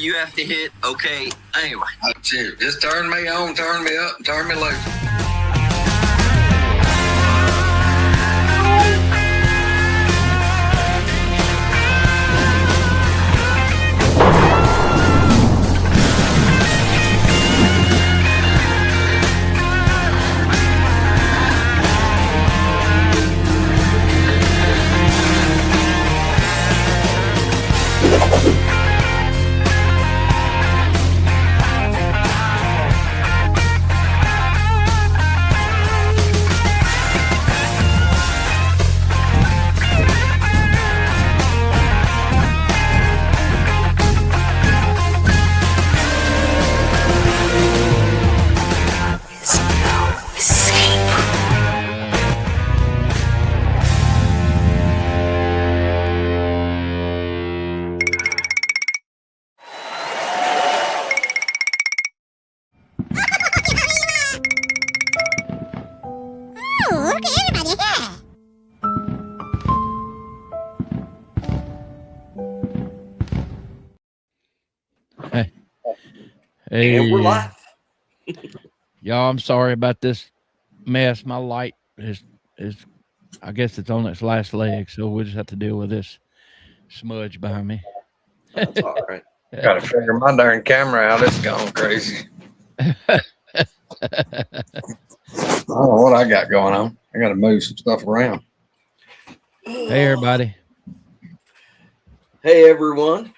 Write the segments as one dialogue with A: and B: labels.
A: you have to hit okay. Anyway.
B: Just turn me on, turn me up, and turn me loose.
C: Hey,
A: And we're live.
C: y'all, I'm sorry about this mess. My light is I guess it's on its last leg, so we'll just have to deal with this smudge behind me.
A: That's all right.
B: Gotta figure my darn camera out. It's gone crazy. I don't know what I got going on. I gotta move some stuff around.
C: Hey, everybody.
A: Hey, everyone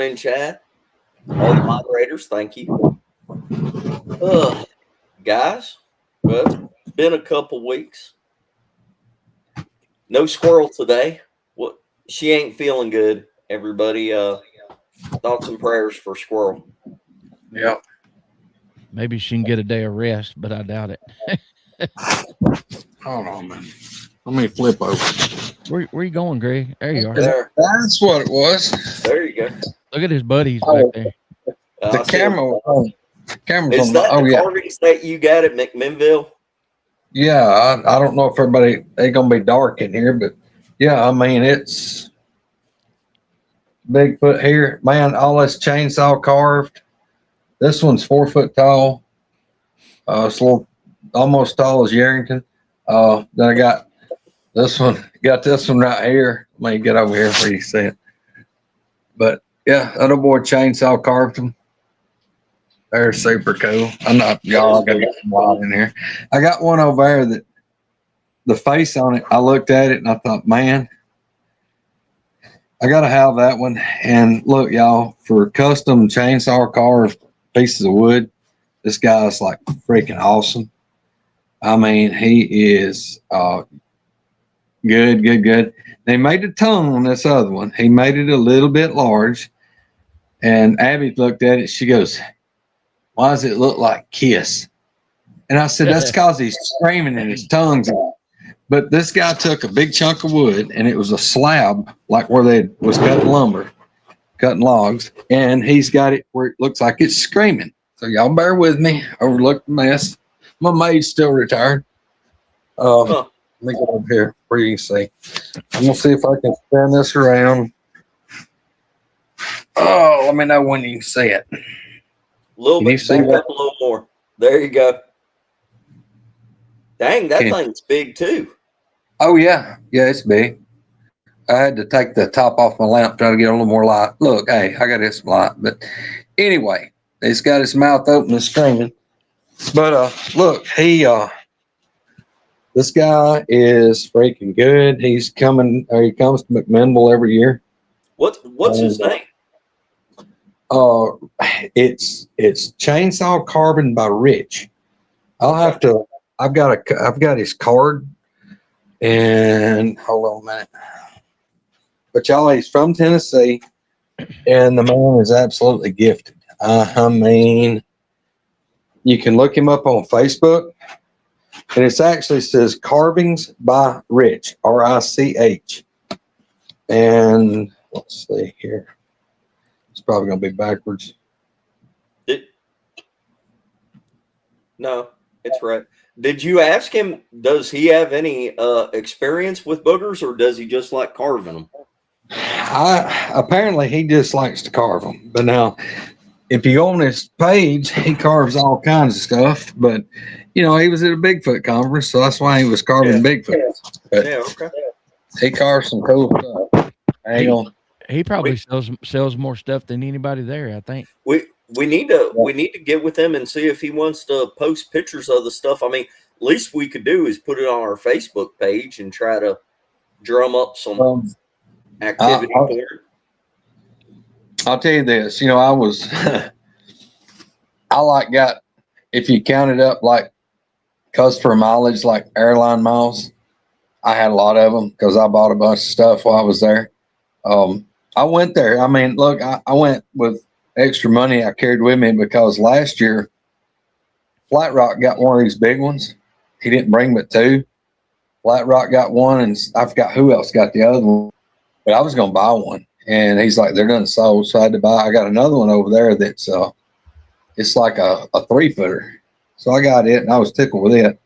A: in chat, all the moderators, thank you. Guys, well, it's been a couple weeks. No squirrel today. What? She ain't feeling good. Everybody, thoughts and prayers for Squirrel.
B: Yeah.
C: Maybe she can get a day of rest, but I doubt it.
B: Hold on, man. Let me flip over.
C: Where you going, Greg? There you are.
A: There.
B: That's what it was.
A: There you go.
C: Look at his buddies back there.
B: The camera was on. Camera's
A: Is
B: on.
A: that the
B: Yeah.
A: carvings that you got at McMinnville?
B: Yeah. I don't know if everybody ain't gonna be dark in here, but yeah, I mean it's Bigfoot here. Man, all this chainsaw carved. This one's 4 foot tall. It's a little almost tall as Yarrington. Then I got this one. Got this one right here. Let me get over here where you see it. But yeah, other boy chainsaw carved them. They're super cool. I'm not y'all. I gotta get some light in here. I got one over there that the face on it. I looked at it and I thought, man, I gotta have that one. And look, y'all, for custom chainsaw carved pieces of wood, this guy's like freaking awesome. I mean, he is good. They made the tongue on this other one. He made it a little bit large. And Abby looked at it. She goes, why does it look like Kiss? And I said, that's because he's screaming and his tongue's out. But this guy took a big chunk of wood, and it was a slab, like where they was cutting lumber, cutting logs, and he's got it where it looks like it's screaming. So y'all bear with me. Overlook the mess. My maid's still retired. Let me go over here where you can see. I'm gonna see if I can spin this around. Oh, let me know when you can see it.
A: A little bit, back up a little more. There you go. Dang, that thing's big too.
B: Oh yeah, it's big. I had to take the top off my lamp, try to get a little more light. Look, hey, I got this light, but anyway, he's got his mouth open and screaming. But look, this guy is freaking good. He comes to McMinnville every year.
A: What's his name?
B: It's Chainsaw Carving by Rich. I've got his card, and hold on a minute. But y'all, he's from Tennessee, and the man is absolutely gifted. I mean, you can look him up on Facebook, and it actually says Carvings by Rich, R-I-C-H. And let's see here. It's probably going to be backwards.
A: No, it's right. Did you ask him, does he have any experience with boogers, or does he just like carving them?
B: Apparently he just likes to carve them. But now, if you go on his page, he carves all kinds of stuff. But he was at a Bigfoot conference, so that's why he was carving Bigfoot. But
A: Yeah, okay.
B: he carves some cool stuff.
C: He probably sells more stuff than anybody there, I think.
A: We need to get with him and see if he wants to post pictures of the stuff. I mean, least we could do is put it on our Facebook page and try to drum up some activity for it.
B: I'll tell you this, I was, if you counted up like customer mileage, like airline miles, I had a lot of them because I bought a bunch of stuff while I was there. I went there. I mean, look, I went with extra money I carried with me because last year, Flat Rock got one of these big ones. He didn't bring but two. Flat Rock got one, and I forgot who else got the other one. But I was going to buy one, and he's like, "They're done sold," so I had to buy. I got another one over there that's it's like a 3-footer. So I got it, and I was tickled with it.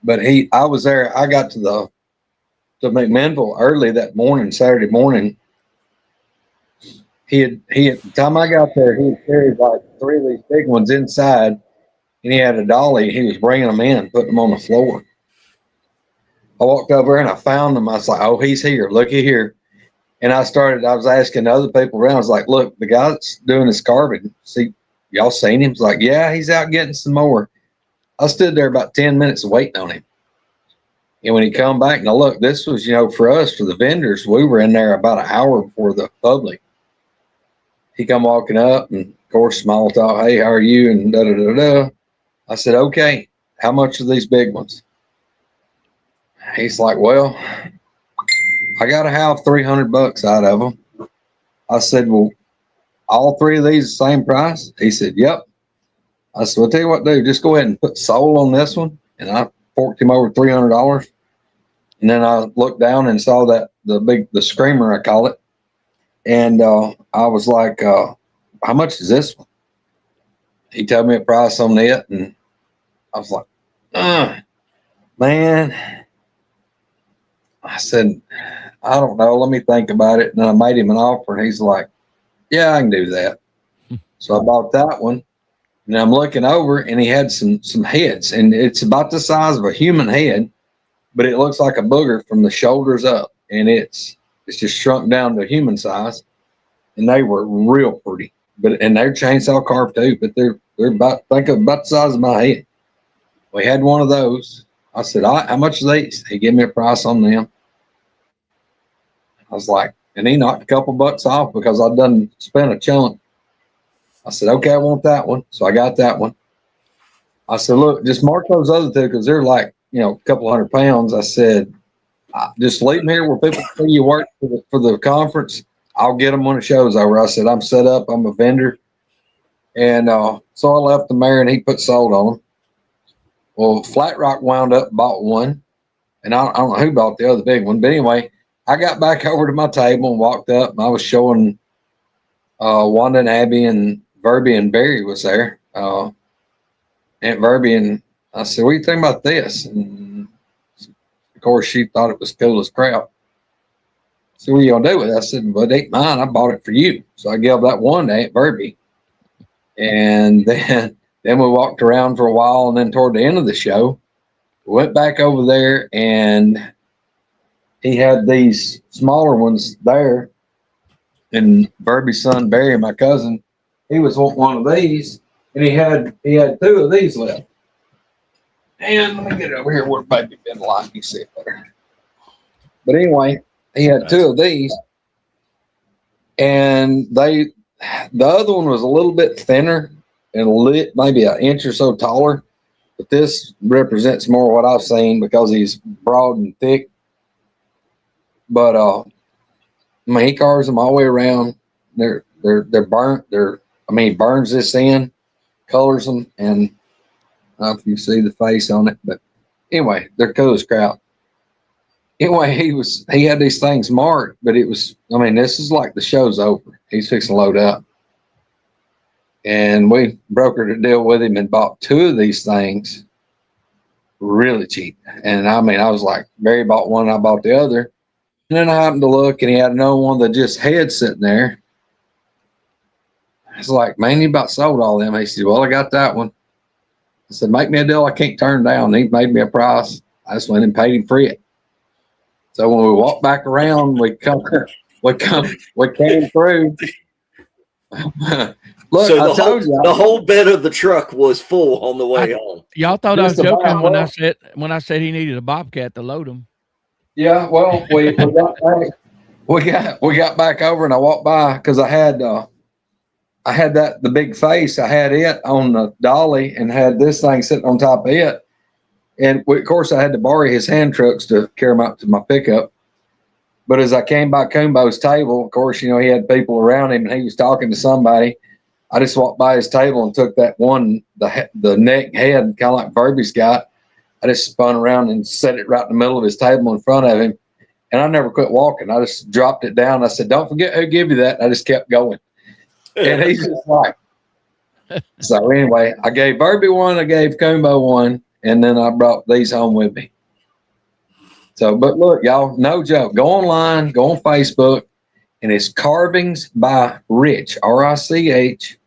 B: But I was there. I got to McMinnville early that morning, Saturday morning. He had the time I got there, he had carried like 3 of these big ones inside, and he had a dolly. He was bringing them in, putting them on the floor. I walked over and I found him. I was like, "Oh, he's here. Looky here." And I was asking other people around. I was like, "Look, the guy that's doing this carving, see, y'all seen him?" He's like, "Yeah, he's out getting some more." I stood there about 10 minutes waiting on him. And when he come back, now look, this was, for us, for the vendors, we were in there about an hour before the public. He come walking up and, of course, small talk, "Hey, how are you?" And da-da-da-da. I said, "Okay, how much are these big ones?" He's like, "Well, I got to have $300 out of them." I said, "Well, all 3 of these the same price?" He said, "Yep." I said, "Well, tell you what, dude, just go ahead and put sold on this one." And I forked him over $300. And then I looked down and saw that the screamer, I call it. And I was like, "How much is this one?" He told me a price on it. And I was like, man. I said, "I don't know. Let me think about it." And I made him an offer. And he's like, "Yeah, I can do that." So I bought that one. And I'm looking over, and he had some heads. And it's about the size of a human head, but it looks like a booger from the shoulders up. And it's just shrunk down to human size. And they were real pretty. And they're chainsaw carved too, but they're about the size of my head. We had one of those. I said, "How much are these?" He gave me a price on them. I was like, and he knocked a couple bucks off because I'd done spent a chunk. I said, "Okay, I want that one." So I got that one. I said, "Look, just mark those other 2 because they're like, a couple hundred pounds." I said, "Just leave them here where people see you work for the conference. I'll get them when the show's over." I said, "I'm set up. I'm a vendor." And so I left them there, and he put sold on them. Well, Flat Rock wound up, bought one. And I don't know who bought the other big one. But anyway, I got back over to my table and walked up, and I was showing Wanda and Abby, and Verby and Barry was there. Aunt Verby, and I said, "What do you think about this?" And of course, she thought it was cool as crap. So, "What are you going to do with it?" I said, "Well, it ain't mine. I bought it for you." So I gave that one to Aunt Verby. And then we walked around for a while, and then toward the end of the show, we went back over there, and he had these smaller ones there. And Verby's son, Barry, my cousin, he was one of these, and he had 2 of these left. And let me get it over here where baby been like, you see it better. But anyway, he had 2 of these, and the other one was a little bit thinner and maybe an inch or so taller, but this represents more what I've seen because he's broad and thick. But I mean, he carves them all the way around. They're burnt. He burns this in, colors them, and I don't know if you see the face on it, but anyway, they're cool as crap. Anyway, he had these things marked, but this is like the show's over. He's fixing to load up. And we brokered a deal with him and bought 2 of these things really cheap. And I was like, Barry bought one, I bought the other. And then I happened to look, and he had another one that just had sitting there. I was like, man, you about sold all them. He said, well, I got that one. I said, make me a deal I can't turn down. And he made me a price. I just went and paid him for it. So when we walked back around, we came through. Look,
A: so
B: I told you,
A: the whole bed of the truck was full on the way home.
C: Y'all thought I was
B: Just about,
C: joking
B: well,
C: when I said he needed a Bobcat to load him.
B: yeah, well, we got back over, and I walked by because I had the big face. I had it on the dolly and had this thing sitting on top of it. And of course, I had to borrow his hand trucks to carry him out to my pickup. But as I came by COONBO's table, of course, you know, he had people around him and he was talking to somebody. I just walked by his table and took that one, the neck head, kind of like Verby's got. I just spun around and set it right in the middle of his table in front of him. And I never quit walking. I just dropped it down. I said, don't forget who gave you that. And I just kept going. And he's just like, so anyway, I gave Verby one, I gave COONBO one, and then I brought these home with me. So, but look, y'all, no joke. Go online, go on Facebook, and it's Carvings by Rich, R-I-C-H.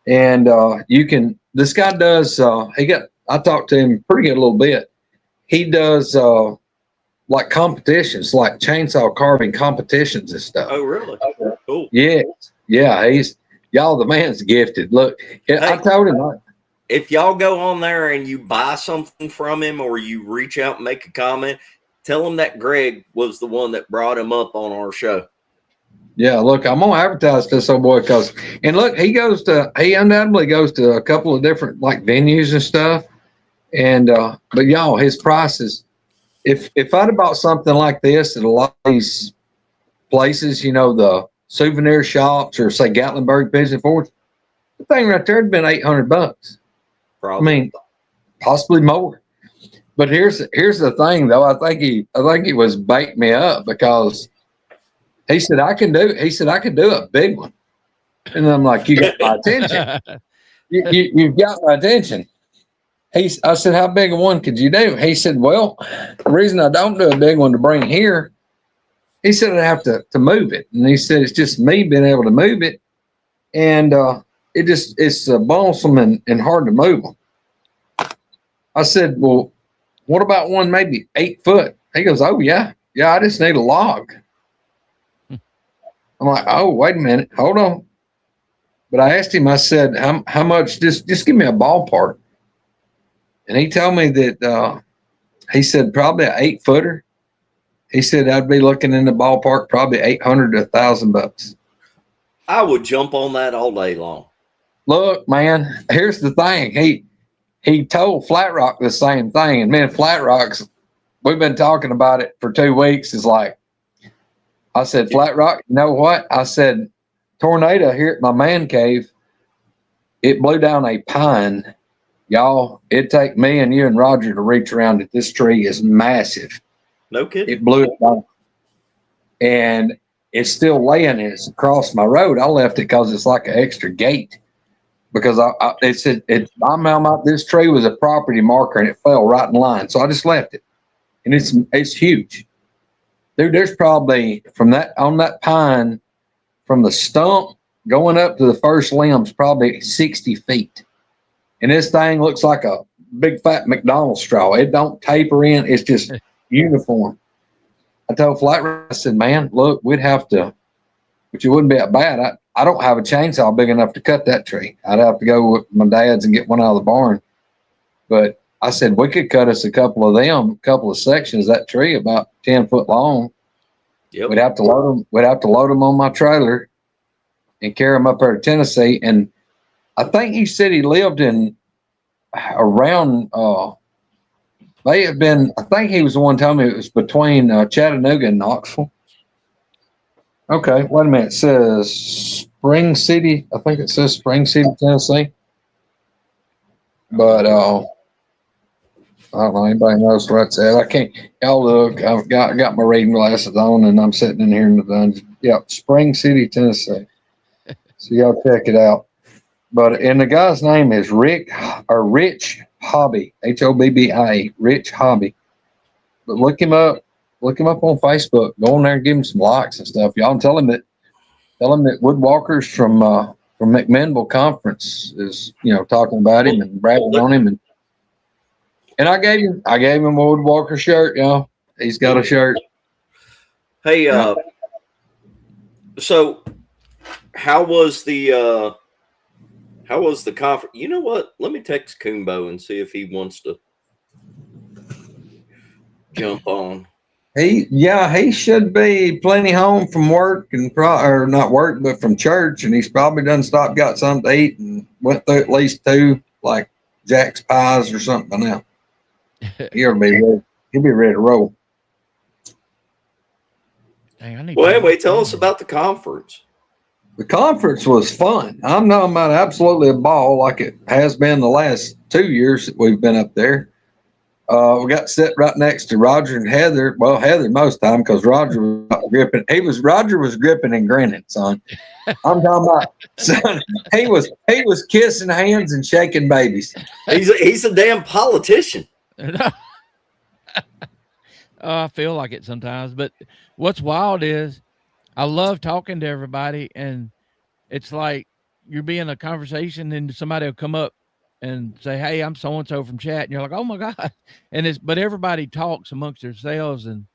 B: And you can, this guy does, I talked to him pretty good a little bit. He does like competitions, like chainsaw carving competitions and stuff.
A: Oh, really? Cool.
B: Yes. Yeah, the man's gifted. Look, I told him.
A: If y'all go on there and you buy something from him or you reach out and make a comment, tell him that Greg was the one that brought him up on our show.
B: Yeah, look, I'm going to advertise this old boy and look, he undoubtedly goes to a couple of different like venues and stuff. And, but y'all, his prices, if I'd have bought something like this at a lot of these places, you know, the souvenir shops or say Gatlinburg Pigeon Forge, the thing right there had been $800.
A: Probably.
B: I mean, possibly more. But here's the thing though. I think he was baiting me up because he said I can do a big one. And I'm like, you got my attention. You've got my attention. I said, how big a one could you do? He said, well, the reason I don't do a big one to bring here, he said I'd have to move it. And he said, it's just me being able to move it. And it's bumsome and hard to move them. I said, well, what about one maybe 8 foot? He goes, oh, yeah, I just need a log. I'm like, oh, wait a minute, hold on. But I asked him, I said, how much, just give me a ballpark. And he told me that, he said probably an 8 footer. He said I'd be looking in the ballpark probably $800 to $1,000.
A: I would jump on that all day long.
B: Look, man, here's the thing. He told Flat Rock the same thing. And man, Flat Rock's, we've been talking about it for 2 weeks. It's like, I said, Flat Rock, you know what? I said, tornado here at my man cave, it blew down a pine. Y'all, it'd take me and you and Roger to reach around it. This tree is massive.
A: No kidding.
B: It blew it down. And it's still laying. It's across my road. I left it because it's like an extra gate. Because this tree was a property marker and it fell right in line. So I just left it. And it's huge. Dude, there's probably on that pine, from the stump going up to the first limbs, probably 60 feet. And this thing looks like a big fat McDonald's straw. It don't taper in. It's just uniform. I told Flat Rock, I said, man, look, we'd have to, which it wouldn't be that bad. I don't have a chainsaw big enough to cut that tree. I'd have to go with my dad's and get one out of the barn. But I said, we could cut us a couple of sections of that tree about 10 foot long.
A: Yep.
B: We'd have to load them on my trailer and carry them up there to Tennessee. And I think he said he lived around, may have been, I think he was the one telling me it was between Chattanooga and Knoxville. Okay, wait a minute. It says Spring City. I think it says Spring City, Tennessee. But I don't know. Anybody knows where that's at? I can't. Y'all look. I've got my reading glasses on, and I'm sitting in here in the dungeon. Yeah, Spring City, Tennessee. So y'all check it out. And the guy's name is Rich Hobby, Hobby, Rich Hobby. But look him up. look him up on Facebook. Go on there and give him some likes and stuff, y'all. And tell him that Woodwalkers from McMinnville Conference is talking about him and bragging on him, and I gave him a Woodwalker shirt, y'all. He's got a shirt.
A: Hey, so how was the conference? You know what? Let me text COONBO and see if he wants to jump on.
B: He should be plenty home from work or not work, but from church, and he's probably done stopped, got something to eat, and went through at least 2 like Jack's pies or something by now. He'll be ready to roll.
C: Dang,
A: well, anyway, tell us about the conference.
B: The conference was fun. I'm talking about absolutely a ball, like it has been the last 2 years that we've been up there. We got to sit right next to Roger and Heather. Well, Heather most time because Roger was gripping. Roger was gripping and grinning, son. I'm talking about, son. He was kissing hands and shaking babies.
A: He's a damn politician.
C: I feel like it sometimes, but what's wild is I love talking to everybody, and it's like you're being a conversation, and somebody will come up and say, "Hey, I'm so and so from chat," and you're like, "Oh my god!" But everybody talks amongst themselves, and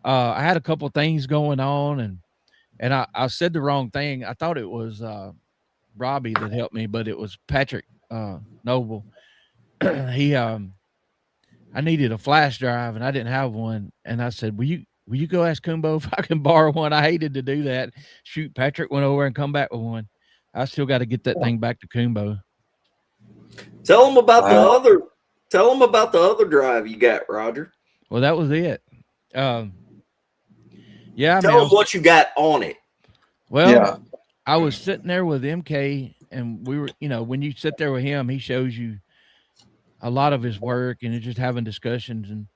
C: I had a couple of things going on, and I said the wrong thing. I thought it was Robbie that helped me, but it was Patrick Noble. He I needed a flash drive and I didn't have one, and I said, "Will you go ask COONBO if I can borrow one?" I hated to do that. Shoot, Patrick went over and come back with one. I still got to get that thing back to COONBO.
A: Tell them about the other drive you got, Roger.
C: Well, that was it. Yeah.
A: Tell them what you got on it.
C: Well, yeah. I was sitting there with MK, and we were, when you sit there with him, he shows you a lot of his work, and it's just having discussions. And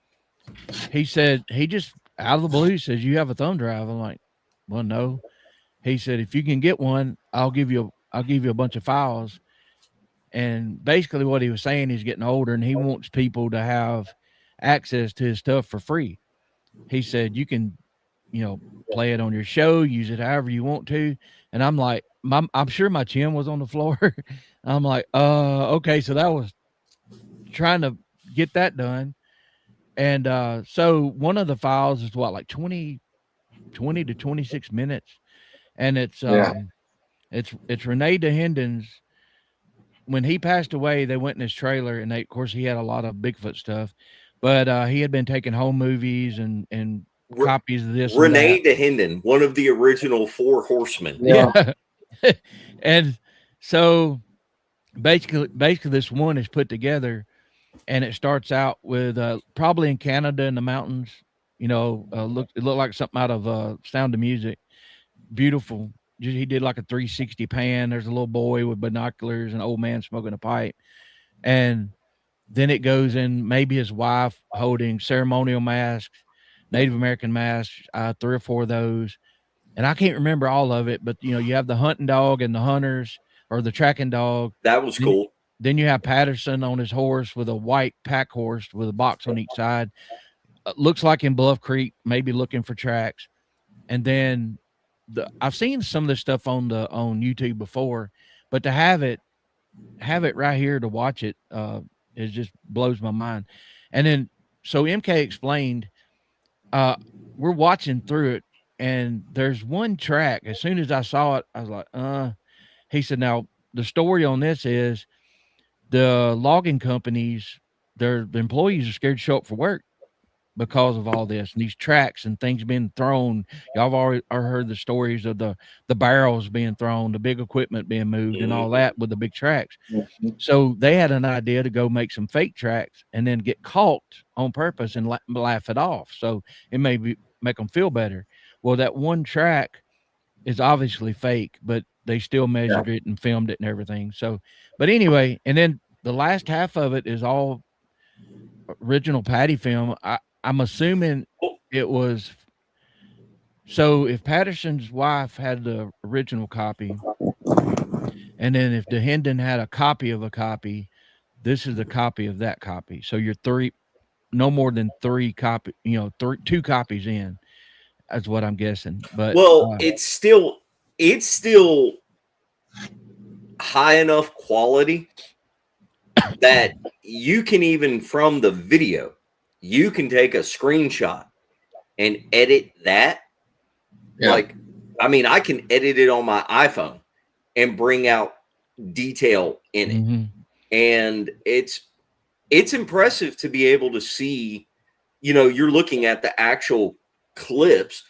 C: he said, he just out of the blue says, "You have a thumb drive?" I'm like, "Well, no." He said, "If you can get one, I'll give you a bunch of files." And basically what he was saying, he's getting older and he wants people to have access to his stuff for free. He said, "You can, play it on your show, use it however you want to." And I'm like, I'm sure my chin was on the floor. I'm like, okay. So that was trying to get that done. And so one of the files is like 20 to 26 minutes. And it's Renee DeHenden's. When he passed away, they went in his trailer, and of course he had a lot of Bigfoot stuff, but he had been taking home movies and copies of this.
A: Renee DeHenden, one of the original 4 horsemen.
C: Yeah. And so basically this one is put together, and it starts out with probably in Canada in the mountains. It looked like something out of Sound of Music. Beautiful. He did like a 360 pan. There's a little boy with binoculars, an old man smoking a pipe. And then it goes in maybe his wife holding ceremonial masks, Native American masks, 3 or 4 of those. And I can't remember all of it, but you have the hunting dog and the hunters, or the tracking dog.
A: That was cool.
C: Then you have Patterson on his horse with a white pack horse with a box on each side. Looks like in Bluff Creek, maybe looking for tracks. And then I've seen some of this stuff on YouTube before, but to have it right here to watch it, it just blows my mind. And then, so MK explained, we're watching through it, and there's one track. As soon as I saw it, I was like, he said, "Now the story on this is the logging companies, the employees are scared to show up for work because of all this and these tracks and things being thrown." Y'all have already heard the stories of the barrels being thrown, the big equipment being moved, and all that with the big tracks. Mm-hmm. So they had an idea to go make some fake tracks and then get caught on purpose and laugh it off. So it may make them feel better. Well, that one track is obviously fake, but they still measured it and filmed it and everything. So, but anyway, and then the last half of it is all original Patty film. I'm assuming it was. So if Patterson's wife had the original copy, and then if DeHenden had a copy of a copy, this is a copy of that copy. So you're 3 no more than 2 copies in. That's what I'm guessing. But
A: well, it's still high enough quality that you can, even from the video, you can take a screenshot and edit that.
B: Yeah.
A: Like, I mean, I can edit it on my iPhone and bring out detail in it.
C: Mm-hmm.
A: And it's impressive to be able to see, you're looking at the actual clips.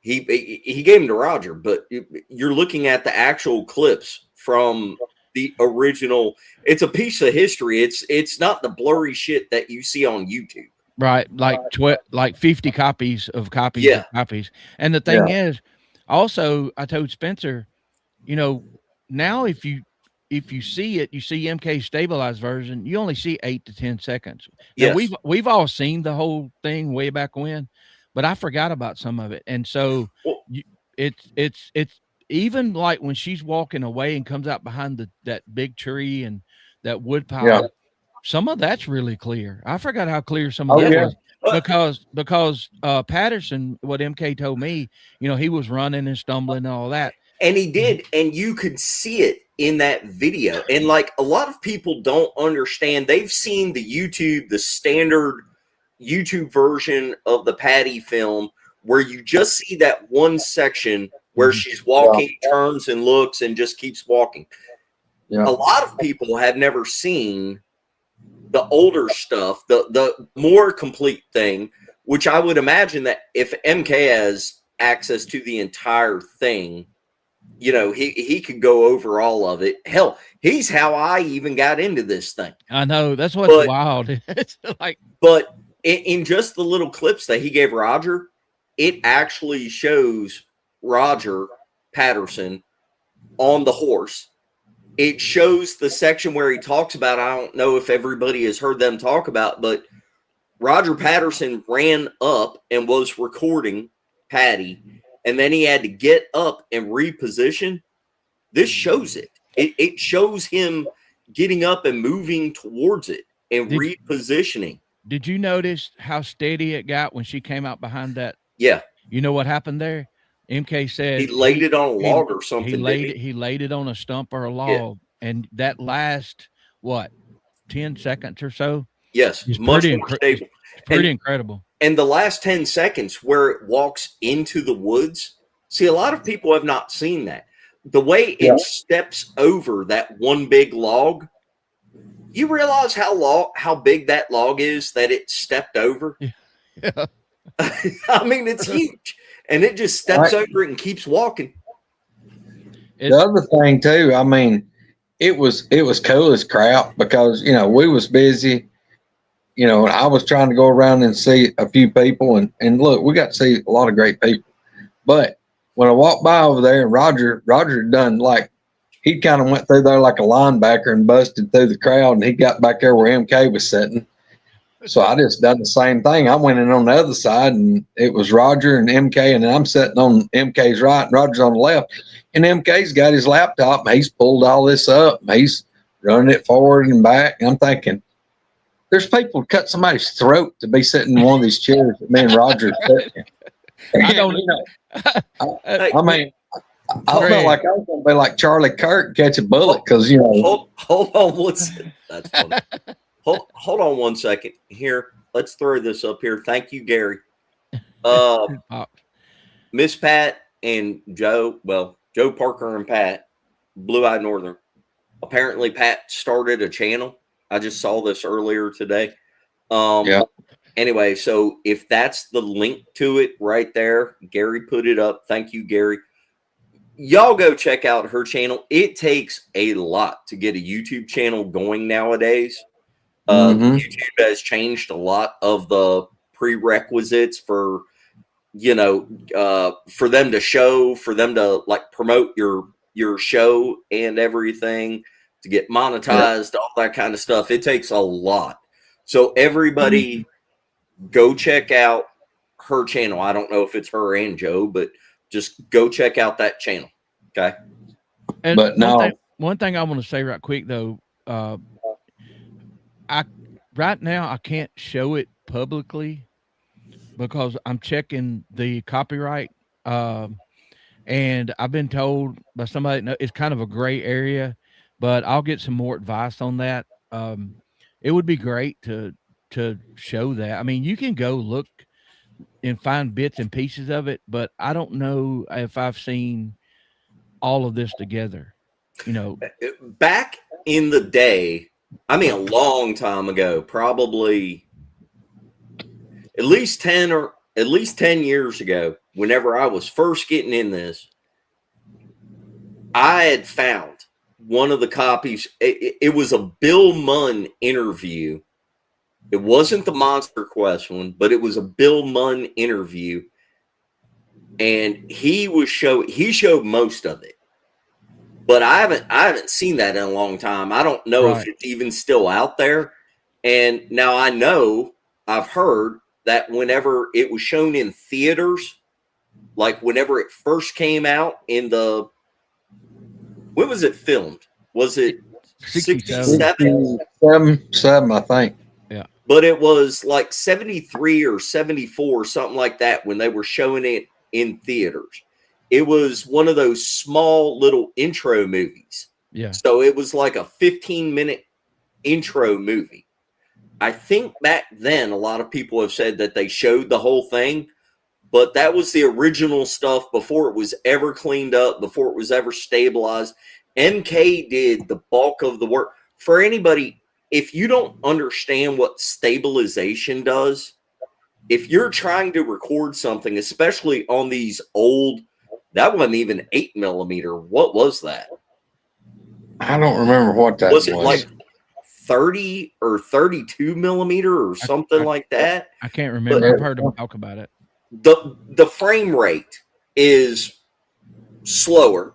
A: He gave them to Roger, but you're looking at the actual clips from the original. It's a piece of history. It's not the blurry shit that you see on YouTube.
C: Right, like 50 copies of copies
A: Yeah.
C: of copies. And the thing is, also, I told Spencer, now if you see it, you see MK's stabilized version, you only see 8 to 10 seconds. Now
A: Yes.
C: we've all seen the whole thing way back when, but I forgot about some of it. And so
A: Well,
C: it's even like when she's walking away and comes out behind that big tree and that wood pile.
B: Yeah.
C: Some of that's really clear. I forgot how clear some of that was because Patterson, what MK told me, he was running and stumbling and all that.
A: And he did, and you could see it in that video. And like, a lot of people don't understand. They've seen the standard YouTube version of the Patty film, where you just see that one section where she's walking, turns and looks and just keeps walking.
B: Yeah.
A: A lot of people have never seen the older stuff, the more complete thing, which I would imagine that if MK has access to the entire thing, he could go over all of it. Hell, he's how I even got into this thing.
C: I know, that's what's wild. It's like,
A: but in just the little clips that he gave Roger, it actually shows Roger Patterson on the horse. It shows the section where he talks about, I don't know if everybody has heard them talk about, but Roger Patterson ran up and was recording Patty, and then he had to get up and reposition. This shows it. It shows him getting up and moving towards it and repositioning.
C: Did you notice how steady it got when she came out behind that?
A: Yeah.
C: You know what happened there? MK said
A: he laid it on a log or something.
C: He laid it on a stump or a log, and that last 10 seconds or so.
A: Yes, much more stable.
C: Pretty incredible.
A: And the last 10 seconds where it walks into the woods. See, a lot of people have not seen that. The way it steps over that one big log. You realize how big that log is that it stepped over?
C: Yeah.
A: I mean, it's huge. And it just steps over it and keeps walking.
B: The other thing too, I mean, it was cool as crap because, we was busy, and I was trying to go around and see a few people and look, we got to see a lot of great people. But when I walked by over there and Roger done he kind of went through there like a linebacker and busted through the crowd, and he got back there where MK was sitting. So I just done the same thing. I went in on the other side, and it was Roger and MK, and I'm sitting on MK's right and Roger's on the left. And MK's got his laptop, and he's pulled all this up, and he's running it forward and back. And I'm thinking, there's people cut somebody's throat to be sitting in one of these chairs that me and Roger sitting.
C: I don't
B: I mean, I felt like I was going to be like Charlie Kirk, catch a bullet, because
A: Hold on one second. That's funny. Hold on one second here. Let's throw this up here. Thank you, Gary. Miss Pat and Joe. Well, Joe Parker and Pat, Blue Eyed Northern. Apparently, Pat started a channel. I just saw this earlier today. Anyway, so if that's the link to it right there, Gary put it up. Thank you, Gary. Y'all go check out her channel. It takes a lot to get a YouTube channel going nowadays. YouTube has changed a lot of the prerequisites for, for them to like promote your show and everything, to get monetized, all that kind of stuff. It takes a lot. So everybody go check out her channel. I don't know if it's her and Joe, but just go check out that channel. Okay.
C: And but one thing I want to say right quick though, right now I can't show it publicly because I'm checking the copyright. And I've been told by somebody it's kind of a gray area, but I'll get some more advice on that. It would be great to show that. I mean, you can go look and find bits and pieces of it, but I don't know if I've seen all of this together. You know,
A: back in the day, I mean, a long time ago, probably at least 10 years ago, whenever I was first getting in this, I had found one of the copies. It was a Bill Munn interview. It wasn't the Monster Quest one, but it was a Bill Munn interview. And he showed most of it. But I haven't seen that in a long time. I don't know if it's even still out there. And now I've heard that whenever it was shown in theaters, like whenever it first came out when was it filmed? Was it 67?
B: 7, I think.
C: Yeah.
A: But it was like 73 or 74, something like that, when they were showing it in theaters. It was one of those small little intro movies.
C: Yeah.
A: So it was like a 15-minute intro movie. I think back then a lot of people have said that they showed the whole thing, but that was the original stuff before it was ever cleaned up, before it was ever stabilized. MK did the bulk of the work. For anybody, if you don't understand what stabilization does, if you're trying to record something, especially on these old, that wasn't even 8mm. What was that?
B: I don't remember what that was.
A: Was it like 30 or 32mm or something like that?
C: I can't remember. But I've heard them talk about it.
A: The frame rate is slower.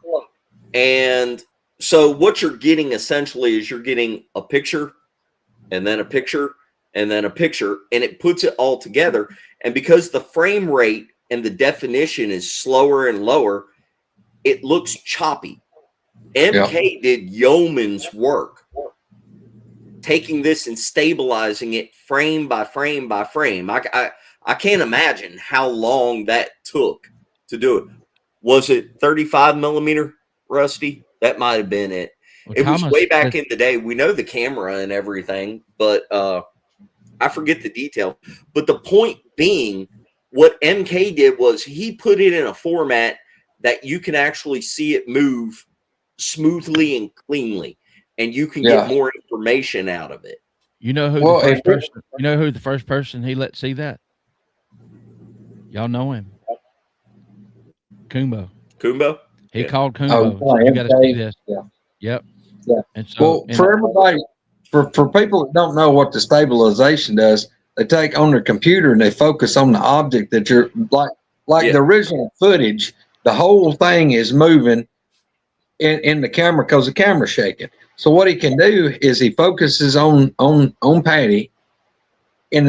A: And so what you're getting essentially is you're getting a picture and then a picture and then a picture, and it puts it all together. And because the frame rate and the definition is slower and lower, it looks choppy. MK did yeoman's work taking this and stabilizing it frame by frame by frame. I can't imagine how long that took to do it. Was it 35mm, Rusty? That might have been it. Well, it was way back in the day. We know the camera and everything, but I forget the detail. But the point being, what MK did was he put it in a format that you can actually see it move smoothly and cleanly, and you can get more information out of it.
C: You know who the first person? You know who the first person he let see that? Y'all know him, COONBO.
A: COONBO.
C: He called COONBO. So you got to see this.
B: Yeah.
C: Yep.
B: Yeah.
C: And so,
B: for everybody, for people that don't know what the stabilization does, they take on their computer and they focus on the object that you're like the original footage. The whole thing is moving in the camera because the camera's shaking. So what he can do is he focuses on Patty, and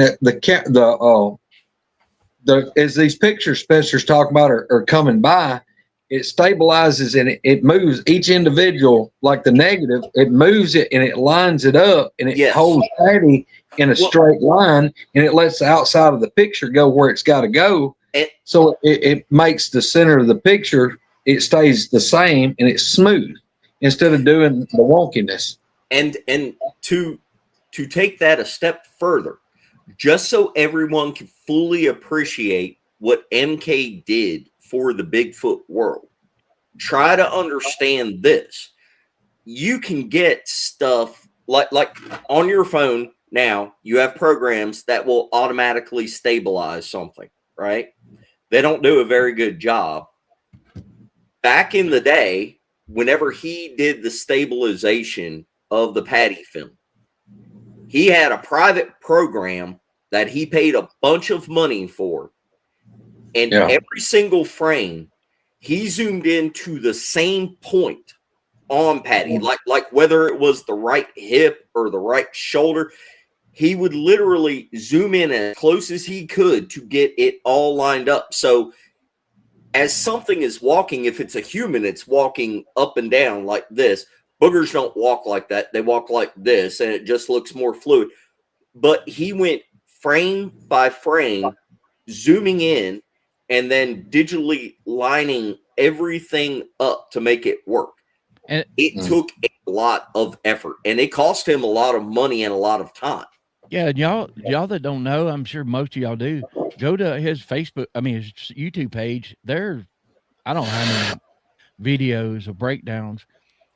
B: as these pictures Spencer's talking about are coming by, it stabilizes and it moves each individual, like the negative, it moves it and it lines it up and it holds Patty in a straight line, and it lets the outside of the picture go where it's got to go. So it makes the center of the picture, it stays the same and it's smooth instead of doing the wonkiness.
A: And to take that a step further, just so everyone can fully appreciate what MK did for the Bigfoot world, try to understand this. You can get stuff like on your phone now, you have programs that will automatically stabilize something, right? They don't do a very good job. Back in the day, whenever he did the stabilization of the Patty film, he had a private program that he paid a bunch of money for. And every single frame, he zoomed into the same point on Patty, like whether it was the right hip or the right shoulder, he would literally zoom in as close as he could to get it all lined up. So as something is walking, if it's a human, it's walking up and down like this. Boogers don't walk like that. They walk like this, and it just looks more fluid. But he went frame by frame, zooming in, and then digitally lining everything up to make it work.
C: And
A: it took a lot of effort, and it cost him a lot of money and a lot of time.
C: yeah, y'all that don't know, I'm sure most of y'all do. Go to his his YouTube page. There's I don't know how many videos of breakdowns,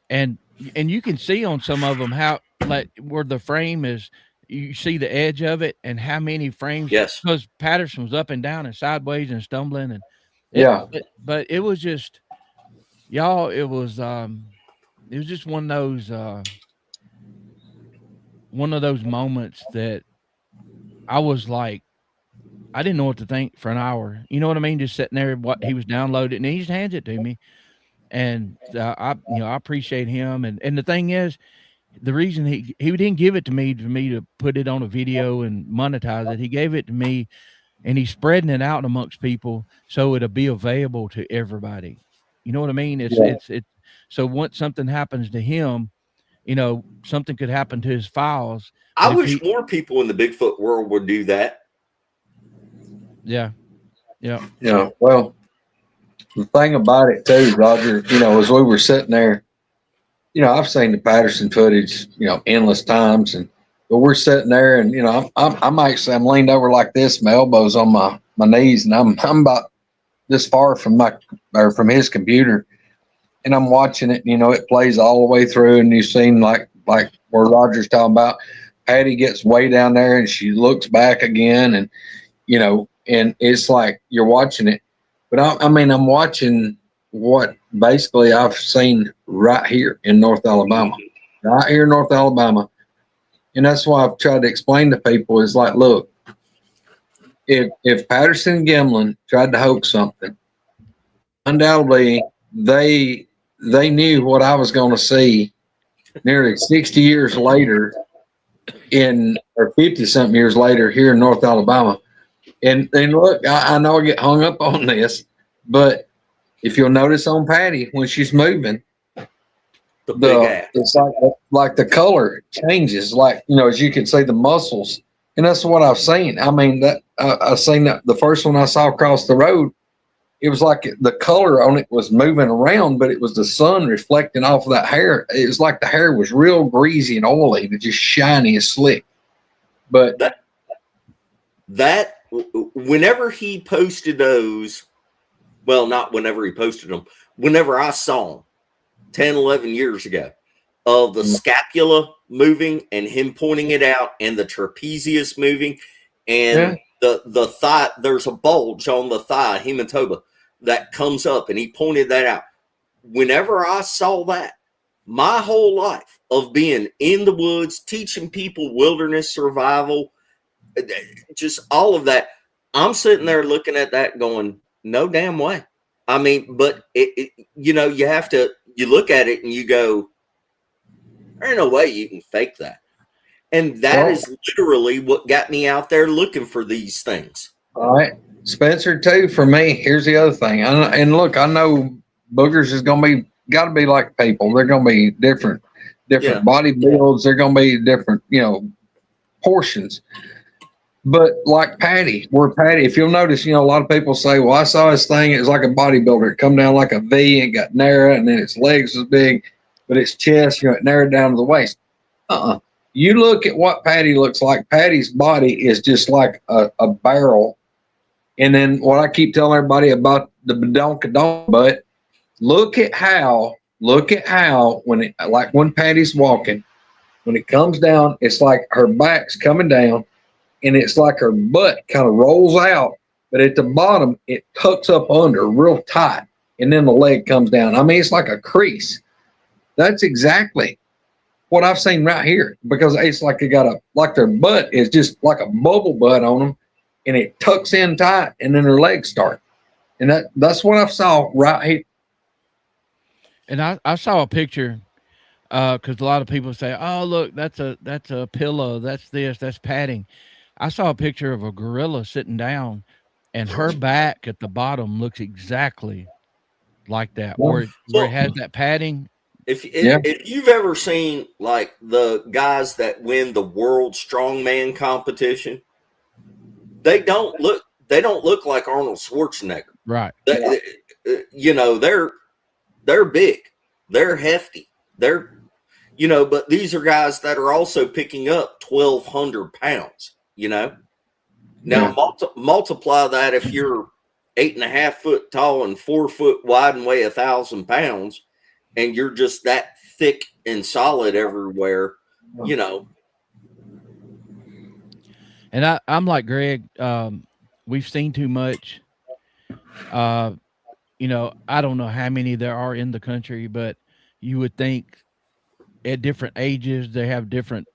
C: and you can see on some of them how like where the frame is. You see the edge of it and how many frames.
A: Yes,
C: Because Patterson was up and down and sideways and stumbling and but it was just y'all. It was just one of those moments that I was like, I didn't know what to think for an hour. You know what I mean? Just sitting there, what he was downloading, and he just hands it to me. And I appreciate him. And the thing is, the reason he didn't give it to me to put it on a video and monetize it. He gave it to me, and he's spreading it out amongst people so it'll be available to everybody. You know what I mean? It's so once something happens to him, something could happen to his files.
A: I wish more people in the Bigfoot world would do that.
C: Yeah.
B: Well, the thing about it too, Roger, as we were sitting there, I've seen the Patterson footage, endless times, but we're sitting there, and I'm actually leaned over like this, my elbows on my knees, and I'm about this far from his computer, and I'm watching it. It plays all the way through, and you've seen like where Roger's talking about. Patty gets way down there, and she looks back again, and and it's like you're watching it, but I'm watching what basically I've seen right here in North Alabama, and that's why I've tried to explain to people is like, look, if Patterson and Gimlin tried to hoax something, undoubtedly they knew what I was going to see nearly 60 years later or 50 something years later here in North Alabama. And look, I know I get hung up on this, but if you'll notice on Patty when she's moving, it's like the color changes, like as you can see the muscles, and that's what I've seen. I mean that I've seen that the first one I saw across the road, it was like the color on it was moving around, but it was the sun reflecting off of that hair. It was like the hair was real greasy and oily, but just shiny and slick. But
A: that whenever he posted those, well, not whenever he posted them, whenever I saw them 10, 11 years ago, of the scapula moving and him pointing it out, and the trapezius moving, and the thigh, there's a bulge on the thigh, hematoba, that comes up, and he pointed that out. Whenever I saw that, my whole life of being in the woods, teaching people wilderness survival, just all of that, I'm sitting there looking at that going, no damn way. I mean, but you look at it and you go, there ain't no way you can fake that. And that is literally what got me out there looking for these things.
B: All right. Spencer, too, for me, here's the other thing. And look, I know boogers is got to be like people. They're going to be different body builds. They're going to be different, portions. But like Patty, if you'll notice, a lot of people say, well, I saw his thing. It was like a bodybuilder. It come down like a V and got narrow, and then its legs was big, but its chest, it narrowed down to the waist. You look at what Patty looks like. Patty's body is just like a barrel. And then what I keep telling everybody about the badonkadonk butt, look at how when Patty's walking, when it comes down, it's like her back's coming down, and it's like her butt kind of rolls out, but at the bottom, it tucks up under real tight, and then the leg comes down. I mean, it's like a crease. That's exactly what I've seen right here, because it's like their butt is just like a bubble butt on them, and it tucks in tight, and then their legs start. And that's what I saw right here.
C: And I saw a picture, because a lot of people say, oh, look, that's a pillow. That's this, that's padding. I saw a picture of a gorilla sitting down, and her back at the bottom looks exactly like that, where it has that padding.
A: If you've ever seen like the guys that win the world strongman competition, they don't look like Arnold Schwarzenegger.
C: Right.
A: You know, they're big, they're hefty, they're, you know, but these are guys that are also picking up 1,200 pounds. You know, now multiply that if you're 8.5 foot tall and 4 foot wide and weigh 1,000 pounds, and you're just that thick and solid everywhere. You know.
C: And I'm like Greg. We've seen too much. You know, I don't know how many there are in the country, but you would think at different ages they have different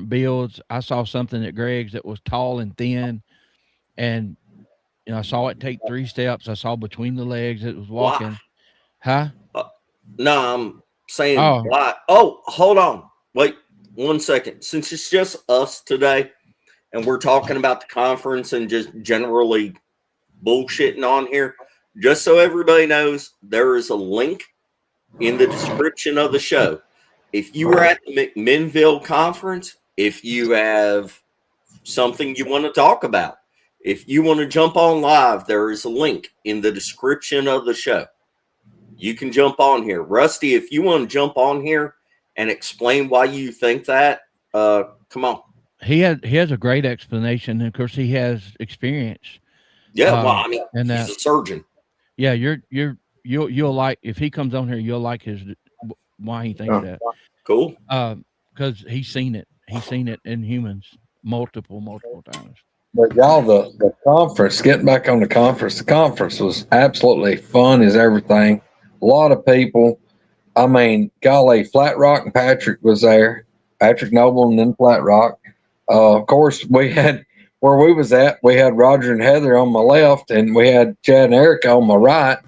C: builds. I saw something at Greg's that was tall and thin, and you know, I saw it take 3 steps. I saw between the legs it was walking.
A: Why?
C: Huh?
A: No, I'm saying
C: Oh.
A: why. Oh, hold on. Wait 1 second. Since it's just us today and we're talking about the conference and just generally bullshitting on here, just so everybody knows, there is a link in the description of the show. If you were at the McMinnville conference, if you have something you want to talk about, if you want to jump on live, there is a link in the description of the show. You can jump on here. Rusty, if you want to jump on here and explain why you think that, come on.
C: He has a great explanation, and of course he has experience.
A: Yeah, well, I mean,
C: and
A: he's a surgeon.
C: Yeah, you'll like, if he comes on here, you'll like his why he thinks that.
A: Cool.
C: Because he's seen it. He's seen it in humans multiple times.
B: But y'all, the conference, getting back on the conference was absolutely fun as everything. A lot of people. I mean, golly, Flat Rock and Patrick was there. Patrick Noble and then Flat Rock. Of course, we had, where we was at, we had Roger and Heather on my left, and we had Chad and Erica on my right.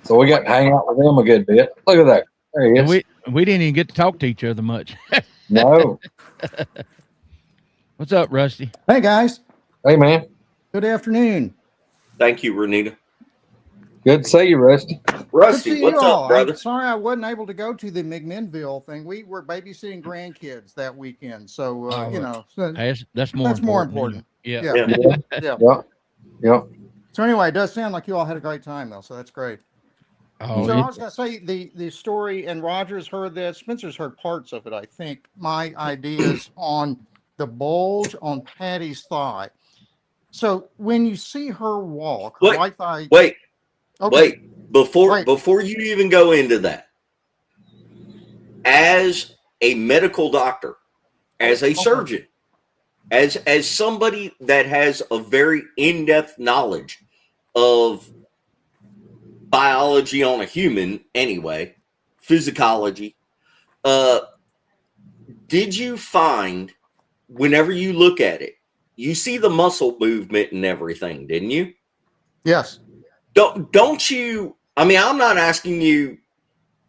B: So we got to hang out with them a good bit. Look at that. There he is.
C: We didn't even get to talk to each other much.
B: No.
C: What's up, Rusty?
D: Hey, guys.
B: Hey, man.
D: Good afternoon.
A: Thank you, Renita.
B: Good to see you, Rusty.
A: Rusty, what's up, brother?
D: I'm sorry I wasn't able to go to the McMinnville thing. We were babysitting grandkids that weekend, so you know,
C: that's more important.
D: Yeah. So anyway, it does sound like you all had a great time, though. So that's great.
C: Oh,
D: so I was going to say the story, and Roger's heard this. Spencer's heard parts of it, I think. My ideas on the bulge on Patty's thigh. So when you see her walk, her right thigh.
A: Wait. Before you even go into that, as a medical doctor, as a surgeon, as somebody that has a very in-depth knowledge of biology on a human, anyway, physicology, did you find, whenever you look at it, you see the muscle movement and everything, didn't you?
D: Yes.
A: Don't you? I mean, I'm not asking you.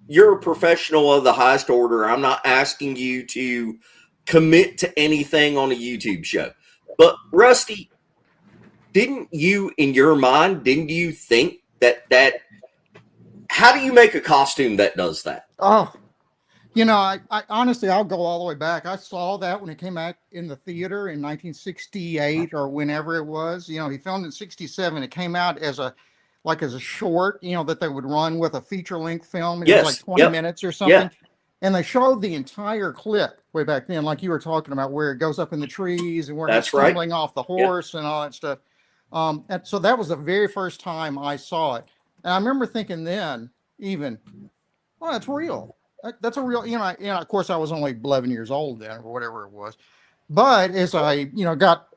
A: You're a professional of the highest order. I'm not asking you to commit to anything on a YouTube show. But Rusty, didn't you, in your mind, didn't you think that how do you make a costume that does that?
D: Oh, you know, I honestly, I'll go all the way back. I saw that when it came out in the theater in 1968 or whenever it was. You know, he filmed in 67. It came out as a short, you know, that they would run with a feature-length film. It was like 20 minutes or something. Yeah. And they showed the entire clip way back then, like you were talking about, where it goes up in the trees and where it's tumbling off the horse and all that stuff. And so that was the very first time I saw it. And I remember thinking then, even, well, that's real. That's a real, you know, of course I was only 11 years old then or whatever it was. But as I, you know, got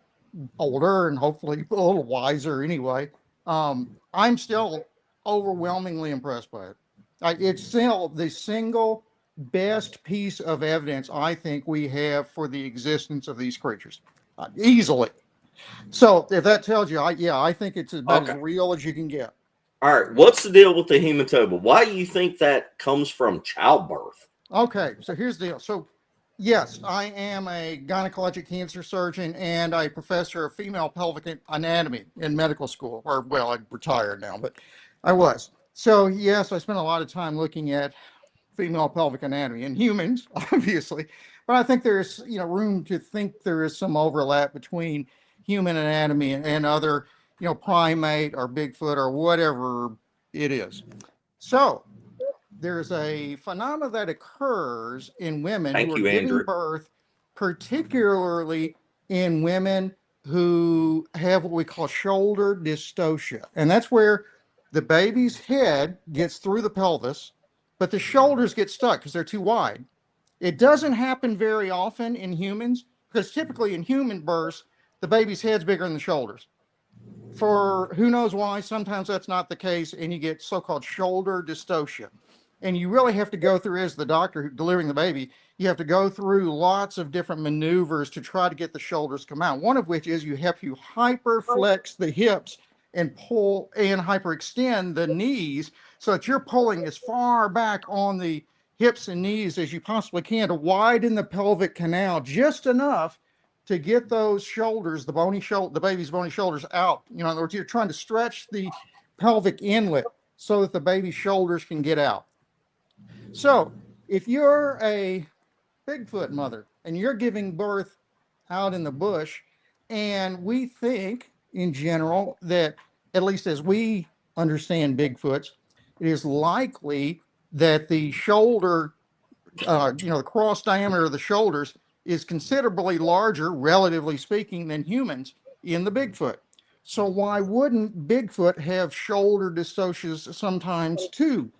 D: older and hopefully a little wiser anyway, I'm still overwhelmingly impressed by it. It's still the single best piece of evidence I think we have for the existence of these creatures, easily. So if that tells you, I think it's about as real as you can get.
A: All right, what's the deal with the hematoma? Why do you think that comes from childbirth?
D: Okay, so here's the deal. So yes, I am a gynecologic cancer surgeon and a professor of female pelvic anatomy in medical school. Or, well, I'm retired now, but I was. So yes, I spent a lot of time looking at female pelvic anatomy in humans, obviously. But I think there's, you know, room to think there is some overlap between human anatomy and other, primate or Bigfoot or whatever it is. So there's a phenomena that occurs in women who are giving birth, particularly in women who have what we call shoulder dystocia. And that's where the baby's head gets through the pelvis, but the shoulders get stuck because they're too wide. It doesn't happen very often in humans because typically in human births, the baby's head's bigger than the shoulders. For who knows why, sometimes that's not the case, and you get so-called shoulder dystocia. And you really have to go through, as the doctor delivering the baby, you have to go through lots of different maneuvers to try to get the shoulders to come out. One of which is you have to hyperflex the hips and pull and hyperextend the knees so that you're pulling as far back on the hips and knees as you possibly can to widen the pelvic canal just enough to get those shoulders, the baby's bony shoulders out. In other words, you're trying to stretch the pelvic inlet so that the baby's shoulders can get out. So if you're a Bigfoot mother and you're giving birth out in the bush, and we think in general that, at least as we understand Bigfoots, it is likely that the shoulder, the cross diameter of the shoulders is considerably larger, relatively speaking, than humans in the Bigfoot. So why wouldn't Bigfoot have shoulder dystocias sometimes too?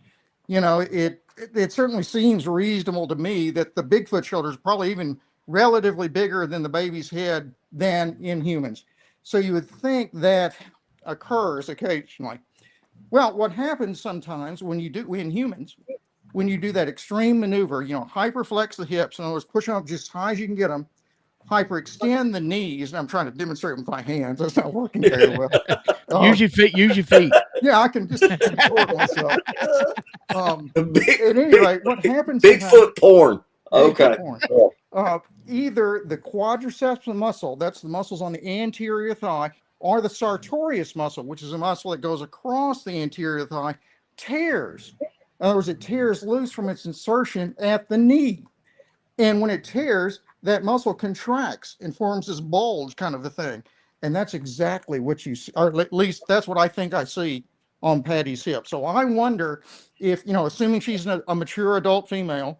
D: It certainly seems reasonable to me that the Bigfoot shoulder is probably even relatively bigger than the baby's head than in humans. So you would think that occurs occasionally. Well, what happens sometimes in humans, when you do that extreme maneuver, hyperflex the hips, in other words, push them up just as high as you can get them, hyperextend the knees, and I'm trying to demonstrate with my hands. That's not working very well.
C: Use your feet.
D: Yeah, I can just contort myself. At any rate, what happens?
A: Bigfoot porn. Okay.
D: Either the quadriceps muscle, that's the muscles on the anterior thigh, or the sartorius muscle, which is a muscle that goes across the anterior thigh, tears. In other words, it tears loose from its insertion at the knee. And when it tears, that muscle contracts and forms this bulge kind of a thing. And that's exactly what you see, or at least that's what I think I see on Patty's hip. So I wonder if, assuming she's a mature adult female,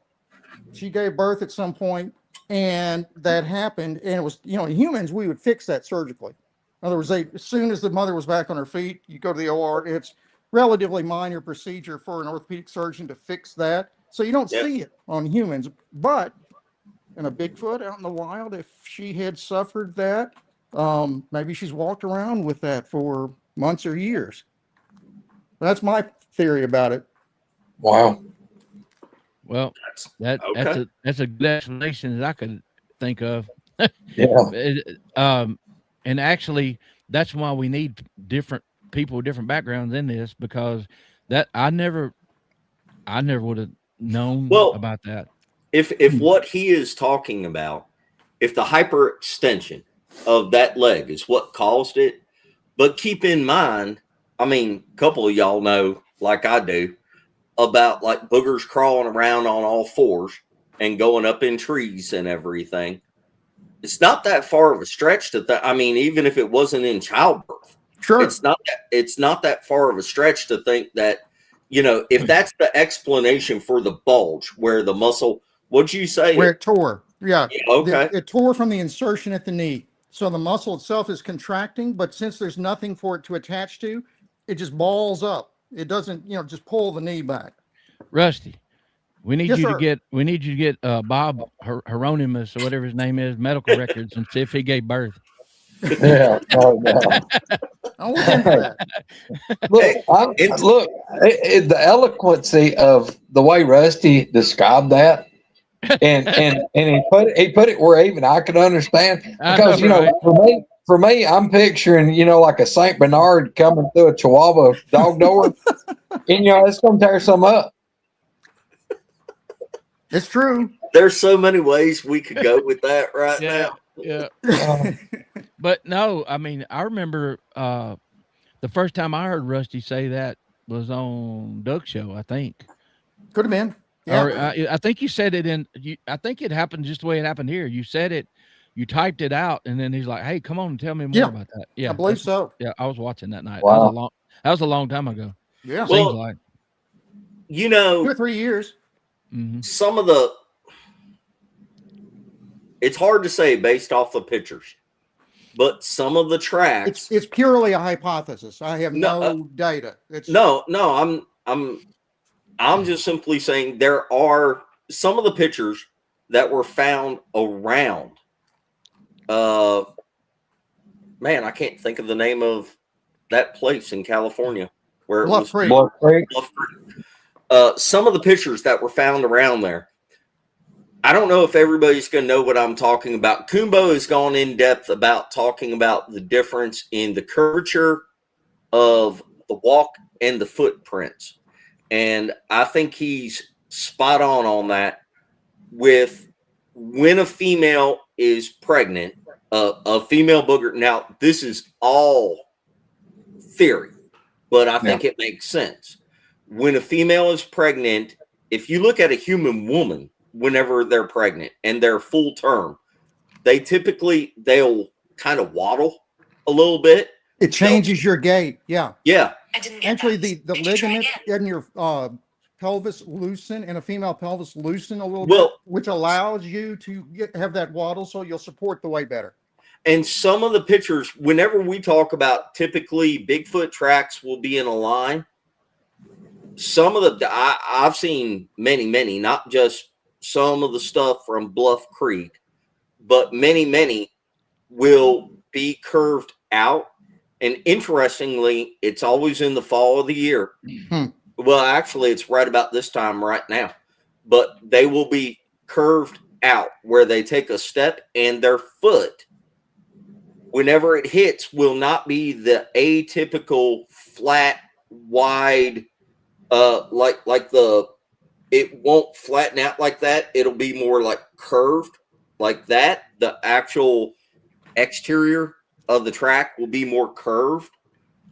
D: she gave birth at some point and that happened, and it was, in humans, we would fix that surgically. In other words, as soon as the mother was back on her feet, you go to the OR, it's relatively minor procedure for an orthopedic surgeon to fix that. So you don't see it on humans, but in a Bigfoot out in the wild, if she had suffered that, maybe she's walked around with that for months or years. That's my theory about it.
B: Wow.
C: Well, that's a good explanation that I could think of.
B: Yeah.
C: And actually, that's why we need different people with different backgrounds in this, because that I never would have known about that.
A: If what he is talking about, if the hyperextension of that leg is what caused it, but keep in mind, a couple of y'all know, like I do, about like boogers crawling around on all fours and going up in trees and everything. It's not that far of a stretch to that. Even if it wasn't in childbirth,
D: sure,
A: it's not that far of a stretch to think that, if that's the explanation for the bulge where the muscle, what'd you say?
D: Where it tore. Yeah.
A: Okay.
D: It tore from the insertion at the knee. So the muscle itself is contracting, but since there's nothing for it to attach to, it just balls up. It doesn't, just pull the knee back.
C: Rusty, we need you to get Bob Hieronymus or whatever his name is, medical records, and see if he gave birth.
B: Yeah. No.
D: I'll look into that.
B: Look, the eloquency of the way Rusty described that, and he put it where even I could understand, because for me, I'm picturing, like a Saint Bernard coming through a Chihuahua dog door, and it's gonna tear some up.
D: It's true.
A: There's so many ways we could go with that now.
C: Yeah. But no, I remember the first time I heard Rusty say that was on Doug's show, I think.
D: Could have been. Yeah.
C: Or I think you said it I think it happened just the way it happened here. You said it you typed it out, and then he's like, "Hey, come on and tell me more
D: Yeah,
C: about that." Yeah,
D: I believe so.
C: Yeah, I was watching that night.
B: Wow.
C: That was a long time ago.
D: Yeah,
C: Seems
A: Well,
C: like.
A: you know,
D: 2 or 3 years.
C: Mm-hmm.
A: some of the, it's hard to say based off the pictures, but some of the tracks.
D: It's purely a hypothesis. I have
A: No,
D: no data. It's
A: no, I'm just simply saying there are some of the pictures that were found around. Man, I can't think of the name of that place in California where
D: Bluff
A: it was
D: Creek.
B: Bluff Creek.
A: Bluff Creek. Some of the pictures that were found around there. I don't know if everybody's going to know what I'm talking about. COONBO has gone in depth about talking about the difference in the curvature of the walk and the footprints. And I think he's spot on that with when a female is pregnant, a female booger. Now, this is all theory, but I think it makes sense. When a female is pregnant, if you look at a human woman, whenever they're pregnant and they're full term, they'll kind of waddle a little bit.
D: It changes your gait. Yeah.
A: Yeah.
D: Actually, the ligaments in your pelvis loosen, and a female pelvis loosen a little bit, which allows you to have that waddle, so you'll support the weight better.
A: And some of the pictures, whenever we talk about typically Bigfoot tracks will be in a line. Some of the I've seen many, not just some of the stuff from Bluff Creek, but many will be curved out. And interestingly, it's always in the fall of the year. Well, actually, it's right about this time right now. But they will be curved out where they take a step and their foot, whenever it hits, will not be the atypical flat, wide, it won't flatten out like that. It'll be more like curved like that. The actual exterior of the track will be more curved,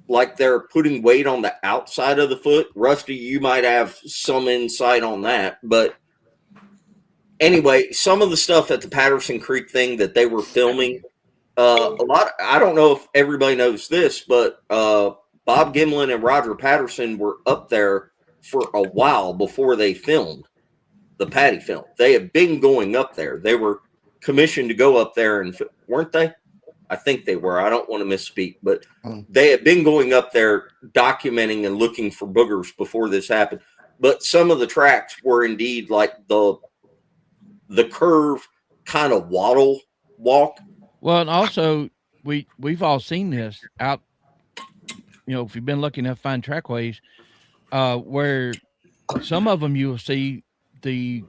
A: like they're putting weight on the outside of the foot. Rusty, you might have some insight on that. But anyway, some of the stuff at the Patterson Creek thing that they were filming, I don't know if everybody knows this, but Bob Gimlin and Roger Patterson were up there for a while before they filmed the Patty film. They had been going up there. They were commissioned to go up there, and weren't they? I think they were. I don't want to misspeak, but they had been going up there documenting and looking for boogers before this happened. But some of the tracks were indeed like the curve kind of waddle walk.
C: Well, and also we've all seen this out. You know, if you've been lucky enough to find trackways, where some of them you will see the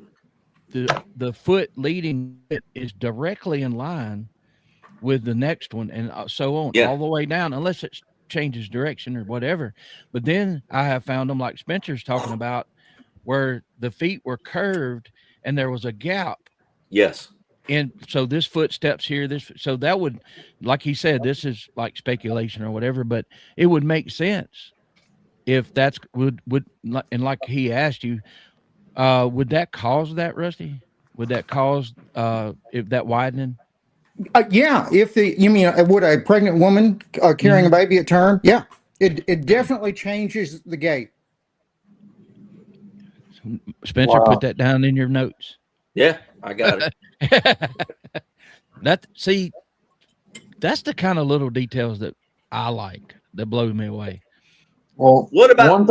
C: foot leading it is directly in line with the next one, and so on, all the way down, unless it changes direction or whatever. But then I have found them, like Spencer's talking about, where the feet were curved and there was a gap.
A: Yes.
C: And so this foot steps here, so that would, like he said, this is like speculation or whatever, but it would make sense if that's would and like he asked you, would that cause that, Rusty? Would that cause if that widening?
D: Yeah, would a pregnant woman carrying a baby at term? Yeah, it definitely changes the gait.
C: Spencer, put that down in your notes.
A: Yeah, I got it.
C: That's the kind of little details that I like, that blow me away.
B: Well,
A: what about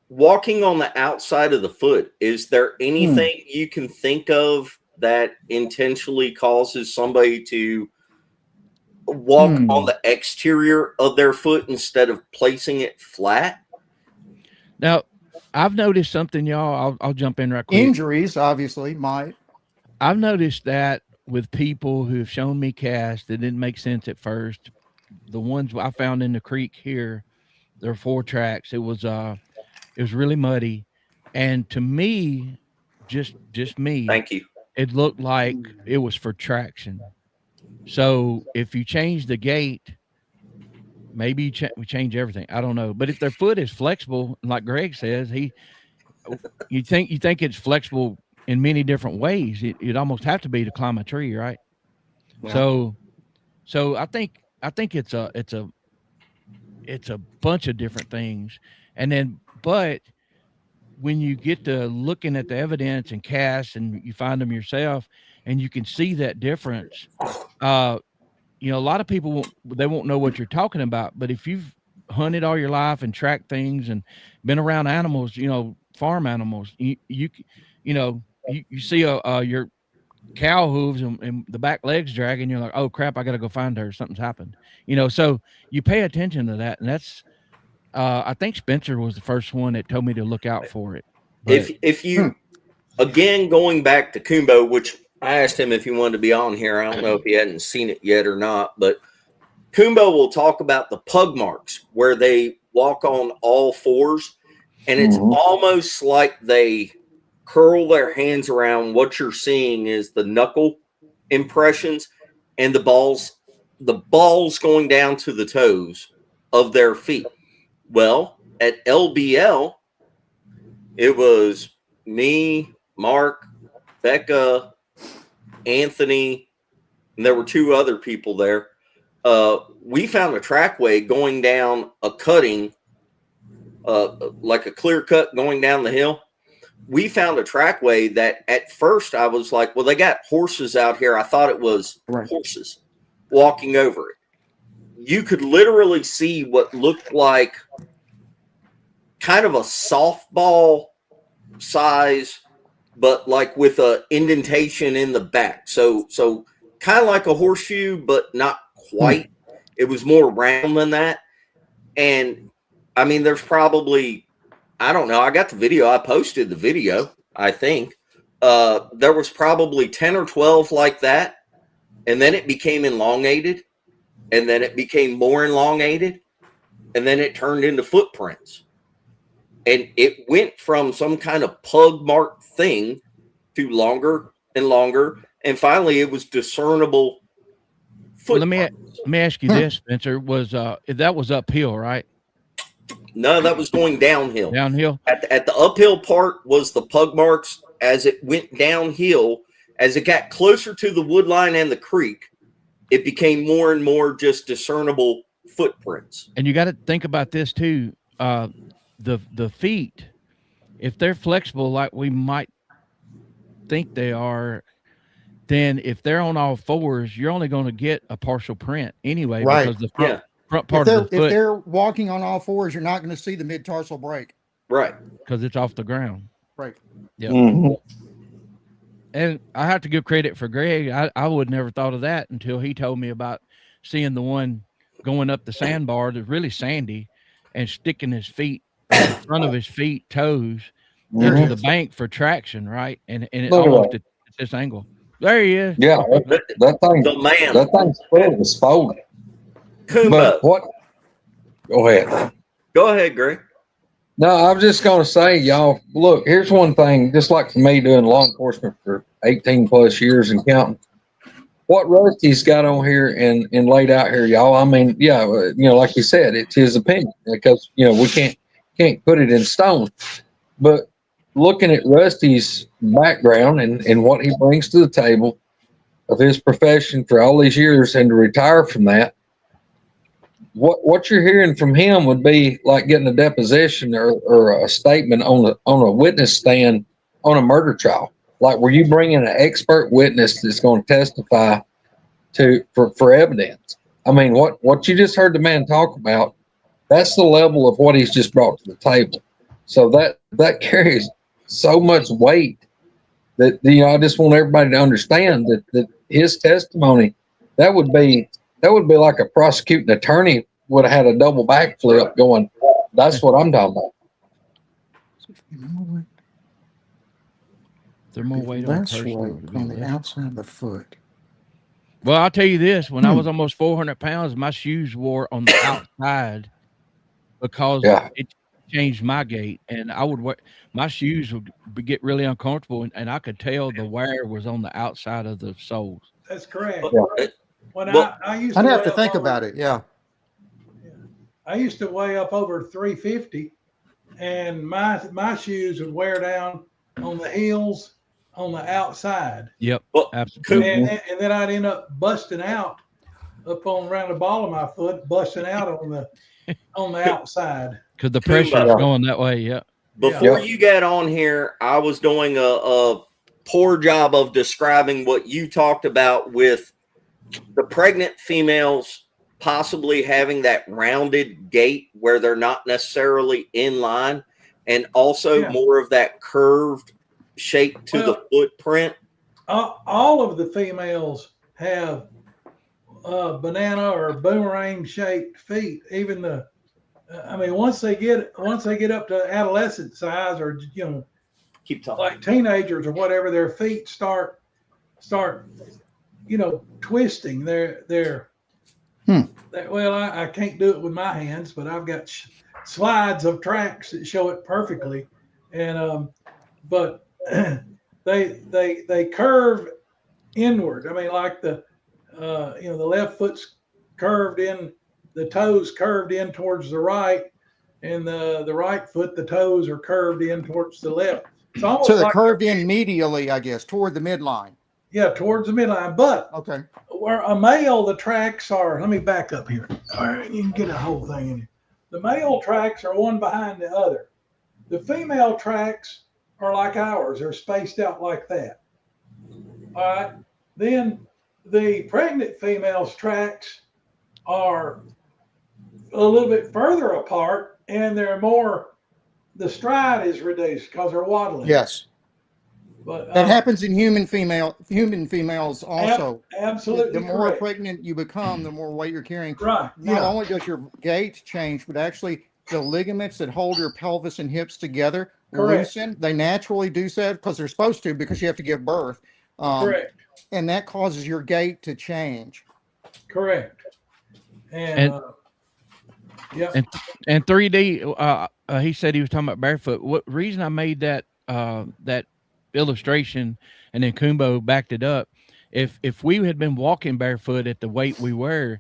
A: walking on the outside of the foot? Is there anything you can think of that intentionally causes somebody to walk on the exterior of their foot instead of placing it flat?
C: Now, I've noticed something, y'all. I'll jump in right quick.
D: Injuries, obviously, might.
C: I've noticed that with people who have shown me casts that didn't make sense at first. The ones I found in the creek here, there were 4 tracks. It was really muddy, and to me, just me.
A: Thank you.
C: It looked like it was for traction. So if you change the gait, maybe we change everything. I don't know. But if their foot is flexible, like Greg says, you think it's flexible in many different ways. You'd almost have to be to climb a tree, right?
D: Yeah.
C: So I think it's a bunch of different things. And then, but when you get to looking at the evidence and casts and you find them yourself and you can see that difference, you know, a lot of people won't know what you're talking about, but if you've hunted all your life and tracked things and been around animals, you know, farm animals, you know, you see your cow hooves and the back legs dragging, you're like, oh crap, I got to go find her. Something's happened, you know? So you pay attention to that. And that's, I think Spencer was the first one that told me to look out for it. But
A: If you, again, going back to COONBO, which I asked him if he wanted to be on here. I don't know if he hadn't seen it yet or not, but COONBO will talk about the pug marks where they walk on all fours, and it's almost like they curl their hands around. What you're seeing is the knuckle impressions and the balls going down to the toes of their feet. Well, at LBL, it was me, Mark, Becca, Anthony, and there were two other people there. We found a trackway going down a cutting, like a clear cut going down the hill. We found a trackway that at first I was like, well, they got horses out here. I thought it was horses walking over it. You could literally see what looked like kind of a softball size, but like with a indentation in the back. So kind of like a horseshoe, but not quite. It was more round than that. And I mean, there's probably, I don't know, I got the video. I posted the video, I think. There was probably 10 or 12 like that. And then it became elongated. And then it became more elongated. And then it turned into footprints. And it went from some kind of pug mark thing to longer and longer. And finally, it was discernible footprints.
C: Let me ask you this, Spencer. That was uphill, right?
A: No, that was going downhill.
C: Downhill?
A: At the uphill part was the pug marks. As it went downhill, as it got closer to the wood line and the creek, it became more and more just discernible footprints.
C: And you got to think about this too. The feet, if they're flexible like we might think they are, then if they're on all fours, you're only going to get a partial print anyway, because the front part of the foot.
D: If they're walking on all fours, you're not going to see the mid-tarsal break.
A: Right.
C: Because it's off the ground.
D: Right.
C: Yeah. And I have to give credit for Greg. I would never thought of that until he told me about seeing the one going up the sandbar that's really sandy and sticking his feet in front of his feet, toes, into the bank for traction, right? And it almost at this angle. There he is.
B: Yeah, that thing's spread was folded. But what? Go ahead.
A: Go ahead, Greg.
B: No, I was just going to say, y'all, look, here's one thing, just like for me doing law enforcement for 18 plus years and counting, what Rusty's got on here and laid out here, y'all, I mean, yeah, you know, like you said, it's his opinion because, you know, we can't put it in stone. But looking at Rusty's background and what he brings to the table of his profession for all these years and to retire from that, what you're hearing from him would be like getting a deposition or a statement on a witness stand on a murder trial. Like, were you bringing an expert witness that's going to testify for evidence? I mean, what you just heard the man talk about, that's the level of what he's just brought to the table. So that carries so much weight that, you know, I just want everybody to understand that his testimony, that would be like a prosecuting attorney would have had a double backflip going, that's what I'm talking about.
C: They're more weight on the
D: outside of the foot.
C: Well, I'll tell you this. When I was almost 400 pounds, my shoes wore on the outside because it changed my gait. And I would wear, my shoes would get really uncomfortable, and I could tell the wear was on the outside of the soles.
E: That's correct.
B: Yeah.
E: When I used to
D: I'd have to think about it. Yeah.
E: I used to weigh up over 350, and my shoes would wear down on the heels on the outside.
C: Yep.
A: Well,
C: Absolutely.
E: And then I'd end up busting out up on around the ball of my foot, busting out on the outside.
C: Because the pressure is going that way. Yeah.
A: Before you got on here, I was doing a poor job of describing what you talked about with the pregnant females possibly having that rounded gait where they're not necessarily in line, and also more of that curved shape to the footprint.
E: All of the females have banana or boomerang shaped feet. Even once they get up to adolescent size, or
A: keep talking,
E: like teenagers or whatever, their feet start twisting. I can't do it with my hands, but I've got slides of tracks that show it perfectly. And but they curve inward. I mean, like the left foot's curved in, the toes curved in towards the right, and the right foot, the toes are curved in towards the left.
D: So they're like curved in medially, I guess, toward the midline.
E: Yeah, towards the midline. But
D: okay,
E: where a male, the tracks are, let me back up here. All right, you can get a whole thing in here. The male tracks are one behind the other. The female tracks are like ours. They're spaced out like that. All right. Then the pregnant female's tracks are a little bit further apart, and they're more, the stride is reduced because they're waddling.
D: Yes.
E: But
D: that happens in human females also.
E: Absolutely.
D: The more pregnant you become, the more weight you're carrying.
E: Right.
D: Not only does your gait change, but actually the ligaments that hold your pelvis and hips together loosen. They naturally do so because they're supposed to, because you have to give birth.
E: Correct.
D: And that causes your gait to change.
E: Correct. And
C: 3D. He said he was talking about barefoot. What reason I made that that illustration, and then COONBO backed it up. If we had been walking barefoot at the weight we were,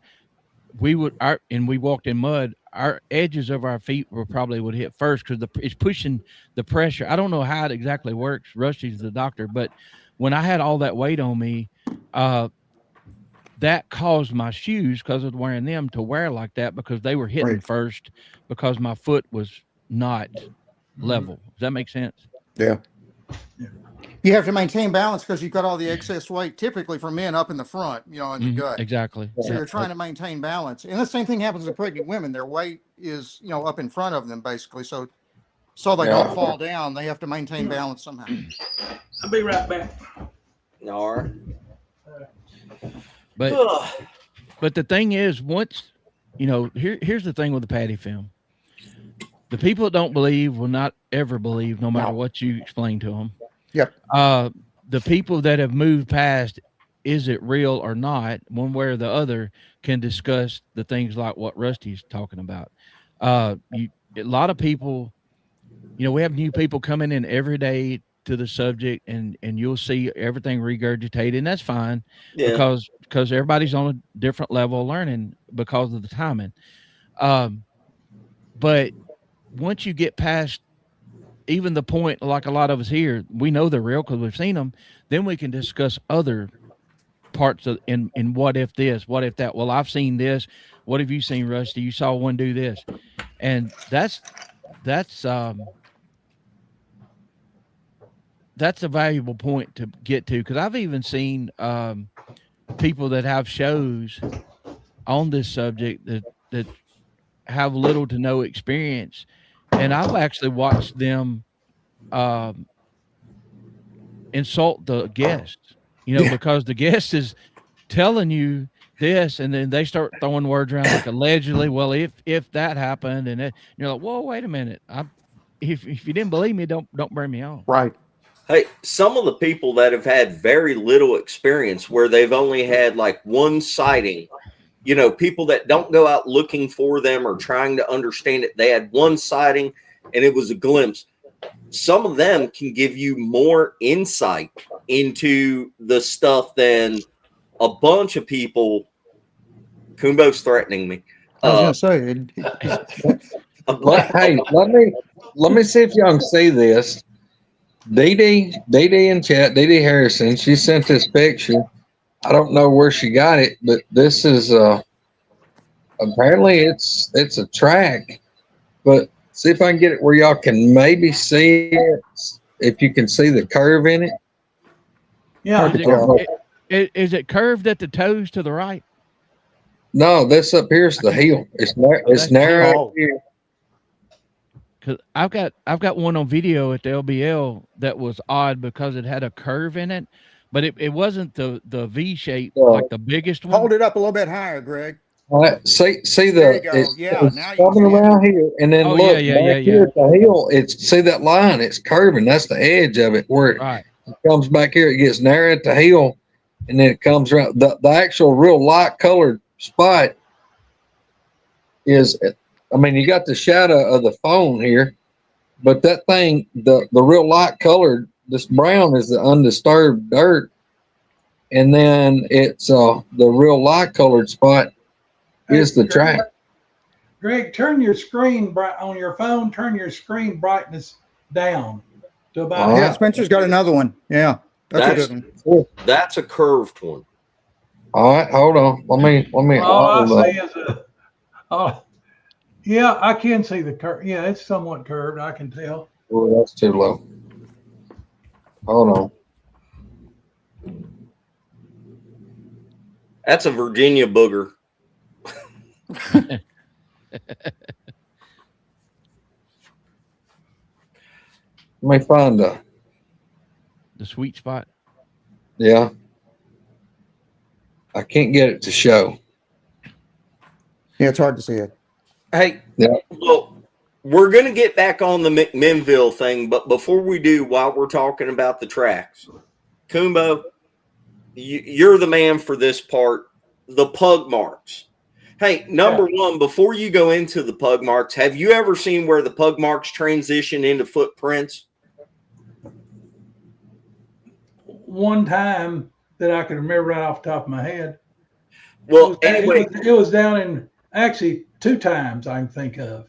C: we walked in mud, our edges of our feet would hit first, because it's pushing the pressure. I don't know how it exactly works. Rusty's the doctor, but when I had all that weight on me, that caused my shoes, because I was wearing them, to wear like that, because they were hitting first, because my foot was not level. Does that make sense?
D: Yeah. You have to maintain balance because you've got all the excess weight, typically for men, up in the front, in the gut.
C: Exactly.
D: So you're trying to maintain balance. And the same thing happens to pregnant women. Their weight is, up in front of them, basically. So they don't fall down. They have to maintain balance somehow.
E: I'll be right back.
A: All right.
C: But the thing is, once, here's the thing with the patty film. The people that don't believe will not ever believe, no matter what you explain to them.
D: Yep.
C: The people that have moved past, is it real or not, one way or the other, can discuss the things like what Rusty's talking about. A lot of people, we have new people coming in every day to the subject, and you'll see everything regurgitated, and that's fine, because everybody's on a different level of learning because of the timing. But once you get past even the point, like a lot of us here, we know they're real because we've seen them, then we can discuss other parts of in what if this, what if that. Well, I've seen this. What have you seen, Rusty? You saw one do this. And that's a valuable point to get to, because I've even seen people that have shows on this subject that have little to no experience, and I've actually watched them insult the guest, because the guest is telling you this, and then they start throwing words around like allegedly. Well, if that happened, and you're like, whoa, wait a minute. If you didn't believe me, don't bring me on.
D: Right.
A: Hey, some of the people that have had very little experience, where they've only had like one sighting, people that don't go out looking for them or trying to understand it. They had one sighting and it was a glimpse. Some of them can give you more insight into the stuff than a bunch of people. COONBO's threatening me.
B: I was going to say, hey, let me see if y'all can see this. Dee in chat, Dee Harrison, she sent this picture. I don't know where she got it, but this is apparently it's a track. But see if I can get it where y'all can maybe see it. If you can see the curve in it.
E: Yeah.
C: Is it curved at the toes to the right?
B: No, this up here's the heel. It's narrow here.
C: Cause I've got one on video at the LBL that was odd because it had a curve in it, but it wasn't the V shape like the biggest one.
D: Hold it up a little bit higher, Greg.
B: All right, see
D: There you
B: the
D: go.
B: it's,
D: Yeah,
B: it's
D: now you can
B: coming
D: see it.
B: around here, and then
C: Oh,
B: look
C: yeah,
B: back here at the heel. It's see that line? It's curving. That's the edge of it where
C: Right.
B: it comes back here. It gets narrow at the heel, and then it comes around. The actual real light colored spot is, I mean, you got the shadow of the phone here, but that thing, the real light colored, this brown is the undisturbed dirt, and then it's the real light colored spot is the track.
E: Greg, turn your screen on your phone. Turn your screen brightness down to about.
D: Yeah, Spencer's got another one. Yeah, that's a good one.
A: That's a curved one.
B: All right, hold on. Let me.
E: All I see is yeah, I can see the curve. Yeah, it's somewhat curved. I can tell.
B: Oh, that's too low. Hold on.
A: That's a Virginia booger.
B: Let me find
C: the sweet spot.
B: Yeah. I can't get it to show.
D: Yeah, it's hard to see it.
A: Hey,
B: yeah.
A: Well, we're going to get back on the McMinnville thing, but before we do, while we're talking about the tracks, COONBO, you're the man for this part, the pug marks. Hey, number one, before you go into the pug marks, have you ever seen where the pug marks transition into footprints?
E: One time that I can remember right off the top of my head.
A: Well, anyway,
E: it was down in actually two times I can think of.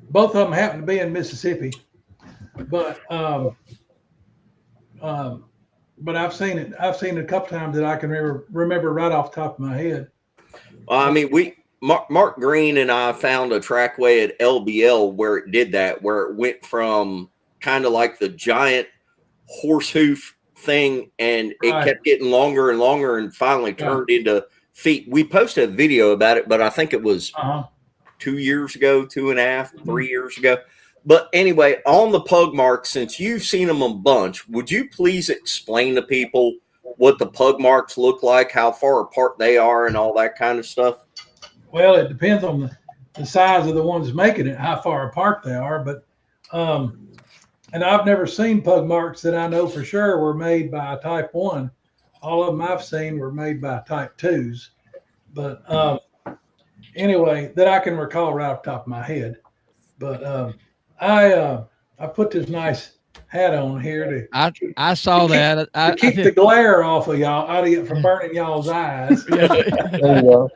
E: Both of them happened to be in Mississippi, but I've seen it. I've seen it a couple times that I can remember right off the top of my head.
A: I mean, Mark Green and I found a trackway at LBL where it did that, where it went from kind of like the giant horse hoof thing, and it kept getting longer and longer, and finally turned into feet. We posted a video about it, but I think it was 2 years ago, 2.5, 3 years ago. But anyway, on the pug marks, since you've seen them a bunch, would you please explain to people what the pug marks look like, how far apart they are, and all that kind of stuff?
E: Well, it depends on the size of the ones making it, how far apart they are. But and I've never seen pug marks that I know for sure were made by a type 1. All of them I've seen were made by type 2s. But anyway, that I can recall right off the top of my head. But I put this nice hat on here to
C: I saw that.
E: To keep the glare off of y'all, out of it from burning y'all's eyes. And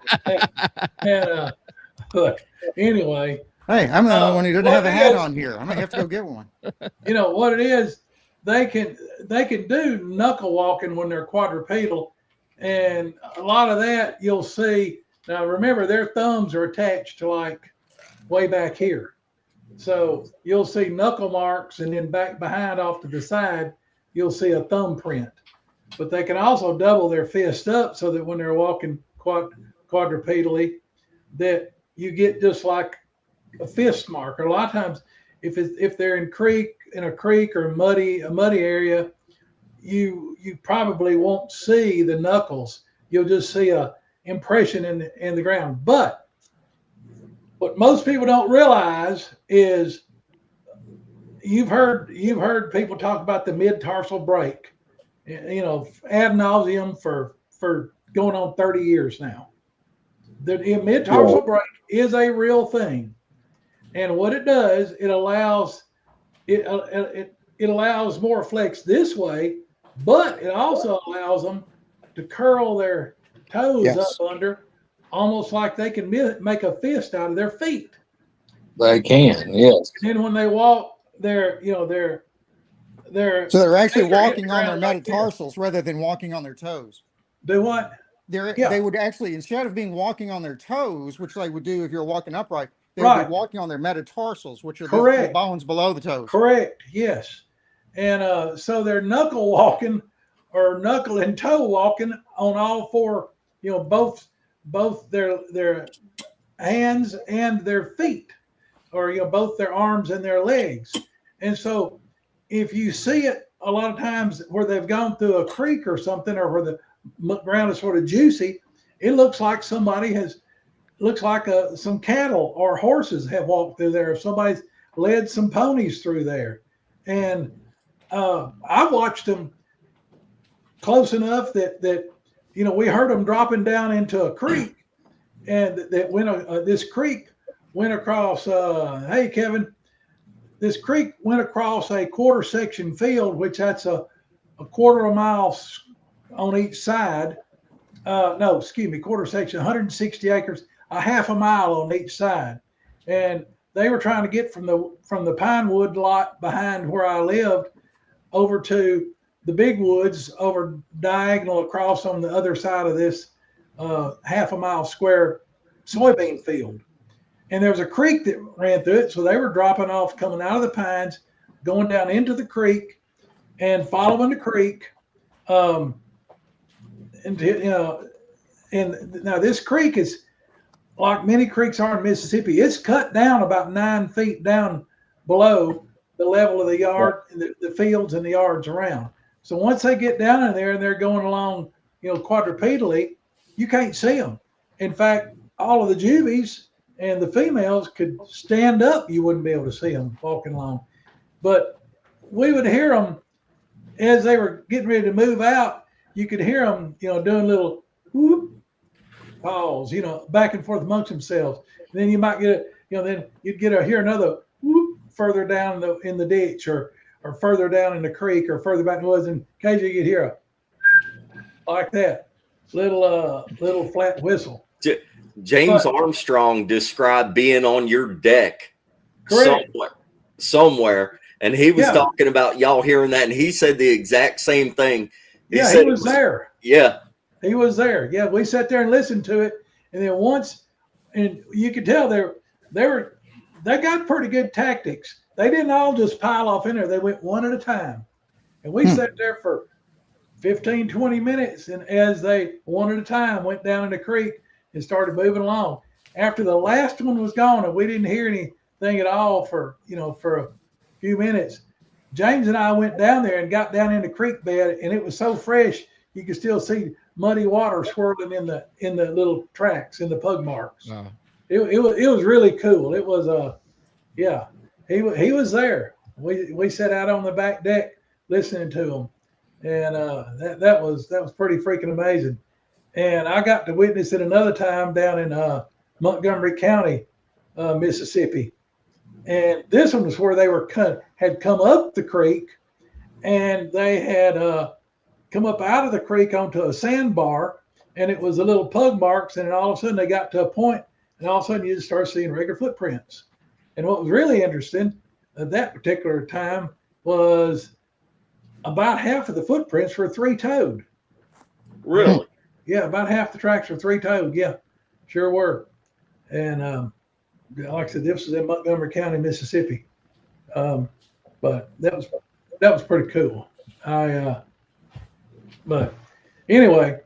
E: but anyway.
D: Hey, I'm the only one who doesn't have a hat on here. I might have to go get one.
E: You know what it is? They can do knuckle walking when they're quadrupedal, and a lot of that you'll see. Now remember, their thumbs are attached to like way back here, so you'll see knuckle marks, and then back behind off to the side you'll see a thumbprint. But they can also double their fist up so that when they're walking quadrupedally, that you get just like a fist mark. Or a lot of times, if they're in a creek or a muddy area, you probably won't see the knuckles. You'll just see a impression in the ground. But what most people don't realize is you've heard people talk about the mid-tarsal break, you know, ad nauseum for going on 30 years now. The mid-tarsal break is a real thing. And what it does, it allows more flex this way, but it also allows them to curl their toes up under, almost like they can make a fist out of their feet.
B: They can, yes.
E: And then when they walk they're
D: So they're actually
E: feet are hitting
D: walking
E: the
D: on their
E: ground like this.
D: metatarsals rather than walking on their toes.
E: Do what? Yeah.
D: They would actually, instead of being walking on their toes, which they would do if you're walking upright, they would
E: Right.
D: be walking on their metatarsals, which are the
E: Correct.
D: bones below the toes.
E: Correct. Yes. And so they're knuckle walking or knuckle and toe walking on all four, both their hands and their feet, or both their arms and their legs. And so if you see it a lot of times where they've gone through a creek or something, or where the ground is sort of juicy, it looks like some cattle or horses have walked through there. If somebody's led some ponies through there. And I watched them close enough that we heard them dropping down into a creek, and this creek went across. Hey, Kevin, this creek went across a quarter section field, which that's a quarter of a mile on each side. No, excuse me, quarter section, 160 acres, a half a mile on each side, and they were trying to get from the pine wood lot behind where I lived over to the big woods over diagonal across on the other side of this half a mile square soybean field. And there was a creek that ran through it. So they were dropping off, coming out of the pines, going down into the creek and following the creek. And now this creek is like many creeks are in Mississippi. It's cut down about 9 feet down below the level of the yard, the fields and the yards around. So once they get down in there and they're going along, quadrupedally, you can't see them. In fact, all of the juvies and the females could stand up. You wouldn't be able to see them walking along. But we would hear them as they were getting ready to move out. You could hear them, doing little whoop calls, back and forth amongst themselves. And then you might get then you'd hear another whoop further down in the ditch, or further down in the creek, or further back in the woods, and occasionally you'd hear a like that little flat whistle.
A: James Armstrong described being on your deck somewhere, and he was talking about y'all hearing that, and he said the exact same thing.
E: He was there.
A: Yeah,
E: he was there. Yeah, we sat there and listened to it, and then once, and you could tell they got pretty good tactics. They didn't all just pile off in there. They went one at a time, and we sat there for 15, 20 minutes, and as they one at a time went down in the creek and started moving along. After the last one was gone and we didn't hear anything at all for a few minutes, James and I went down there and got down in the creek bed, and it was so fresh you could still see muddy water swirling in the little tracks, in the pug marks. Wow. It was really cool. It was he was there. We sat out on the back deck listening to him, and that was pretty freaking amazing. And I got to witness it another time down in Montgomery County, Mississippi. And this one was where they had come up the creek, and they had come up out of the creek onto a sandbar, and it was a little pug marks. And then all of a sudden they got to a point, and all of a sudden you just start seeing regular footprints. And what was really interesting at that particular time was about half of the footprints were three-toed.
A: Really?
E: Yeah, about half the tracks were three-toed. Yeah, sure were. And like I said, this was in Montgomery County, Mississippi. But that was pretty cool. But anyway,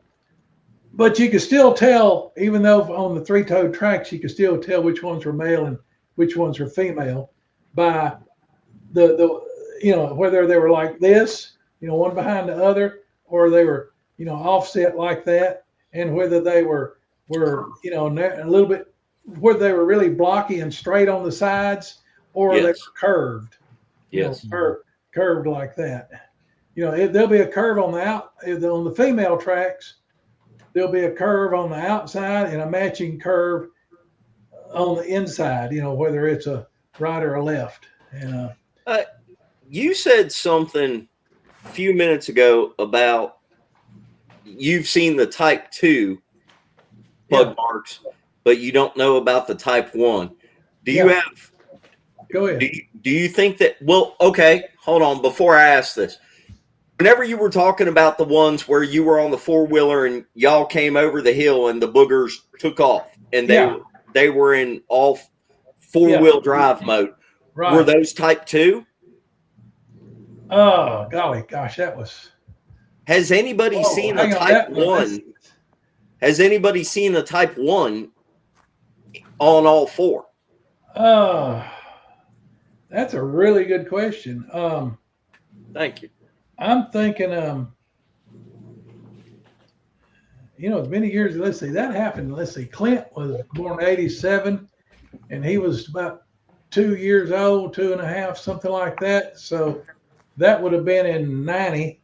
E: but you could still tell, even though on the three-toed tracks, you could still tell which ones were male and which ones were female by the whether they were like this, one behind the other, or they were offset like that, and whether they were a little bit, whether they were really blocky and straight on the sides, or they were curved.
A: Yes.
E: Curved like that. There'll be a curve on the female tracks. There'll be a curve on the outside and a matching curve on the inside. Whether it's a right or a left.
A: You said something a few minutes ago about you've seen the type 2 pug marks, but you don't know about the type 1. Do you have,
E: Go ahead.
A: Do you think that? Well, okay, hold on. Before I ask this, whenever you were talking about the ones where you were on the 4-wheeler and y'all came over the hill and the boogers took off and they were in all 4-wheel drive mode,
E: Right.
A: were those Type 2?
E: Oh, golly, gosh, that was.
A: Has anybody seen a Type 1? Has anybody seen a Type 1 on all 4?
E: That's a really good question.
A: Thank you.
E: I'm thinking, it's many years. Let's see, that happened. Let's see, Clint was born in 87, and he was about 2 years old, 2.5, something like that. So that would have been in 90,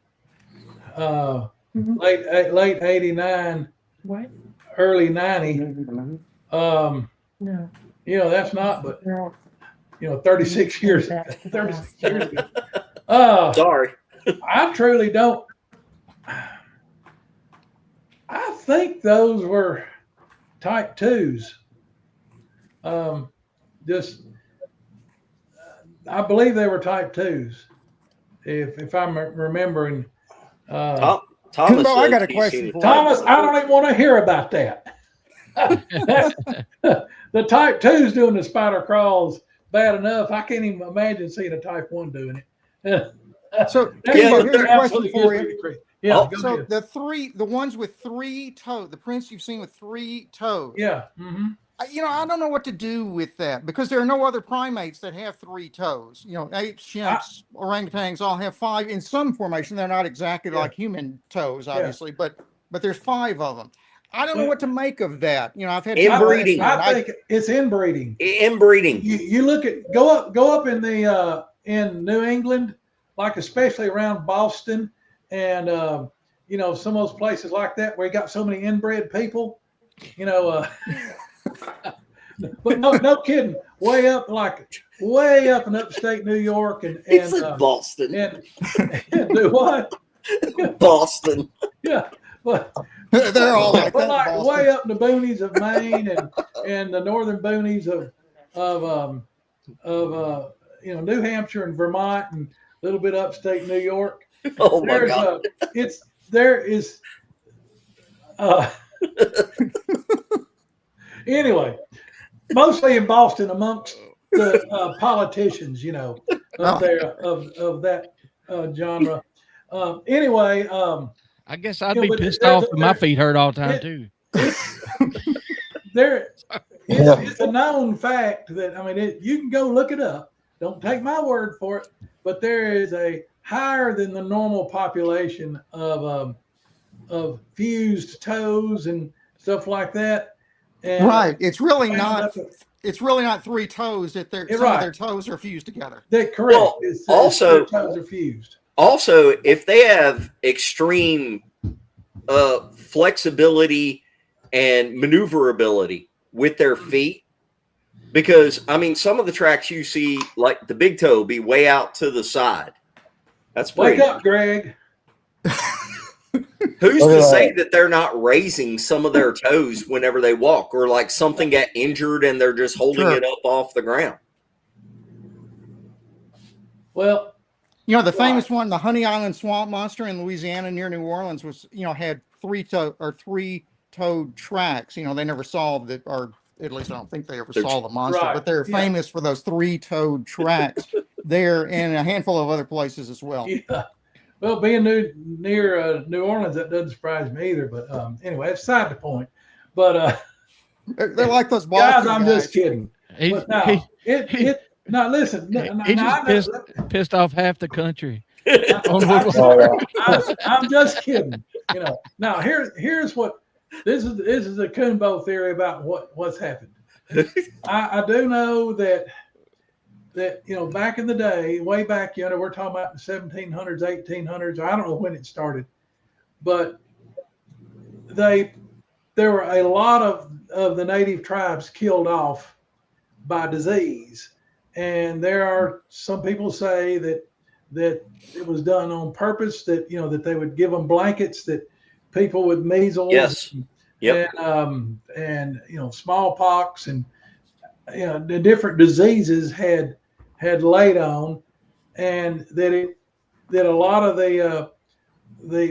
E: late 89,
F: What?
E: early 90.
F: No.
E: That's not, but 36 years, 36 years ago.
A: Sorry.
E: I truly don't. I think those were Type 2s. I believe they were Type 2s. If I'm remembering.
A: Thomas,
D: COONBO, I got a question for you.
E: Thomas, I don't even want to hear about that. The Type 2s doing the spider crawls bad enough. I can't even imagine seeing a Type 1 doing it.
D: So,
E: COONBO,
D: here's a question for you.
E: Yeah.
D: So the ones with 3 toes, the prints you've seen with 3 toes.
E: Yeah. Mm-hmm.
D: I don't know what to do with that because there are no other primates that have 3 toes. Apes, chimps, orangutans all have 5 in some formation. They're not exactly like human toes, obviously, but there's 5 of them. I don't know what to make of that. I've had
A: inbreeding.
E: I think it's inbreeding.
A: Inbreeding.
E: You look at go up in the in New England, like especially around Boston and some of those places like that where you got so many inbred people. But no kidding. Way up in upstate New York and
A: Boston.
E: And do what?
A: Boston.
E: Yeah, but
D: they're all like that.
E: Like way up in the boonies of Maine and the northern boonies of New Hampshire and Vermont and a little bit upstate New York.
A: Oh my God!
E: Anyway, mostly in Boston amongst the politicians, of that genre. Anyway,
C: I guess I'd be pissed off if my feet hurt all the time too.
E: It's a known fact that you can go look it up. Don't take my word for it, but there is a higher than the normal population of fused toes and stuff like that. And
D: right. It's really not 3 toes that some of their toes are fused together.
E: That's correct.
A: Well,
E: also, toes are fused.
A: Also, if they have extreme flexibility and maneuverability with their feet, because some of the tracks you see, like the big toe, be way out to the side. That's
E: wake up, Greg.
A: Who's to say that they're not raising some of their toes whenever they walk, or like something got injured and they're just holding it up off the ground?
E: Well,
D: the famous one, the Honey Island swamp monster in Louisiana near New Orleans, was had 3-toed tracks. They never solved it, or at least I don't think they ever saw the monster. Right. But they're famous for those 3-toed tracks there, and a handful of other places as well.
E: Yeah. Well, being near New Orleans, that doesn't surprise me either. But anyway, it's beside the point. But
D: they're like those Boston
E: guys. I'm just kidding. Now listen.
C: He just pissed off half the country.
E: I'm just kidding. Now here's what this is a COONBO theory about what's happened. I do know that back in the day, way back, we're talking about the 1700s, 1800s. I don't know when it started, but there were a lot of the native tribes killed off by disease, and there are some people say that it was done on purpose, that that they would give them blankets that people with measles,
A: yes,
E: and smallpox and the different diseases had had laid on, and that a lot of the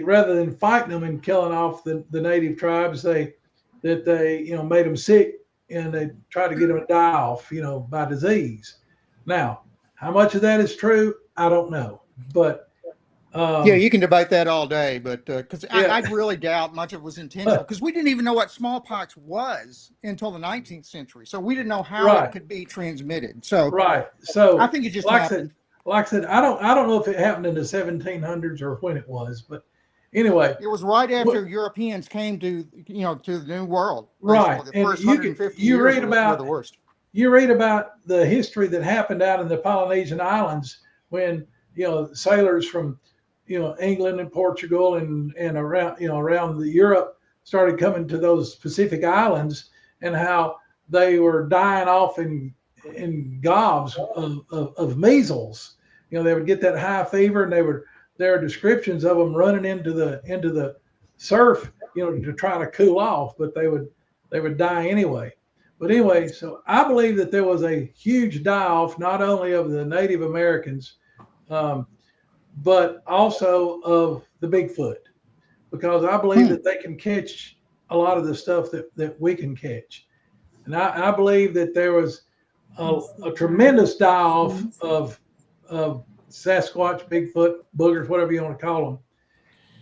E: rather than fighting them and killing off the native tribes, they made them sick, and they tried to get them to die off, by disease. Now, how much of that is true, I don't know, but
D: yeah, you can debate that all day, but because
E: Yeah.
D: I really doubt much of it was intentional, because we didn't even know what smallpox was until the 19th century, so we didn't know how
E: Right.
D: it could be transmitted. So
E: right. So
D: I think it just
E: like
D: happened.
E: I said, I don't know if it happened in the 1700s or when it was, but anyway,
D: It was right after Europeans came to to the New World.
E: Right.
D: The
E: And
D: first
E: you
D: 150
E: you
D: years
E: read
D: were
E: about
D: the worst.
E: you read about the history that happened out in the Polynesian islands when sailors from England and Portugal and around the Europe started coming to those Pacific islands, and how they were dying off in gobs of measles. They would get that high fever, and there are descriptions of them running into the surf, to try to cool off, but they would die anyway. But anyway, so I believe that there was a huge die-off, not only of the Native Americans, but also of the Bigfoot, because I believe that they can catch a lot of the stuff that we can catch. And I believe that there was a tremendous die-off of Sasquatch, Bigfoot, boogers, whatever you want to call them.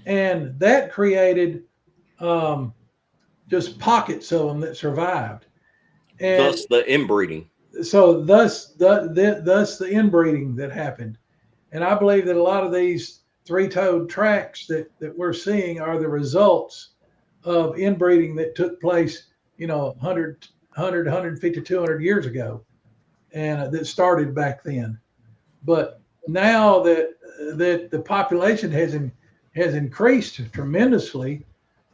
E: And that created just pockets of them that survived. And
A: thus the inbreeding.
E: So thus the inbreeding that happened. And I believe that a lot of these three-toed tracks that we're seeing are the results of inbreeding that took place, 100, 150, 200 years ago, and that started back then. But now that the population has increased tremendously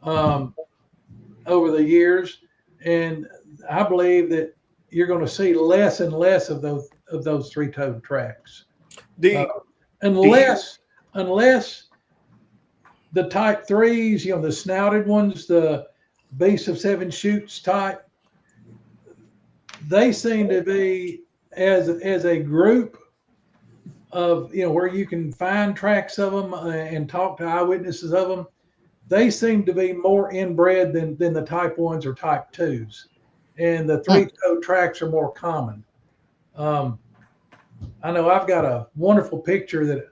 E: over the years, and I believe that you're going to see less and less of those three-toed tracks, unless the type 3s, the snouted ones, the beast of seven shoots type, they seem to be as a group of where you can find tracks of them and talk to eyewitnesses of them. They seem to be more inbred than the type 1s or type 2s. And the three-toed tracks are more common. I know I've got a wonderful picture that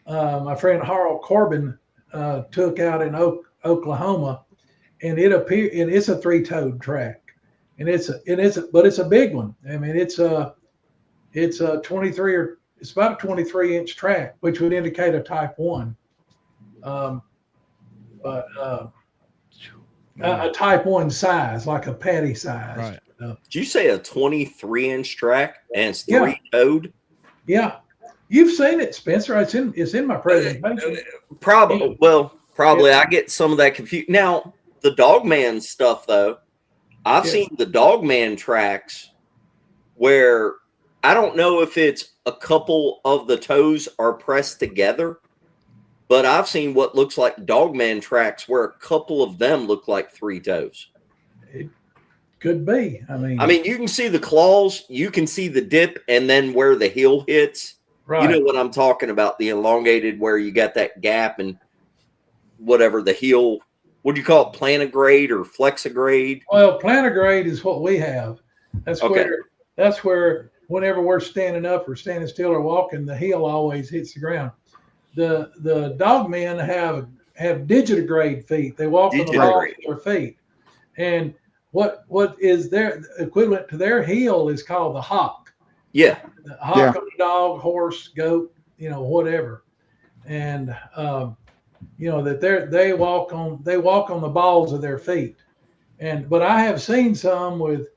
E: my friend Harold Corbin took out in Oklahoma, and it's a three-toed track, but it's a big one. I mean, it's a 23 or it's about a 23-inch track, which would indicate a type 1. But a type 1 size, like a patty size.
C: Right.
A: Did you say a 23-inch track and it's three-toed?
E: Yeah. You've seen it, Spencer. It's in my presentation.
A: Probably. Well, probably. I get some of that confused. Now, the Dogman stuff, though, I've seen the Dogman tracks where I don't know if it's a couple of the toes are pressed together, but I've seen what looks like Dogman tracks where a couple of them look like three toes.
E: It could be. I mean,
A: you can see the claws, you can see the dip, and then where the heel hits.
E: right.
A: You know what I'm talking about, the elongated where you got that gap and whatever the heel, what do you call it, plantigrade or flexigrade?
E: Well, plantigrade is what we have. That's where whenever we're standing up or standing still or walking, the heel always hits the ground. The Dogmen have digitigrade feet. They walk on the balls of their feet. And what is their equivalent to their heel is called the hock.
A: Yeah.
E: The hock on a dog, horse, goat, whatever. And that they walk on the balls of their feet. But I have seen some with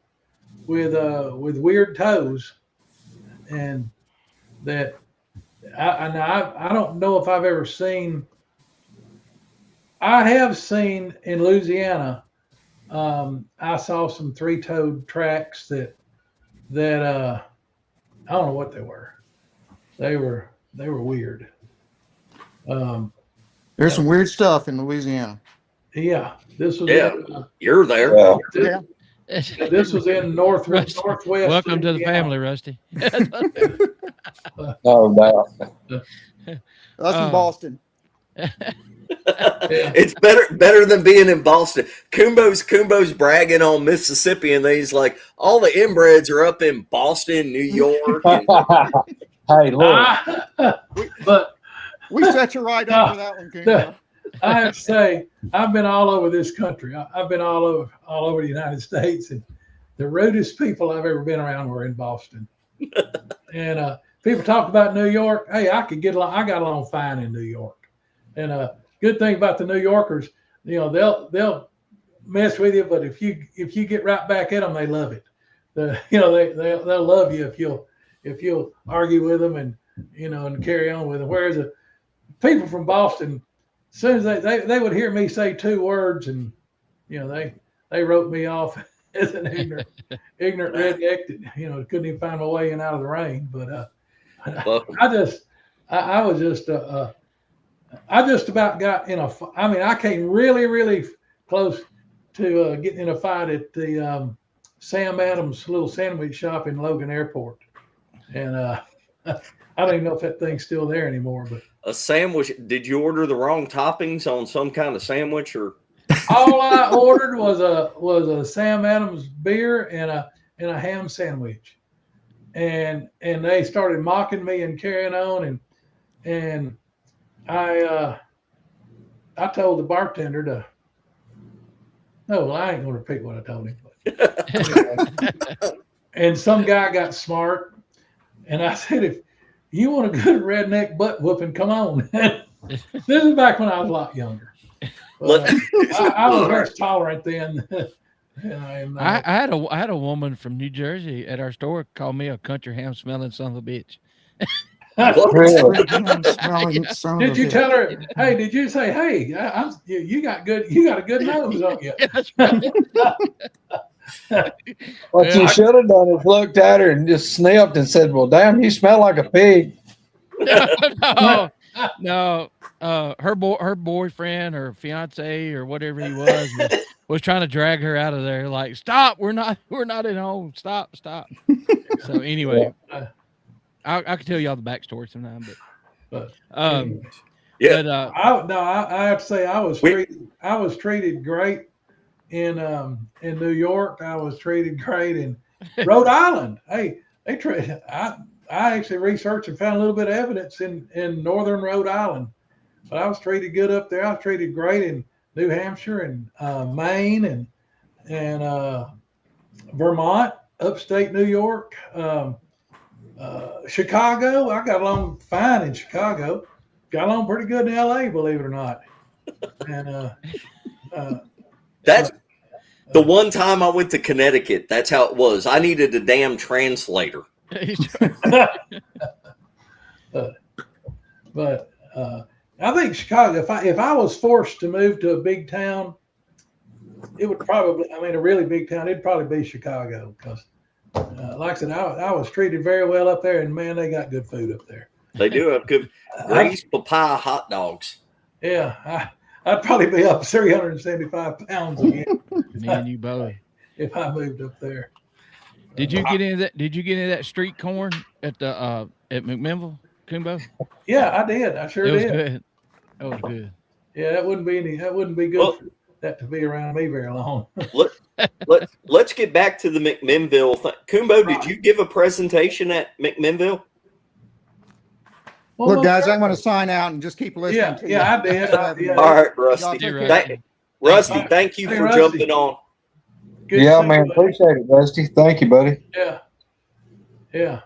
E: weird toes, and that I don't know if I've ever seen. I have seen in Louisiana. I saw some three-toed tracks that I don't know what they were. They were weird.
D: There's some weird stuff in Louisiana.
E: Yeah, this was.
A: You're there.
D: Yeah.
E: This was in northwest.
C: Welcome to the
E: Louisiana.
C: family, Rusty.
B: No doubt.
D: Us in Boston.
A: It's better than being in Boston. Coonbo's bragging on Mississippi, and then he's like, all the inbreds are up in Boston, New York. And
B: Hey, look.
E: But
D: We set you right up for that one, Coonbo.
E: I have to say, I've been all over this country. I've been all over the United States, and the rudest people I've ever been around were in Boston. And people talk about New York. Hey, I got along fine in New York. And good thing about the New Yorkers, they'll mess with you, but if you get right back at them, they love it. They'll love you if you'll argue with them and carry on with them. Whereas the people from Boston, as soon as they would hear me say two words, and they wrote me off as an ignorant redneck that couldn't even find my way in out of the rain. But I just about got in I came really, really close to getting in a fight at the Sam Adams little sandwich shop in Logan Airport. And I don't even know if that thing's still there anymore. But
A: a sandwich, did you order the wrong toppings on some kind of sandwich? Or
E: all I ordered was a Sam Adams beer and a ham sandwich. And they started mocking me and carrying on, and I told the bartender I ain't gonna repeat what I told him. And some guy got smart, and I said, if you want a good redneck butt whooping, come on. This is back when I was a lot younger. I was less tolerant then.
C: I had a woman from New Jersey at our store call me a country ham smelling son of a bitch.
E: Did you tell her? Hey, did you say, hey, you got a good nose on you?
B: What you should have done is looked at her and just sniffed and said, well, damn, you smell like a pig.
C: No. Her boyfriend or fiance or whatever he was trying to drag her out of there. Like, stop! We're not at home. Stop! So anyway, I can tell y'all the backstory sometime. But
A: yeah.
C: But,
E: I have to say I was treated great in New York. I was treated great in Rhode Island. Hey, I actually researched and found a little bit of evidence in northern Rhode Island. But I was treated good up there. I was treated great in New Hampshire and Maine and Vermont, upstate New York, Chicago. I got along fine in Chicago. Got along pretty good in LA, believe it or not. And
A: that's the one time I went to Connecticut. That's how it was. I needed a damn translator.
E: But I think Chicago, if I was forced to move to a big town, it would probably, a really big town, it'd probably be Chicago. Because, like I said, I was treated very well up there, and man, they got good food up there.
A: They do have good Gray's papaya hot dogs.
E: Yeah, I'd probably be up 375 pounds again.
C: Me and you both.
E: If I moved up there.
C: Did you get into that? Did you get into that street corn at the at McMinnville, Coonbo?
E: Yeah, I did. I sure did.
C: Good. That was good.
E: Yeah, that wouldn't be good for that to be around me very long.
A: Let's get back to the McMinnville thing. Coonbo, did you give a presentation at McMinnville?
D: Look, guys, I'm going to sign out and just keep listening.
E: I did.
A: All right, Rusty. Rusty, thank you for jumping on.
E: Good
B: man. Appreciate it, Rusty. Thank you, buddy.
E: Yeah.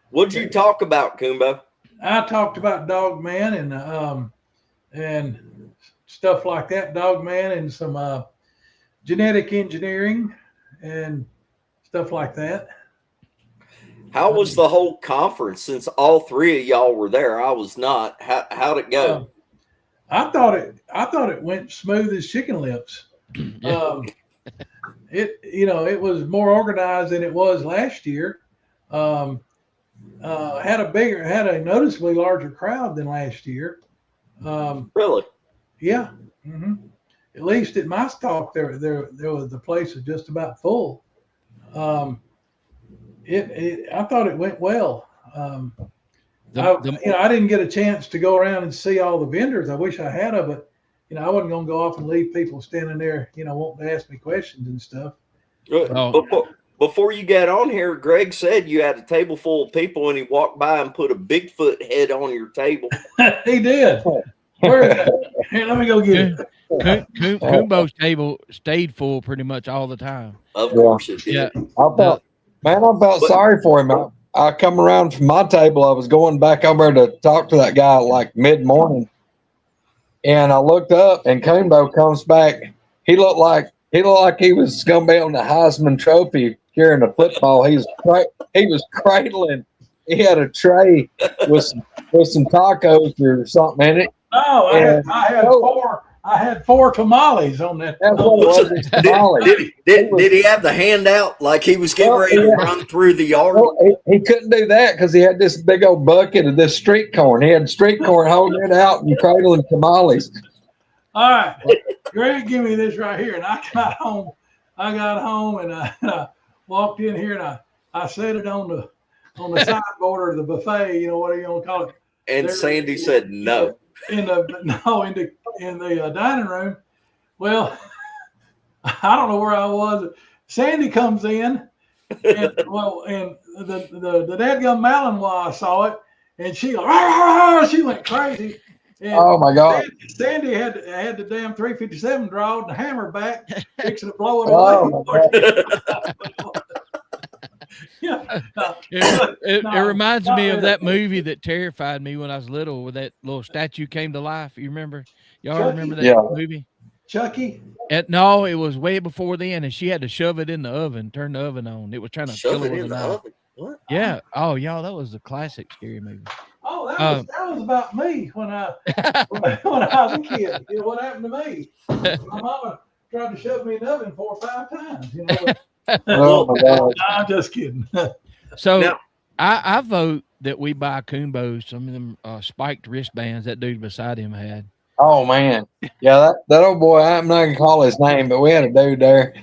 A: What'd you talk about, Coonbo?
E: I talked about Dog Man and stuff like that. Dog Man and some genetic engineering and stuff like that.
A: How was the whole conference? Since all three of y'all were there, I was not. How'd it go?
E: I thought it went smooth as chicken lips. It was more organized than it was last year. Had a noticeably larger crowd than last year.
A: Really?
E: Yeah. Mm-hmm. At least at my talk, there was, the place was just about full. I thought it went well. I didn't get a chance to go around and see all the vendors. I wish I had, but I wasn't going to go off and leave people standing there, wanting to ask me questions and stuff.
A: Before you got on here, Greg said you had a table full of people, and he walked by and put a Bigfoot head on your table.
E: He did. Where is that? Here, let me go get it.
C: COONBO's table stayed full pretty much all the time.
A: Of course it did.
C: Yeah.
B: I felt sorry for him. I come around from my table. I was going back over to talk to that guy like mid-morning, and I looked up, and COONBO comes back. He looked like he was going to be on the Heisman Trophy carrying a football. He was cradling. He had a tray with some tacos or something in it.
E: No, I had four tamales on that.
B: That's what it was. Tamales.
A: Did he have the hand out like he was getting ready to run through the yard?
B: Well, he couldn't do that because he had this big old bucket of this street corn. He had street corn holding it out and cradling tamales.
E: All right, Greg, give me this right here. And I got home and I walked in here and I set it on the sideboard of the buffet. What do you want to call it?
A: And Sandy said no.
E: In the dining room. Well, I don't know where I was. Sandy comes in, and the dadgum Malinois saw it, and she went crazy. And
B: oh my God!
E: Sandy had the damn 357 draw and the hammer back, fixing to blow it away.
C: It reminds me of that movie that terrified me when I was little, where that little statue came to life. You remember? Y'all
E: Chucky?
C: remember that movie?
E: Chucky?
C: No, it was way before then, and she had to shove it in the oven, turn the oven on. It was trying to kill her with a knife. What? Yeah. Oh, y'all, that was a classic scary movie.
E: Oh, that was about me when I was a kid. What happened to me? My mama tried to shove me in the oven 4 or 5 times.
B: Oh my God!
E: I'm just kidding.
C: So now, I vote that we buy COONBO some of them spiked wristbands that dude beside him had.
B: Oh man, yeah, that old boy. I'm not gonna call his name, but we had a dude there.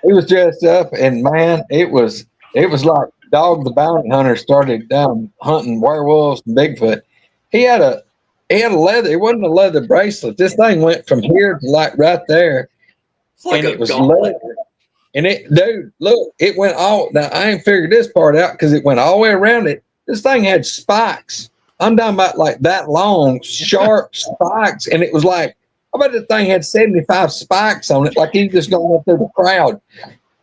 B: He was dressed up, and man, it was like Dog the Bounty Hunter started down hunting werewolves and Bigfoot. He had a leather. It wasn't a leather bracelet. This thing went from here to like right there,
A: like
B: and it was leather. And dude, look, it went all. Now I ain't figured this part out because it went all the way around it. This thing had spikes. I'm talking about like that long, sharp spikes, and it was like, I bet the thing had 75 spikes on it, like he just going up through the crowd.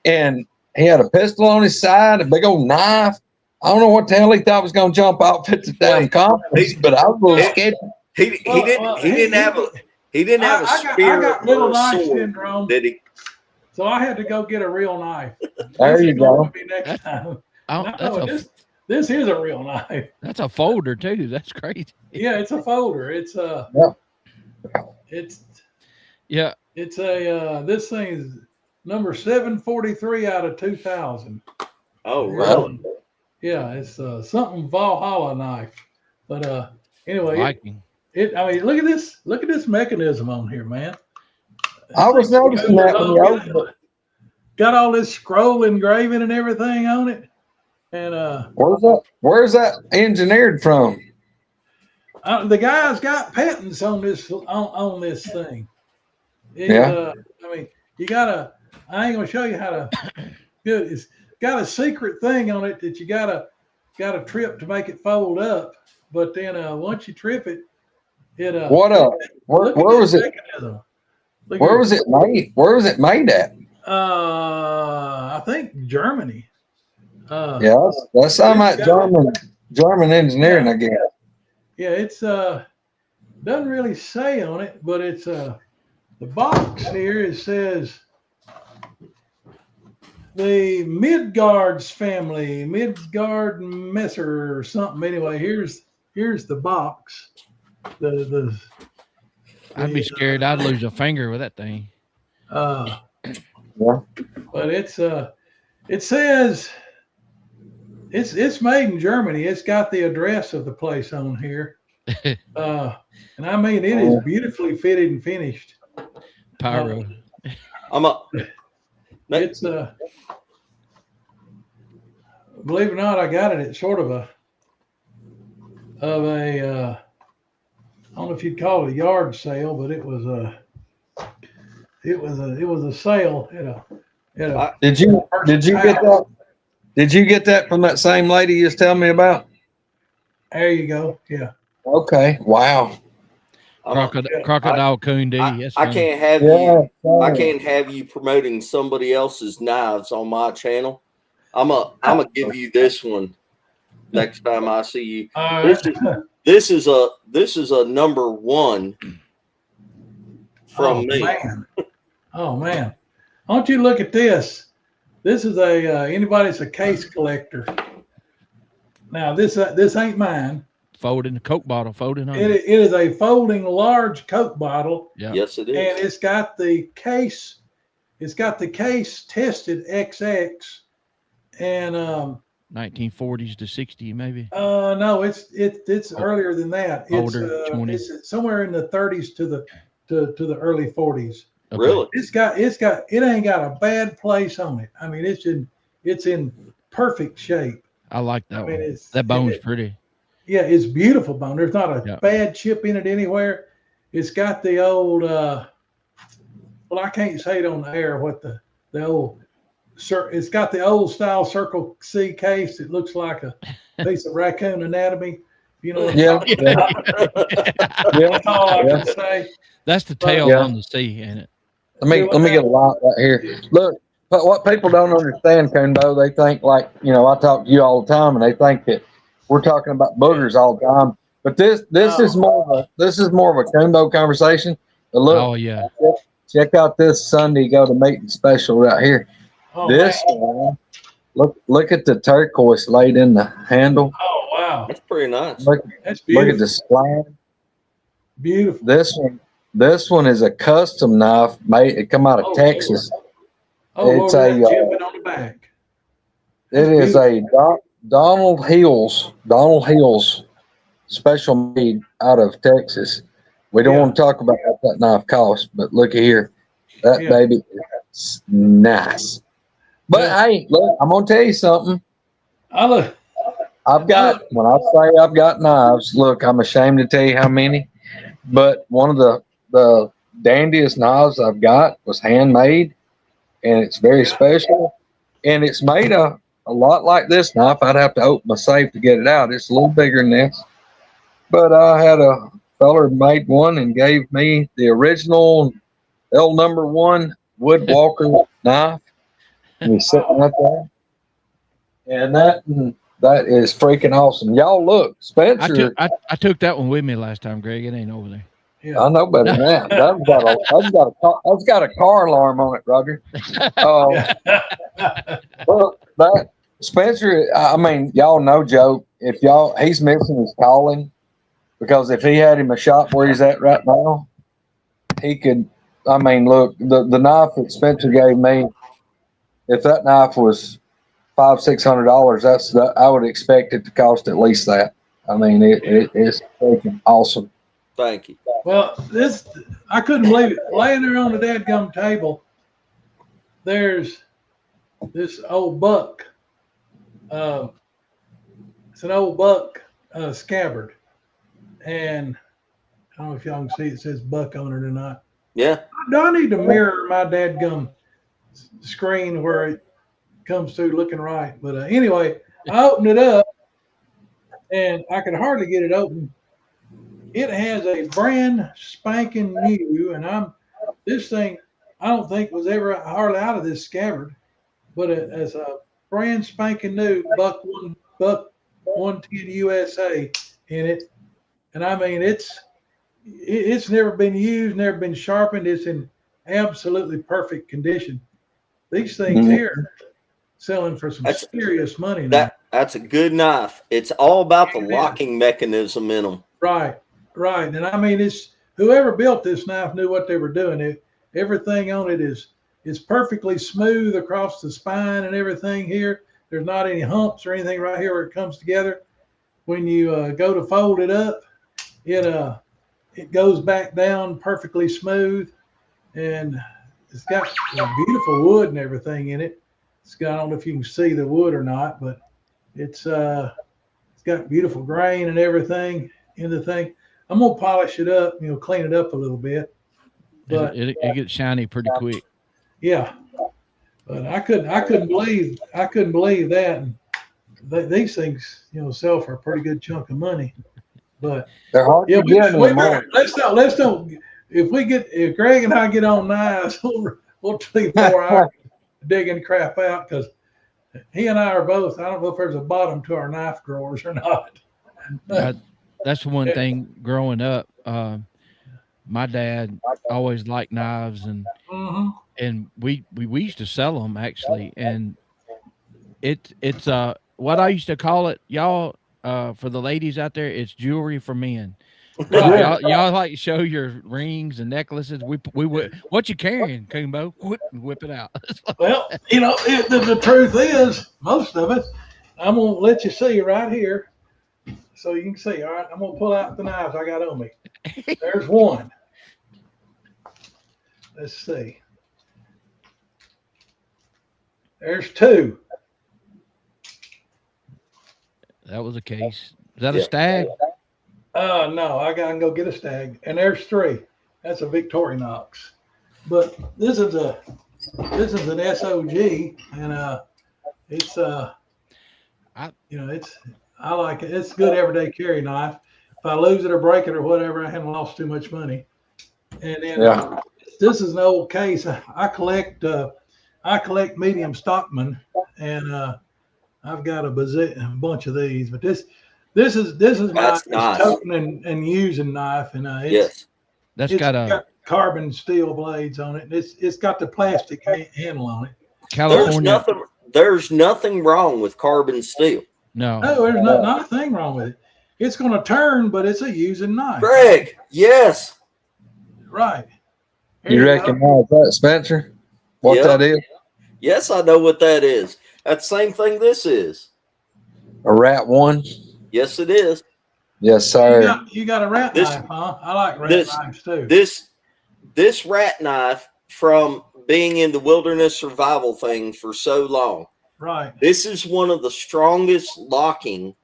B: And he had a pistol on his side, a big old knife. I don't know what the hell he thought was going to jump off at the damn conference, but I was a little scared.
A: He didn't have a spear or a sword, did he?
E: So I had to go get a real knife.
B: There you go.
E: Next time.
C: This
E: is a real knife.
C: That's a folder too. That's crazy.
E: Yeah, it's a folder. It's this thing is number 743 out of 2000.
A: Oh, really?
E: Yeah, it's something Valhalla knife. But anyway,
C: Viking.
E: Look at this mechanism on here, man.
B: I was noticing that when you opened it.
E: Got all this scroll engraving and everything on it. And
B: where's that engineered from?
E: The guy's got patents on this on this thing. You gotta. I ain't gonna show you how to do it. It's got a secret thing on it that you gotta trip to make it fold up. But then once you trip it, where
B: was it? Mechanism. Where was it made? Where was it made at?
E: I think Germany.
B: That's something about German engineering, I guess.
E: Yeah, it's doesn't really say on it, but it's the box here. It says the Midgards family, Midgard Messer or something. Anyway, here's the box.
C: I'd be scared. I'd lose a finger with that thing.
E: But it says it's made in Germany. It's got the address of the place on here. And I mean, it is beautifully fitted and finished.
C: Pyro.
E: It's believe it or not, I got it at sort of a of a I don't know if you'd call it a yard sale, but it was a sale at a
B: Did you get that? Did you get that from that same lady you was telling me about?
E: There you go. Yeah.
B: Okay. Wow.
C: Crocodile Coon D. Yes,
A: I can't have I can't have you promoting somebody else's knives on my channel. I'm gonna give you this one next time I see you. This is a number one from me.
E: Man. Oh man. Why don't you look at this? This is anybody's a case collector. Now this ain't mine.
C: Folding a Coke bottle, folding on
E: It is a folding large Coke bottle.
C: Yeah.
A: Yes, it is.
E: And it's got the case tested XX and
C: 1940s to 60 maybe.
E: no, it's earlier than that.
C: Older, 20s.
E: It's somewhere in the 30s to the early 40s.
C: Okay.
A: Really?
E: It ain't got a bad place on it. I mean, it's in perfect shape.
C: I like that
E: I mean,
C: one. That bone's pretty.
E: Yeah, it's beautiful bone. There's not a bad chip in it anywhere. It's got the old well, I can't say it on the air what the old it's got the old style Circle C case. It looks like a piece of raccoon anatomy. You know what I'm talking about? That's all I can say.
C: That's the tail on the C, ain't it?
B: Let me get a lot right here. Look, but what people don't understand, COONBO, they think like, I talk to you all the time, and they think that we're talking about boogers all the time. But this is more of a COONBO conversation. But look,
C: oh yeah,
B: check out this Sunday go to meeting special right here.
E: Oh,
B: this one, look at the turquoise laid in the handle.
E: Oh wow,
A: that's pretty nice.
E: That's beautiful.
B: Look at the spline.
E: Beautiful.
B: This one is a custom knife made. It come out of Texas.
E: It's jumping on the back.
B: It is a Donald Hills special made out of Texas. We don't want to talk about what that knife costs, but look at here. That baby is nice. But hey, look, I'm gonna tell you something. When I say I've got knives, look, I'm ashamed to tell you how many, but one of the dandiest knives I've got was handmade, and it's very special, and it's made a lot like this knife. I'd have to open my safe to get it out. It's a little bigger than this, but I had a feller made one and gave me the original L number 1 Woodwalker knife. And he's sitting right there, and that is freaking awesome. Y'all look, Spencer.
C: I took that one with me last time, Greg. It ain't over there.
B: Yeah. I know better than that. That's got a car alarm on it, Roger. Well, that Spencer. I mean, y'all know Joe. He's missing his calling, because if he had him a shop where he's at right now, he could. I mean, look, the knife that Spencer gave me. If that knife was $500-600, I would expect it to cost at least that. I mean, it's freaking awesome.
A: Thank you.
E: Well, I couldn't believe it. Laying there on the dadgum table, there's this old buck. It's an old buck scabbard, and I don't know if y'all can see it says buck on it or not.
A: Yeah.
E: Do I need to mirror my dadgum screen where it comes through looking right? But anyway, I opened it up, and I could hardly get it open. It has a brand spanking new, and this thing I don't think was ever hardly out of this scabbard, but as a brand spanking new buck 110 USA in it, and I mean it's never been used, never been sharpened. It's in absolutely perfect condition. These things here selling for some serious money now.
A: That's a good knife. It's all about the locking mechanism in them.
E: Right. And I mean, it's whoever built this knife knew what they were doing. Everything on it is perfectly smooth across the spine and everything here. There's not any humps or anything right here where it comes together. When you go to fold it up, it goes back down perfectly smooth, and it's got beautiful wood and everything in it. I don't know if you can see the wood or not, but it's got got beautiful grain and everything in the thing. I'm gonna polish it up, clean it up a little bit. But
C: It gets shiny pretty quick.
E: yeah, but I couldn't believe that. And these things, sell for a pretty good chunk of money. But
B: They're hard
E: yeah,
B: to get in the morning.
E: let's don't. If Greg and I get on knives, we'll sleep 4 hours digging crap out, because he and I are both. I don't know if there's a bottom to our knife drawers or not.
C: That's one thing growing up. My dad always liked knives, and we used to sell them actually, and it's what I used to call it, y'all, for the ladies out there, it's jewelry for men. Y'all like to show your rings and necklaces. We what you carrying, COONBO? Whip it out.
E: Well, the truth is, most of it, I'm gonna let you see right here, so you can see. All right, I'm gonna pull out the knives I got on me. There's one. Let's see. There's two.
C: That was a case. Is that a stag?
E: No, I gotta go get a stag. And there's three. That's a Victorinox. But this is an SOG, and it's I like it. It's a good everyday carry knife. If I lose it or break it or whatever, I haven't lost too much money. And then this is an old case. I collect medium Stockman, and I've got a bunch of these. But this is my
A: nice.
E: toting and using knife, and
C: it's got
E: carbon steel blades on it. It's got the plastic handle on it.
C: California.
A: There's nothing wrong with carbon steel.
C: No,
E: there's not a thing wrong with it. It's going to turn, but it's a using knife.
A: Greg, yes.
E: Right.
B: You recognize that, Spencer? What that is?
A: Yes, I know what that is. That's the same thing this is.
B: A Rat 1?
A: Yes, it is.
B: Yes, sir.
E: You got a rat knife, huh? I like rat knives too.
A: This rat knife, from being in the wilderness survival thing for so long,
E: right?
A: This is one of the strongest locking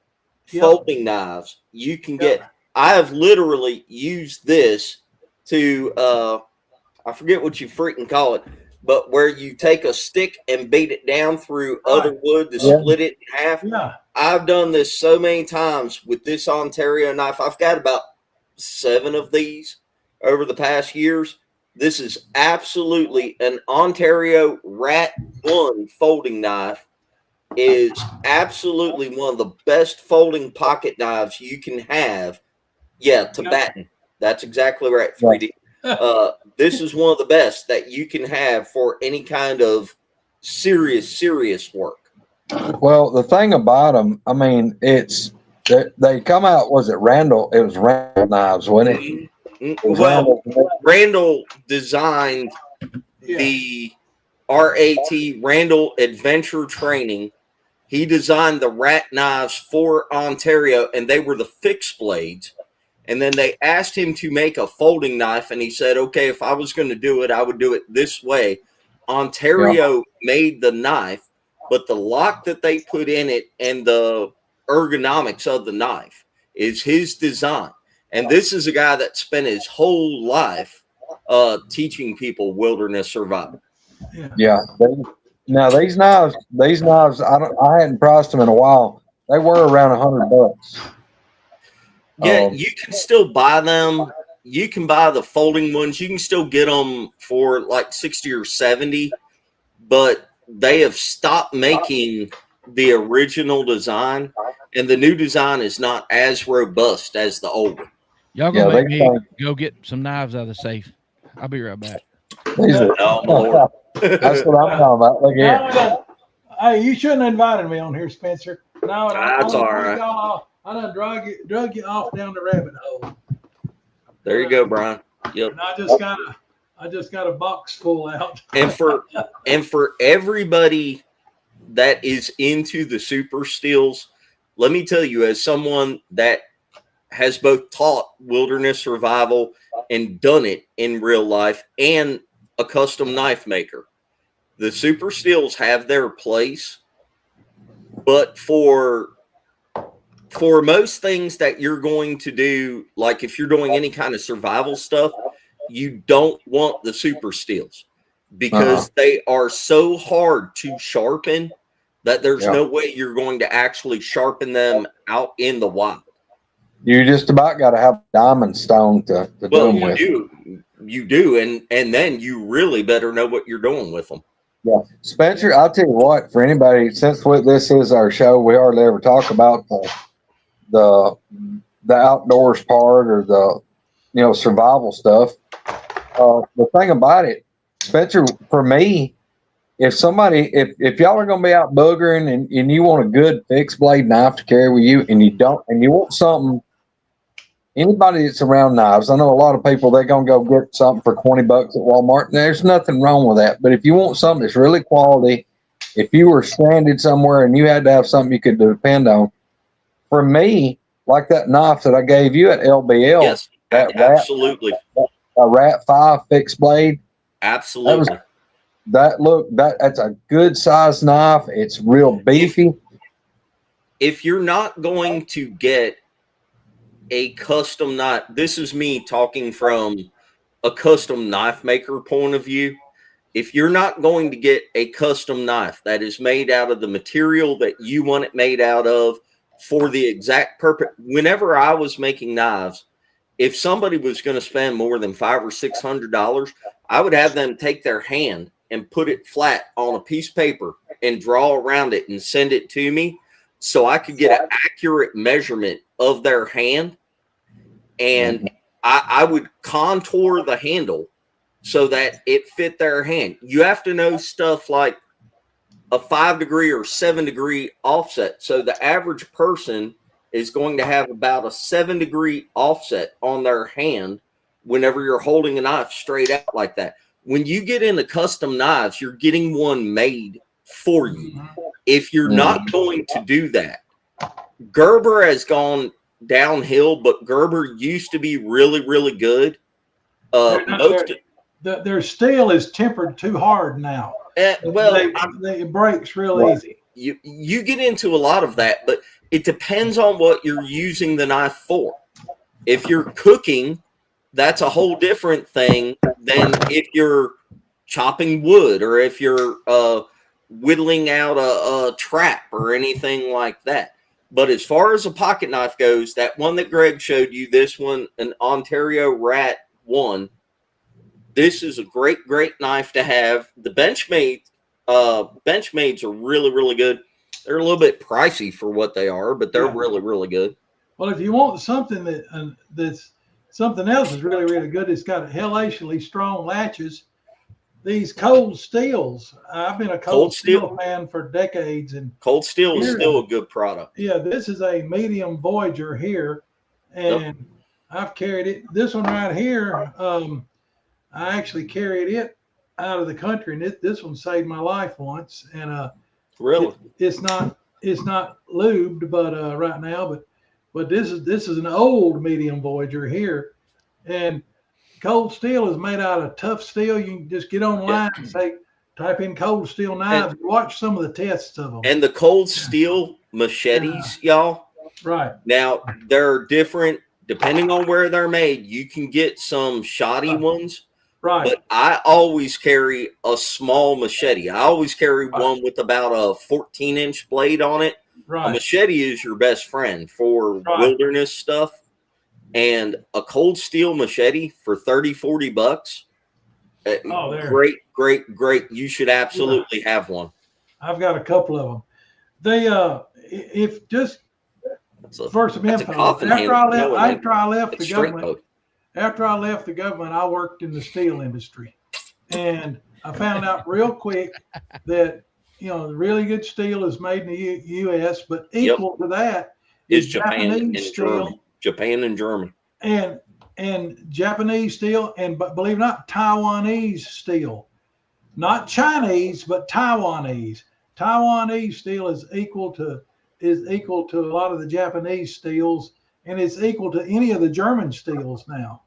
A: folding knives you can get. I have literally used this to I forget what you freaking call it, but where you take a stick and beat it down through other wood to split it in half.
E: Yeah.
A: I've done this so many times with this Ontario knife. I've got about 7 of these over the past years. This is absolutely an Ontario Rat 1 folding knife. Is absolutely one of the best folding pocket knives you can have. Yeah, Tibetan. That's exactly right, 3D. This is one of the best that you can have for any kind of serious work.
B: Well, the thing about them, I mean, they come out. Was it Randall? It was Randall knives, wasn't it?
A: Well, Randall designed the RAT, Randall Adventure Training. He designed the rat knives for Ontario, and they were the fixed blades. And then they asked him to make a folding knife, and he said, okay, if I was going to do it, I would do it this way. Ontario made the knife, but the lock that they put in it and the ergonomics of the knife is his design. And this is a guy that spent his whole life teaching people wilderness survival.
B: Yeah. Now these knives, I hadn't priced them in a while. They were around $100.
A: Yeah, you can still buy them. You can buy the folding ones. You can still get them for like 60 or 70, but they have stopped making the original design, and the new design is not as robust as the old one.
C: Y'all gonna make me go get some knives out of the safe. I'll be right back.
B: That's what I'm talking about. Look here.
E: Hey, you shouldn't have invited me on here, Spencer. No,
A: that's all right.
E: I done drug you off down the rabbit hole.
A: There you go, Brian. Yep.
E: And I just got a box full out.
A: And for everybody that is into the super steels, let me tell you, as someone that has both taught wilderness survival and done it in real life, and a custom knife maker, the super steels have their place, but for For most things that you're going to do, like if you're doing any kind of survival stuff, you don't want the super steels because they are so hard to sharpen that there's no way you're going to actually sharpen them out in the wild.
B: You just about got to have diamond stone to do them with.
A: You do, and then you really better know what you're doing with them.
B: Yeah, Spencer, I'll tell you what. For anybody, since this is our show, we hardly ever talk about the outdoors part or the survival stuff. The thing about it, Spencer, for me, if y'all are going to be out boogering and you want a good fixed blade knife to carry with you, and you want something. Anybody that's around knives, I know a lot of people, they're going to go get something for $20 at Walmart. There's nothing wrong with that. But if you want something that's really quality, if you were stranded somewhere and you had to have something you could depend on, for me, like that knife that I gave you at LBL,
A: yes, absolutely,
B: a Rat 5 fixed blade,
A: absolutely.
B: That's a good size knife. It's real beefy.
A: If you're not going to get a custom knife, this is me talking from a custom knife maker point of view. If you're not going to get a custom knife that is made out of the material that you want it made out of for the exact purpose, whenever I was making knives, if somebody was going to spend more than $500 or $600, I would have them take their hand and put it flat on a piece of paper and draw around it and send it to me so I could get an accurate measurement of their hand. And I would contour the handle so that it fit their hand. You have to know stuff like a 5-degree or 7-degree offset. So the average person is going to have about a 7-degree offset on their hand whenever you're holding a knife straight out like that. When you get into custom knives, you're getting one made for you. If you're not going to do that, Gerber has gone downhill, but Gerber used to be really, really good.
E: Their steel is tempered too hard now. It breaks real easy.
A: You get into a lot of that, but it depends on what you're using the knife for. If you're cooking, that's a whole different thing than if you're chopping wood or if you're whittling out a trap or anything like that. But as far as a pocket knife goes, that one that Greg showed you, this one, an Ontario Rat 1, this is a great, great knife to have. The Benchmades are really, really good. They're a little bit pricey for what they are, but they're really, really good.
E: Well, if you want something that's something else is really, really good, it's got hellaciously strong latches. These Cold Steels, I've been a Cold Steel fan for decades, and
A: Cold Steel is still a good product.
E: Yeah, this is a medium Voyager here, and I've carried it. This one right here, I actually carried it out of the country, and this one saved my life once. And
A: really,
E: it's not lubed, but right now, but this is an old medium Voyager here, and Cold Steel is made out of tough steel. You can just get online and type in Cold Steel knives and watch some of the tests of them.
A: And the Cold Steel machetes, y'all.
E: Right.
A: Now, they're different depending on where they're made. You can get some shoddy ones.
E: Right.
A: But I always carry a small machete. I always carry one with about a 14-inch blade on it.
E: Right.
A: A machete is your best friend for wilderness stuff. And a Cold Steel machete for $30-$40. Great. You should absolutely have one.
E: I've got a couple of them. They for some info, after I left the government, I worked in the steel industry, and I found out real quick that really good steel is made in the U.S., but equal to that is Japanese steel.
A: Japan and Germany,
E: and Japanese steel, and believe it or not, Taiwanese steel, not Chinese, but Taiwanese. Taiwanese steel is equal to a lot of the Japanese steels, and it's equal to any of the German steels now.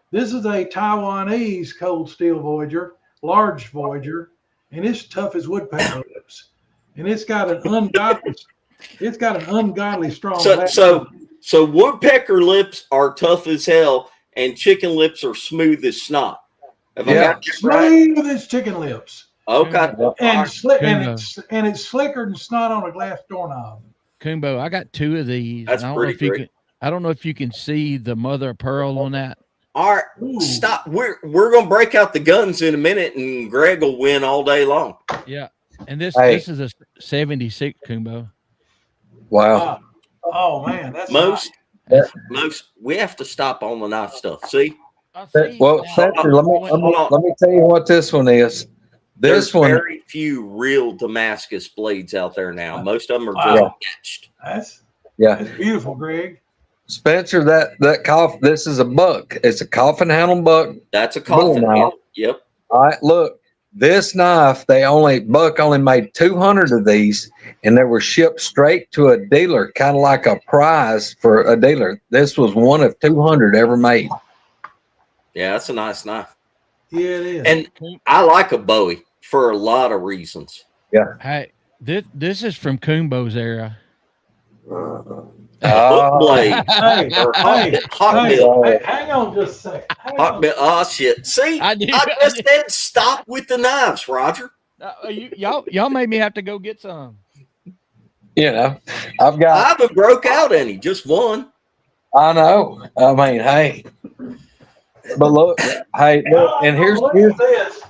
E: This is a Taiwanese Cold Steel Voyager, large Voyager, and it's tough as woodpecker lips, and it's got an ungodly It's got an ungodly strong.
A: So woodpecker lips are tough as hell, and chicken lips are smooth as snot. Have I got this right?
E: Smooth as chicken lips.
A: Okay.
E: And
C: Coonbo.
E: it's slicker than snot on a glass doorknob.
C: Coonbo, I got 2 of these.
A: That's pretty great.
C: I don't know if you can see the mother of pearl on that.
A: All right, stop. We're gonna break out the guns in a minute, and Greg will win all day long.
C: Yeah, and this is a 76 Coonbo.
B: Wow.
E: Oh man, that's
A: most. We have to stop on the knife stuff. See.
B: Well, Spencer, let me tell you what this one is.
A: There's very few real Damascus blades out there now. Most of them are just etched.
E: That's beautiful, Greg.
B: Spencer, this is a buck. It's a coffin handle buck.
A: That's a coffin handle. Yep.
B: All right, look, this knife, Buck only made 200 of these, and they were shipped straight to a dealer, kind of like a prize for a dealer. This was one of 200 ever made.
A: Yeah, that's a nice knife.
E: Yeah, it is.
A: And I like a Bowie for a lot of reasons.
B: Yeah.
C: Hey, this is from Coonbo's era.
A: Blade. Hot mill.
E: Hey, hang on just a second.
A: Hot mill. Oh shit! See, I just said stop with the knives, Roger.
C: Y'all made me have to go get some.
B: You know,
A: I haven't broke out any, just one.
B: I know. I mean, hey, but look, and here's
E: this.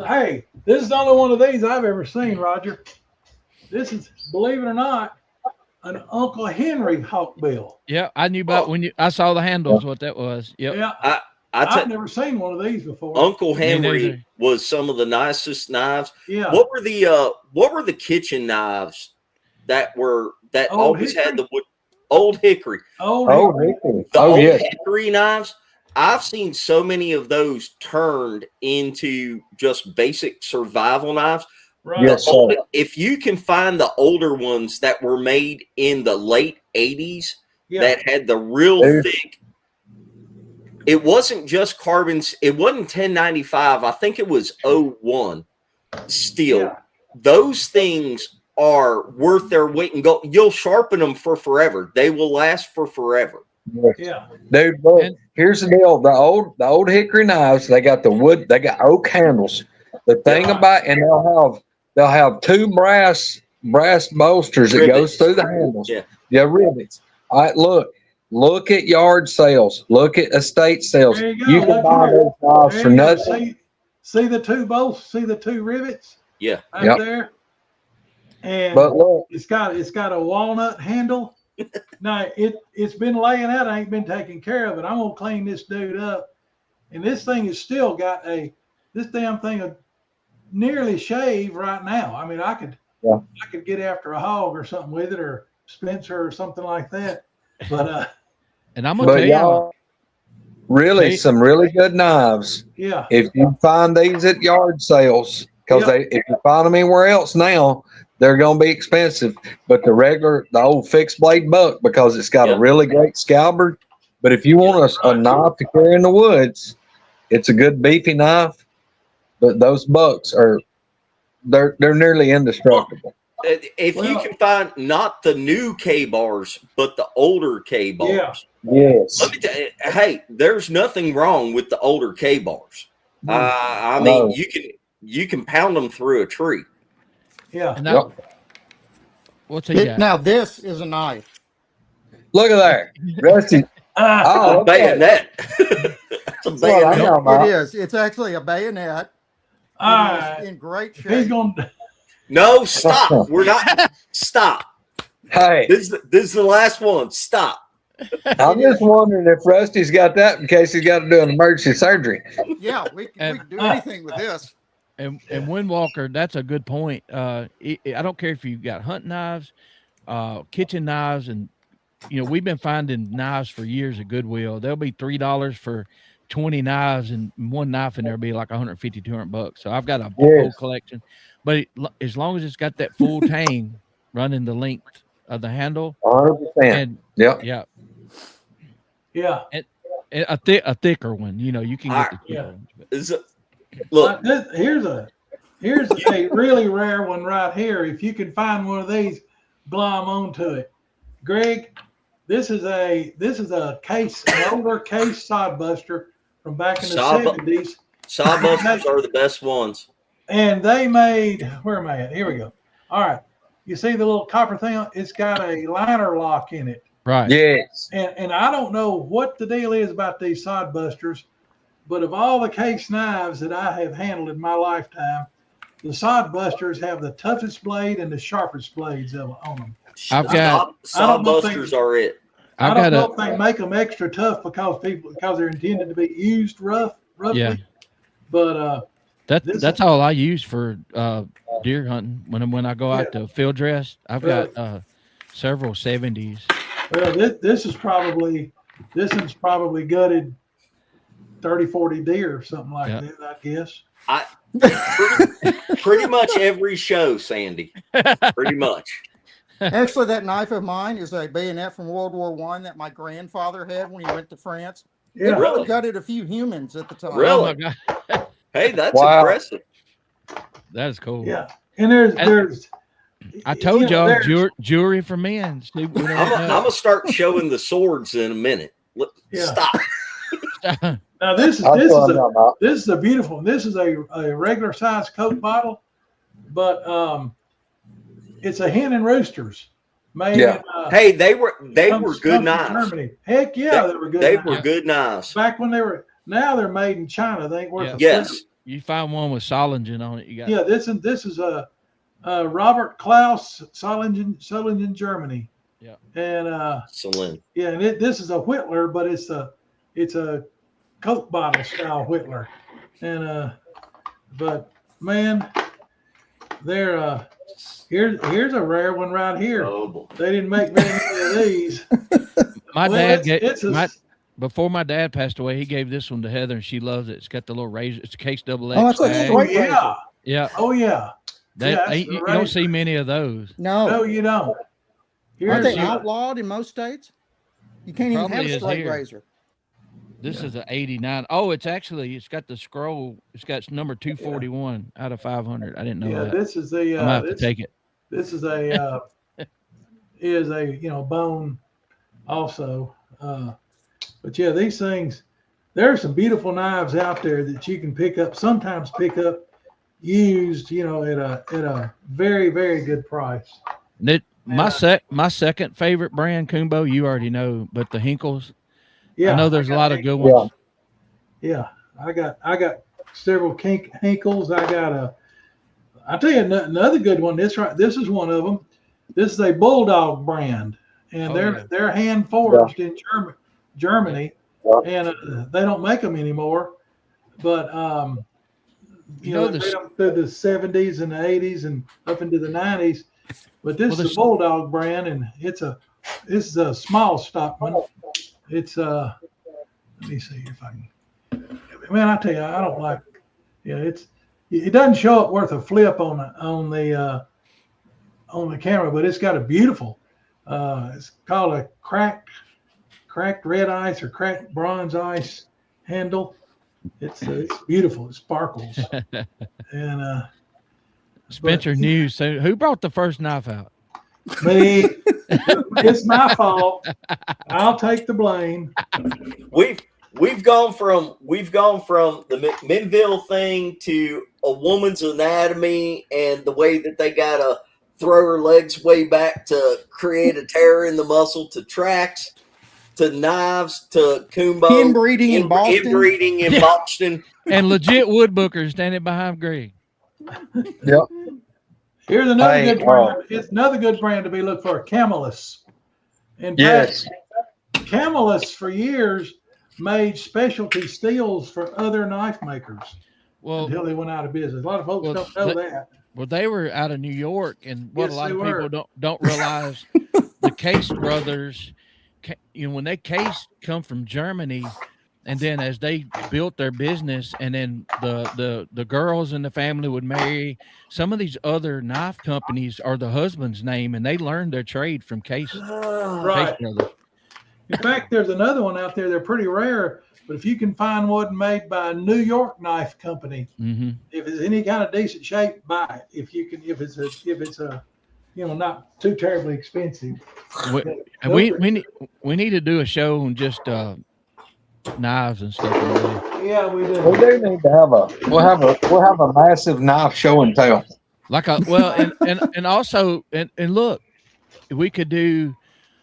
E: Hey, this is the only one of these I've ever seen, Roger. This is, believe it or not, an Uncle Henry hawkbill.
C: Yeah, I knew about when I saw the handles what that was. Yep.
E: Yeah, I've never seen one of these before.
A: Uncle Henry was some of the nicest knives.
E: Yeah.
A: What were the kitchen knives that always had the wood? Old Hickory.
E: Old Hickory.
A: The old Hickory knives. I've seen so many of those turned into just basic survival knives.
E: Right.
B: Yes,
A: if you can find the older ones that were made in the late 80s that had the real thick, it wasn't just carbons, it wasn't 1095, I think it was 01 steel.
E: Yeah.
A: Those things are worth their weight in gold. You'll sharpen them for forever. They will last for forever.
E: Yeah.
B: Dude, look, here's the deal. The old Hickory knives, they got the wood, they got oak handles. The thing about, and they'll have 2 brass bolsters that goes through the handles. Yeah, rivets. All right, look at yard sales. Look at estate sales. You can buy those knives for nothing.
E: See the 2 bolts? See the 2 rivets?
A: Yeah.
E: Right there. And
B: but look,
E: it's got a walnut handle. Now it's been laying out. I ain't been taking care of it. I'm gonna clean this dude up, and this thing has still got this damn thing of nearly shave right now. I mean, I could get after a hog or something with it, or Spencer or something like that. But
C: and I'm gonna tell y'all,
B: really some really good knives.
E: Yeah.
B: If you find these at yard sales, because if you find them anywhere else now, they're going to be expensive. But the old fixed blade buck, because it's got a really great scabbard. But if you want a knife to carry in the woods, it's a good beefy knife. But those bucks they're nearly indestructible.
A: If you can find not the new K-bars, but the older K-bars.
B: Yes.
A: Let me tell you, hey, there's nothing wrong with the older K-bars. I mean, you can pound them through a tree.
E: Yeah.
C: What's he got?
D: Now this is a knife.
B: Look at there, Rusty.
A: A bayonet. It's a bayonet.
D: It is. It's actually a bayonet. In great shape.
E: He's gonna.
A: No, stop. We're not. Stop.
B: Hey,
A: this is the last one. Stop.
B: I'm just wondering if Rusty's got that in case he's got to do an emergency surgery.
D: Yeah, we can do anything with this.
C: And Windwalker, that's a good point. I don't care if you've got hunting knives, kitchen knives, and we've been finding knives for years at Goodwill. They'll be $3 for 20 knives, and one knife in there will be like $150, $200. So I've got a whole collection. But as long as it's got that full tang running the length of the handle,
B: 100%.
C: Yeah.
E: And
C: a thicker one, you can get the thicker ones.
A: Look,
E: here's a really rare one right here. If you can find one of these, glom onto it. Greg, this is a case, an older case sodbuster from back in the 70s.
A: Sawbusters are the best ones.
E: And they made, where am I at? Here we go. All right. You see the little copper thing? It's got a liner lock in it.
C: Right.
B: Yes.
E: And I don't know what the deal is about these sodbusters, but of all the case knives that I have handled in my lifetime, the sodbusters have the toughest blade and the sharpest blades on them.
A: Sawbusters are it.
E: I don't know if they make them extra tough because they're intended to be used roughly.
C: Yeah.
E: But
C: that's all I use for deer hunting when I go out to field dress. I've got several 70s.
E: Well, this is probably gutted 30, 40 deer or something like that, I guess.
A: Pretty much every show, Sandy. Pretty much.
D: Actually, that knife of mine is a bayonet from World War I that my grandfather had when he went to France.
E: Yeah,
D: it really gutted a few humans at the time.
A: Really?
C: Oh my God.
A: Hey, that's impressive.
C: That is cool.
E: Yeah, and there's.
C: I told y'all jewelry for men. I'm
A: gonna start showing the swords in a minute. Stop.
E: Now this is a beautiful one. This is a regular size Coke bottle, but it's a hen and roosters made.
B: Yeah.
A: Hey, they were good knives.
E: Germany. Heck yeah, they were good.
A: They were good knives.
E: Back when they were. Now they're made in China. They ain't worth a
A: Yes.
E: cent.
C: You find one with Solingen on it. You got.
E: Yeah, this is a Robert Klaus Solingen, Germany.
C: Yeah.
E: And
A: Solingen.
E: yeah, and this is a Whittler, but it's a Coke bottle style Whittler. And but man, they're here's a rare one right here.
A: Oh,
E: they didn't make many of these.
C: Before my dad passed away, he gave this one to Heather, and she loves it. It's got the little razor. It's a case double X.
D: Oh, that's a great razor.
C: Yeah.
E: Oh yeah.
C: You don't see many of those.
E: No, you don't.
D: Aren't they outlawed in most states? You can't even have a straight razor.
C: This is an 89. Oh, it's got the scroll. It's got number 241 out of 500. I didn't know that.
E: This is the.
C: I'm gonna have to take it.
E: This is a bone also. But yeah, these things. There are some beautiful knives out there that you can sometimes pick up used, at a very, very good price.
C: My second favorite brand, COONBO, you already know, but the Hinkles.
E: Yeah,
C: I know there's a lot of good ones.
E: Yeah, I got several Hinkles. I'll tell you another good one. This is one of them. This is a Bulldog brand, and they're hand forged in Germany, and they don't make them anymore. But they made them through the 70s and the 80s and up into the 90s. But this is a Bulldog brand, and this is a small stock one. It's let me see if I can. Man, I tell you, I don't like. Yeah, it doesn't show up worth a flip on the camera, but it's got a beautiful. It's called a cracked red ice or cracked bronze ice handle. It's beautiful. It sparkles. And
C: Spencer News. So who brought the first knife out?
E: Me. It's my fault. I'll take the blame.
A: We've gone from the Minville thing to a woman's anatomy and the way that they gotta throw her legs way back to create a tear in the muscle, to tracks, to knives, to COONBO,
D: inbreeding in
A: Boston,
C: and legit woodbookers standing behind Greg.
B: Yep.
E: Here's another good brand. It's another good brand to be looked for. Camelus. In fact, Camelus for years made specialty steels for other knife makers. Well, until they went out of business. A lot of folks don't know that.
C: Well, they were out of New York, and what a lot of people don't realize, the Case brothers, when they come from Germany, and then as they built their business, and then the girls in the family would marry, some of these other knife companies are the husband's name, and they learned their trade from Case.
E: Right.
C: Case brothers.
E: In fact, there's another one out there. They're pretty rare, but if you can find one made by a New York knife company, if it's any kind of decent shape, buy it. If it's not too terribly expensive.
C: We need to do a show on just knives and stuff one day.
E: Yeah, we do.
B: We do need to have we'll have a massive knife show and tell.
C: Like and also and look, we could do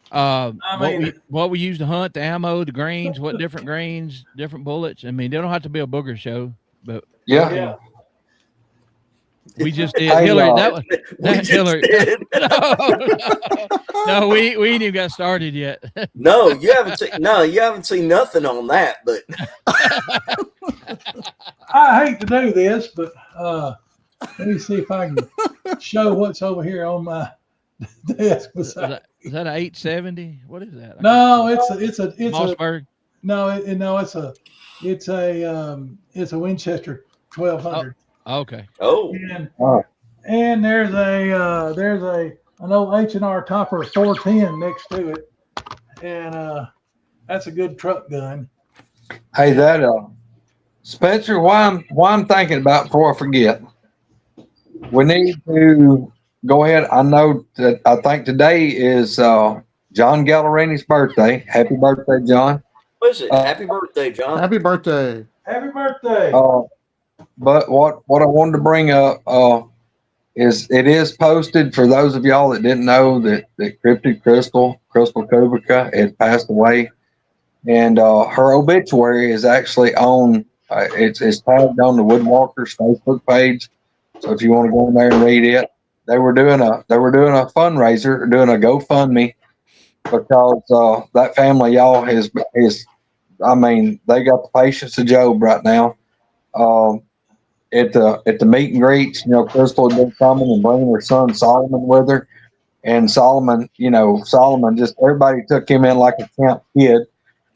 C: what we use to hunt, the ammo, the grains, what different grains, different bullets. I mean, they don't have to be a booger show, but
E: Yeah.
C: we just did.
B: Hey,
C: Hillary,
A: Hillary.
C: No, we ain't even got started yet.
A: No, you haven't seen nothing on that, but
E: I hate to do this, but let me see if I can show what's over here on my desk beside.
C: Is that an 870? What is that?
E: No, it's a
C: Mossberg.
E: It's a Winchester 1200.
C: Okay.
A: oh,
E: And there's an old H&R Topper 410 next to it, and that's a good truck gun.
B: Hey, that Spencer, why I'm thinking about before I forget, we need to go ahead. I know that I think today is John Gallerini's birthday. Happy birthday, John.
A: what is it? Happy birthday, John.
D: Happy birthday.
E: Happy birthday!
B: But what I wanted to bring up is it is posted for those of y'all that didn't know that Cryptid Crystal Kubica had passed away, and her obituary is actually on. It's tagged on the Woodwalkers Facebook page. So if you want to go in there and read it, they were doing a fundraiser, doing a GoFundMe, because that family, y'all, is I mean, they got the patience of Job right now. At the meet and greets, Crystal had been coming and bringing her son Solomon with her, and Solomon just everybody took him in like a camp kid,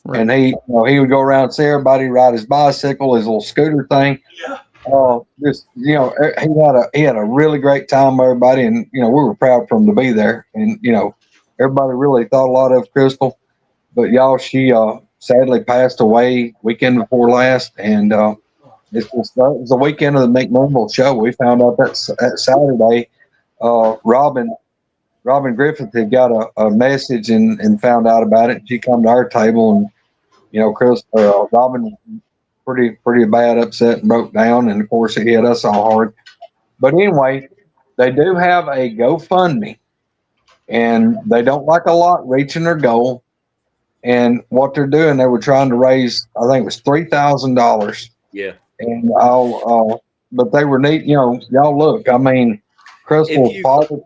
B: right. And he would go around and see everybody, ride his bicycle, his little scooter thing.
E: Yeah.
B: He had a really great time with everybody, and we were proud for him to be there, and everybody really thought a lot of Crystal, but y'all, she sadly passed away weekend before last, and it was the weekend of the McMinnville show. We found out that Saturday, Robin Griffith had got a message and found out about it. She come to our table, and Robin pretty bad, upset, and broke down, and of course it hit us all hard. But anyway, they do have a GoFundMe, and they don't like a lot reaching their goal. And what they're doing, they were trying to raise, I think it was $3,000.
A: Yeah.
B: And but they were neat. Y'all look. I mean, Crystal's father.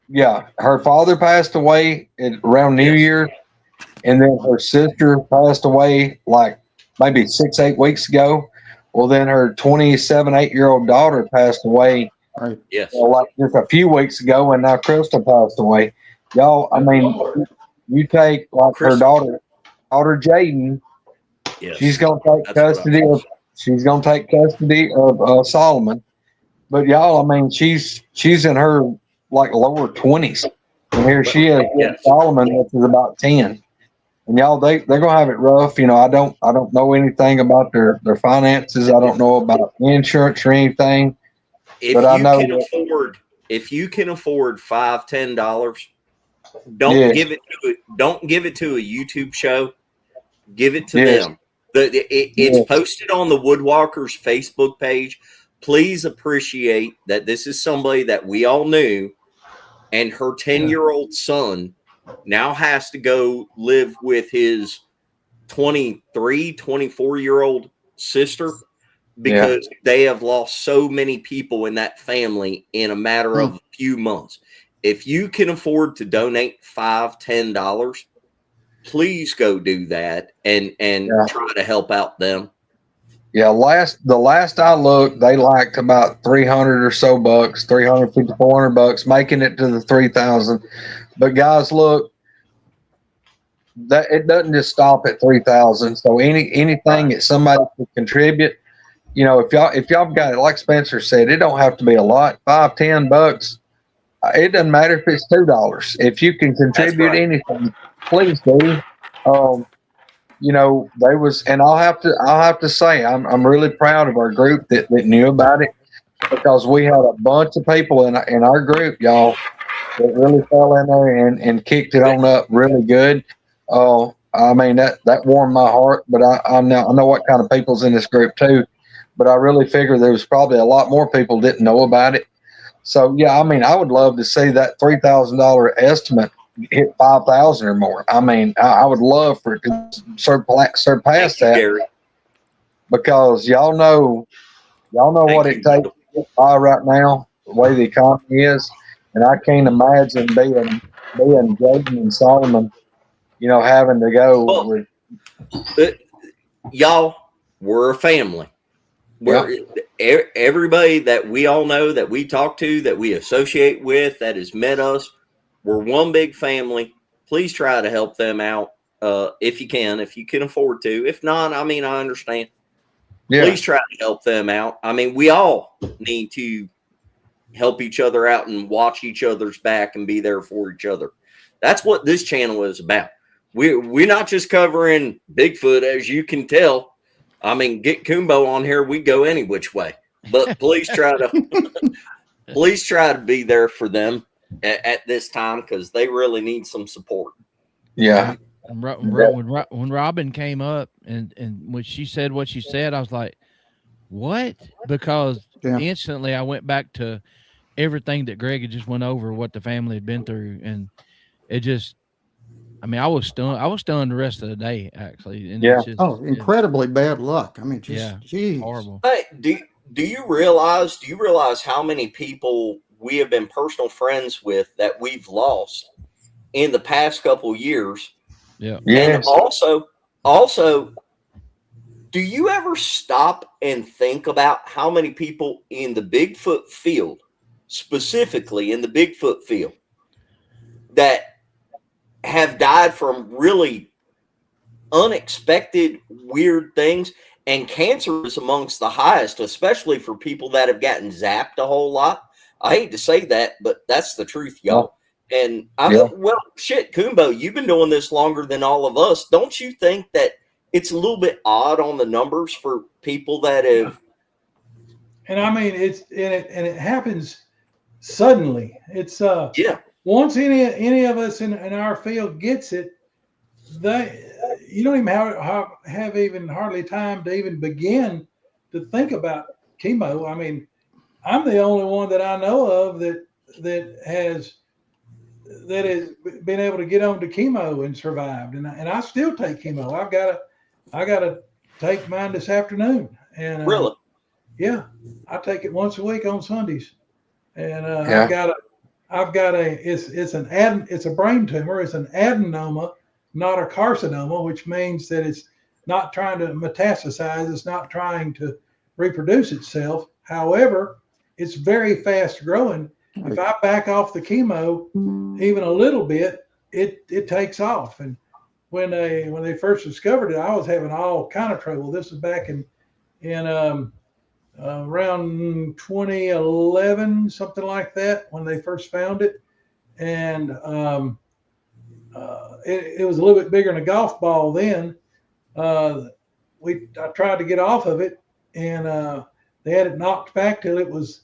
B: Yeah, her father passed away around New Year, and then her sister passed away like maybe 6-8 weeks ago. Well, then her 8-year-old daughter passed away.
D: Right.
A: Yes.
B: Like just a few weeks ago, and now Crystal passed away. Y'all, I mean, you take like her daughter Jaden.
A: Yes.
B: She's gonna take custody of Solomon. But y'all, I mean, she's in her like lower 20s, and here she is with Solomon, which is about 10. And y'all, they're gonna have it rough. I don't know anything about their finances. I don't know about insurance or anything.
A: If you can afford $5-10, don't give it to a YouTube show. Give it to them. It's posted on the Woodwalkers Facebook page. Please appreciate that this is somebody that we all knew, and her 10-year-old son now has to go live with his 24-year-old sister because they have lost so many people in that family in a matter of a few months. If you can afford to donate $5-10, please go do that and try to help out them.
B: Yeah, the last I looked, they liked about 300 or so bucks, 350, 400 bucks, making it to the 3,000. But guys, look, that it doesn't just stop at 3,000. So anything that somebody can contribute, if y'all got it, like Spencer said, it don't have to be a lot, $5-10 bucks. It doesn't matter if it's $2. If you can contribute anything, please do. And I'll have to say I'm really proud of our group that knew about it. because we had a bunch of people in our group, y'all, that really fell in there and kicked it on up really good. I mean, that warmed my heart, but I know what kind of people's in this group too, but I really figure there was probably a lot more people didn't know about it. So yeah, I mean, I would love to see that $3,000 estimate hit 5,000 or more. I mean, I would love for it to surpass that,
A: Gary.
B: because y'all know what it takes to get by right now, the way the economy is, and I can't imagine being Jaden and Solomon, having to go with.
A: Y'all, we're a family. Everybody that we all know, that we talk to, that we associate with, that has met us, we're one big family. Please try to help them out if you can afford to. If not, I mean, I understand. Yeah. Please try to help them out. I mean, we all need to help each other out and watch each other's back and be there for each other. That's what this channel is about. We're not just covering Bigfoot, as you can tell. I mean, get COONBO on here, we go any which way. But please try to be there for them at this time, because they really need some support.
B: Yeah.
C: When Robin came up and when she said what she said, I was like, what? Because instantly I went back to everything that Greg had just went over, what the family had been through, and it just, I mean, I was stunned the rest of the day, actually. And it's just,
D: incredibly bad luck. I mean, geez.
C: Horrible.
A: Hey, do you realize how many people we have been personal friends with that we've lost in the past couple years?
C: Yeah.
A: Yes. And also, do you ever stop and think about how many people in the Bigfoot field, specifically in the Bigfoot field, that have died from really unexpected, weird things? And cancer is amongst the highest, especially for people that have gotten zapped a whole lot. I hate to say that, but that's the truth, y'all. And well, shit, COONBO, you've been doing this longer than all of us. Don't you think that it's a little bit odd on the numbers for people that have?
E: And I mean, it happens suddenly. It's once any of us in our field gets it, you don't even have even hardly time to even begin to think about chemo. I mean, I'm the only one that I know of that has been able to get on to chemo and survived, and I still take chemo. I gotta take mine this afternoon, and
A: really,
E: I take it once a week on Sundays, and I've got it's a brain tumor. It's an adenoma, not a carcinoma, which means that it's not trying to metastasize. It's not trying to reproduce itself. However, it's very fast growing. If I back off the chemo even a little bit, it takes off. And when they first discovered it, I was having all kind of trouble. This was back in around 2011, something like that, when they first found it. And it was a little bit bigger than a golf ball then. I tried to get off of it, and they had it knocked back till it was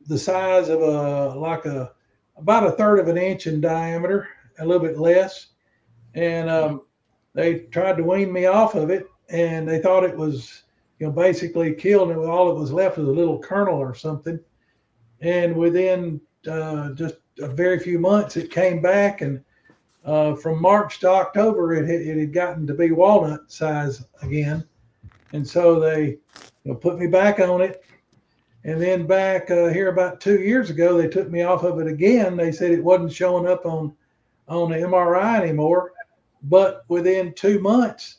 E: the size of about a third of an inch in diameter, a little bit less. And they tried to wean me off of it, and they thought it was basically killed, and all that was left was a little kernel or something. And within just a very few months, it came back, and from March to October, it had gotten to be walnut size again. And so they put me back on it. And then back here about 2 years ago, they took me off of it again. They said it wasn't showing up on the MRI anymore. But within 2 months,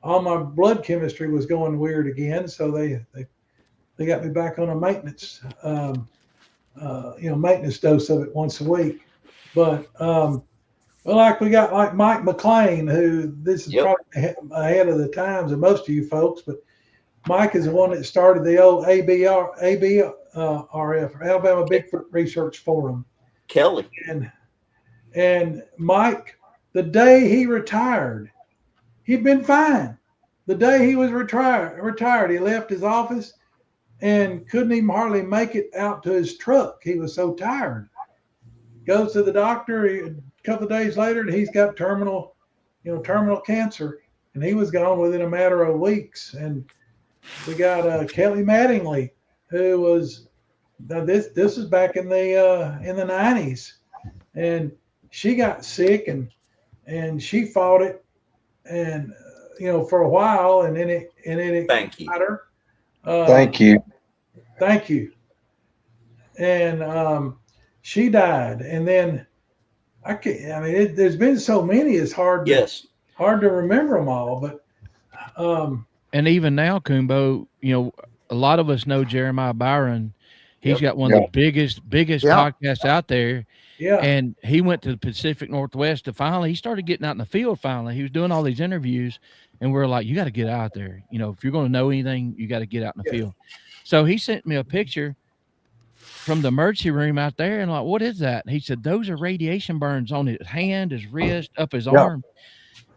E: all my blood chemistry was going weird again. So they got me back on a maintenance maintenance dose of it once a week. But we got like Mike McLean, who this is probably ahead of the times of most of you folks, but Mike is the one that started the old ABRF, Alabama Bigfoot Research Forum.
A: Kelly.
E: And Mike, the day he retired, he'd been fine. The day he was retired, he left his office and couldn't even hardly make it out to his truck. He was so tired. Goes to the doctor a couple of days later, and he's got terminal cancer, and he was gone within a matter of weeks. And we got Kelly Mattingly, who was this is back in the 90s, and she got sick and she fought it, and for a while, and then it
A: Thank you.
E: got her.
B: Thank you.
E: Thank you. And she died, and then there's been so many. It's hard to remember them all, but
C: and even now, COONBO, a lot of us know Jeremiah Byron. He's got one of the biggest podcasts out there.
E: Yeah.
C: And he went to the Pacific Northwest he started getting out in the field finally. He was doing all these interviews, and we're like, you got to get out there. If you're going to know anything, you got to get out in the field. So he sent me a picture from the emergency room out there, and like, what is that? And he said, those are radiation burns on his hand, his wrist, up his arm.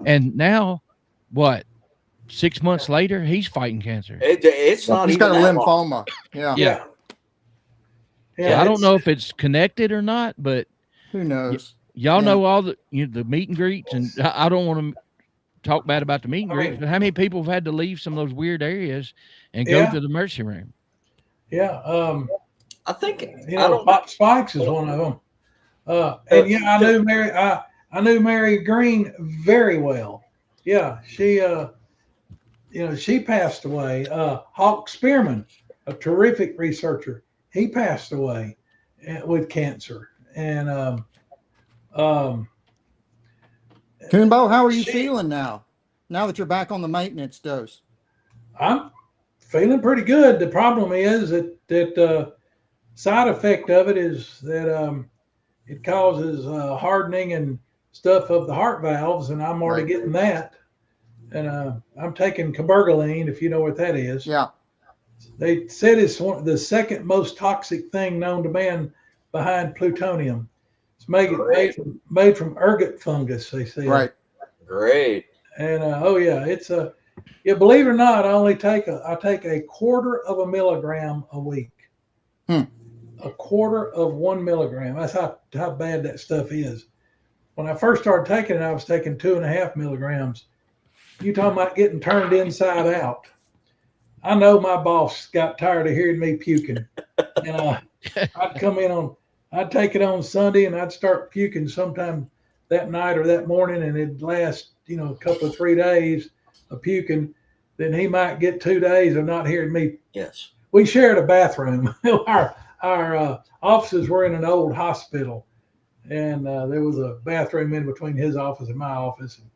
C: And now, 6 months later, he's fighting cancer.
A: It's not
D: He's
A: even
D: got a
A: that
D: lymphoma.
A: long.
C: Yeah. I don't know if it's connected or not, but
D: who knows?
C: Y'all know all the the meet and greets, and I don't want to talk bad about the meet and greets, but how many people have had to leave some of those weird areas and go to the emergency room?
E: Yeah.
A: I think
E: Pop Spikes is one of them. And I knew Mary. I knew Mary Green very well. Yeah, she she passed away. Hawk Spearman, a terrific researcher, he passed away with cancer. And
D: COONBO, how are you feeling now? Now that you're back on the maintenance dose?
E: I'm feeling pretty good. The problem is that side effect of it is that it causes hardening and stuff of the heart valves, and I'm already getting that. And I'm taking cabergoline, if you know what that is.
D: Yeah. They
E: said it's the second most toxic thing known to man behind plutonium. It's made from ergot fungus, they say.
D: Right.
A: Great.
E: And it's believe it or not, I take a quarter of a milligram a week. A quarter of 1 milligram. That's how bad that stuff is. When I first started taking it, I was taking 2.5 milligrams. You talking about getting turned inside out? I know my boss got tired of hearing me puking, and I'd come in I'd take it on Sunday, and I'd start puking sometime that night or that morning, and it'd last a couple of 3 days of puking. Then he might get 2 days of not hearing me.
A: Yes.
E: We shared a bathroom. Our offices were in an old hospital, and there was a bathroom in between his office and my office. And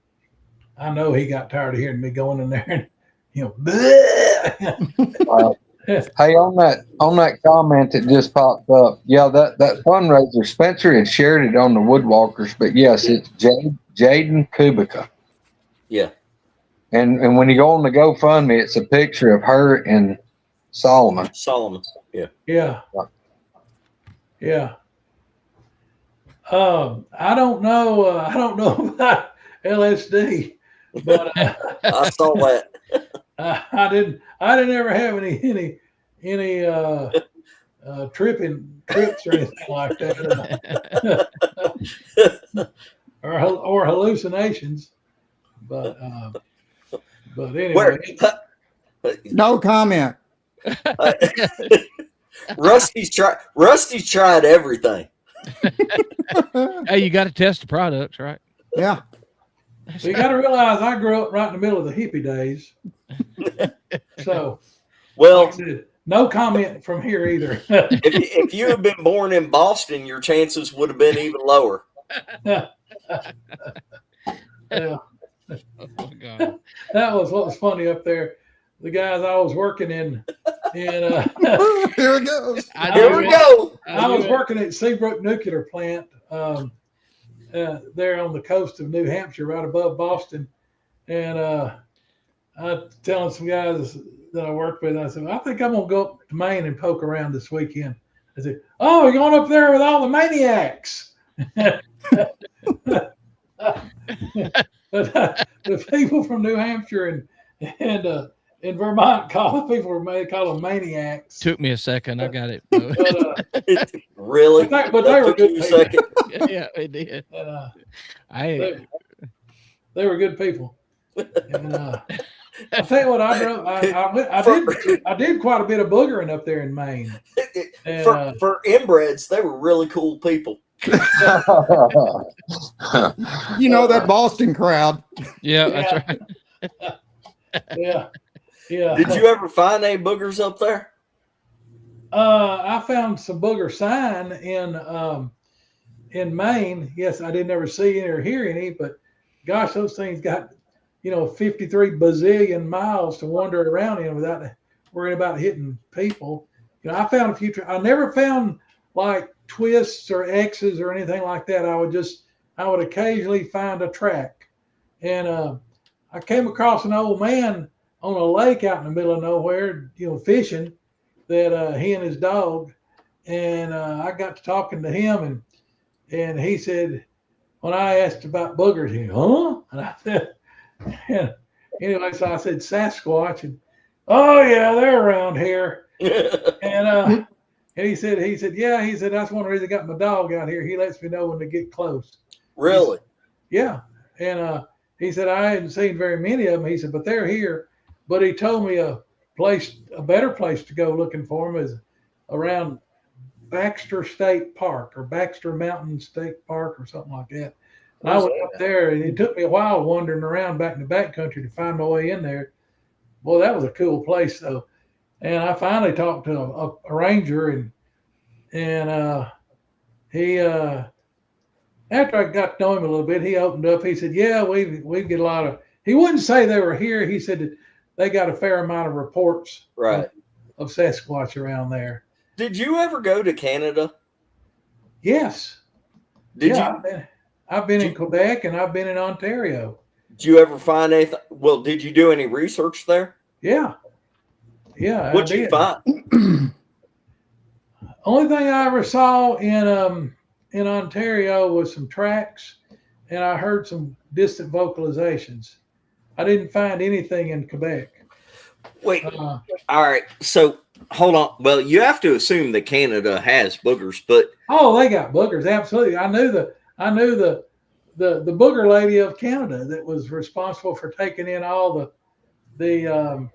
E: I know he got tired of hearing me going in there and,
B: Hey, on that comment that just popped up, that fundraiser, Spencer had shared it on the Woodwalkers, but yes, it's Jaden Kubica.
A: Yeah.
B: And when you go on the GoFundMe, it's a picture of her and Solomon.
A: Yeah.
E: Yeah. Yeah. I don't know about LSD, but
A: I saw that.
E: I didn't ever have any trips or anything like that, or hallucinations. But anyway,
D: no comment.
A: Rusty's tried everything.
C: Hey, you got to test the products, right?
D: Yeah.
E: So you got to realize I grew up right in the middle of the hippie days. So,
A: well,
E: like I said, no comment from here either.
A: if you had been born in Boston, your chances would have been even lower.
E: Yeah.
C: Oh, God.
E: That was what was funny up there. The guys I was working in
D: Here it goes.
A: Here we go.
E: I was working at Seabrook Nuclear Plant there on the coast of New Hampshire, right above Boston. And I was telling some guys that I worked with, I said, I think I'm going to go up to Maine and poke around this weekend. I said, oh, you're going up there with all the maniacs. But the people from New Hampshire and in Vermont, call them maniacs.
C: Took me a second. I got it.
A: Really?
E: But
A: That
E: they were
A: took
E: good
A: you a
E: people.
A: second?
C: Yeah, it did.
E: And, they were good people. And I tell you what, I did quite a bit of boogering up there in Maine. And,
A: For inbreds, they were really cool people.
D: You know that Boston crowd.
C: Yeah, that's right.
E: Yeah.
A: Did you ever find any boogers up there?
E: I found some booger sign in Maine. Yes, I didn't ever see any or hear any, but gosh, those things got 53 bazillion miles to wander around in without worrying about hitting people. I found a few. I never found like twists or X's or anything like that. I would occasionally find a track, and I came across an old man on a lake out in the middle of nowhere, fishing, that he and his dog, and I got to talking to him, and he said, when I asked about boogers, he, huh? And I said, and anyway, so I said Sasquatch, and oh yeah, they're around here, and he said, yeah, he said that's one reason I got my dog out here. He lets me know when to get close.
A: Really?
E: Yeah, and he said I hadn't seen very many of them. He said, but they're here. But he told me a better place to go looking for them is around Baxter State Park or Baxter Mountain State Park or something like that. And I went up there, and it took me a while wandering around back in the backcountry to find my way in there. Boy, that was a cool place, though. And I finally talked to a ranger, and he after I got to know him a little bit, he opened up. He said, "Yeah, we get a lot of." He wouldn't say they were here. He said that they got a fair amount of reports,
A: right,
E: of Sasquatch around there.
A: Did you ever go to Canada?
E: Yes.
A: Did you?
E: I've been in Quebec and I've been in Ontario.
A: Did you ever find anything? Well, did you do any research there?
E: Yeah.
A: What'd you find?
E: Only thing I ever saw in Ontario was some tracks, and I heard some distant vocalizations. I didn't find anything in Quebec.
A: Wait. All right. So hold on. Well, you have to assume that Canada has boogers, but
E: they got boogers. Absolutely. I knew the booger lady of Canada that was responsible for taking in all the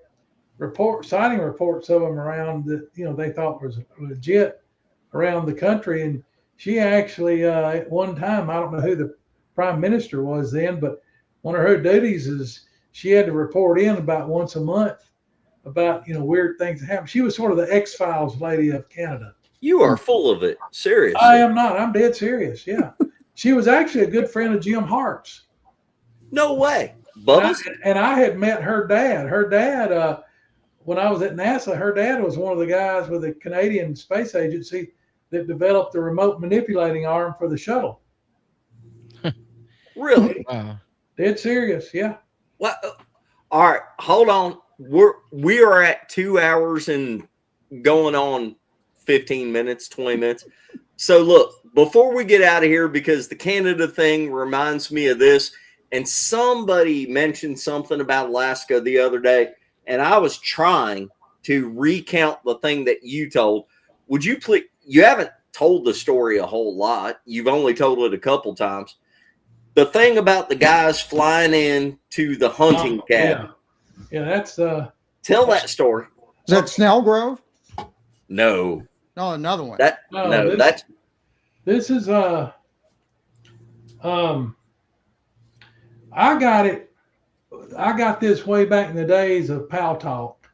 E: sighting reports of them around that they thought was legit around the country. And she actually at one time, I don't know who the prime minister was then, but one of her duties is she had to report in about once a month about weird things that happen. She was sort of the X-Files lady of Canada.
A: You are full of it. Seriously.
E: I am not. I'm dead serious. Yeah. She was actually a good friend of Jim Hart's.
A: No way. Bubbles?
E: And I had met her dad. Her dad, when I was at NASA, her dad was one of the guys with the Canadian Space Agency that developed the remote manipulating arm for the shuttle.
A: Really?
C: Wow.
E: Dead serious. Yeah.
A: Well, all right. Hold on. We are at 2 hours and going on 15 minutes, 20 minutes. So look, before we get out of here, because the Canada thing reminds me of this, and somebody mentioned something about Alaska the other day, and I was trying to recount the thing that you told. Would you please? You haven't told the story a whole lot. You've only told it a couple times. The thing about the guys flying in to the hunting cabin.
E: Yeah, that's
A: tell that story.
D: Is that Snell Grove?
A: No.
D: No, another one.
E: This is I got this way back in the days of Pal Talk.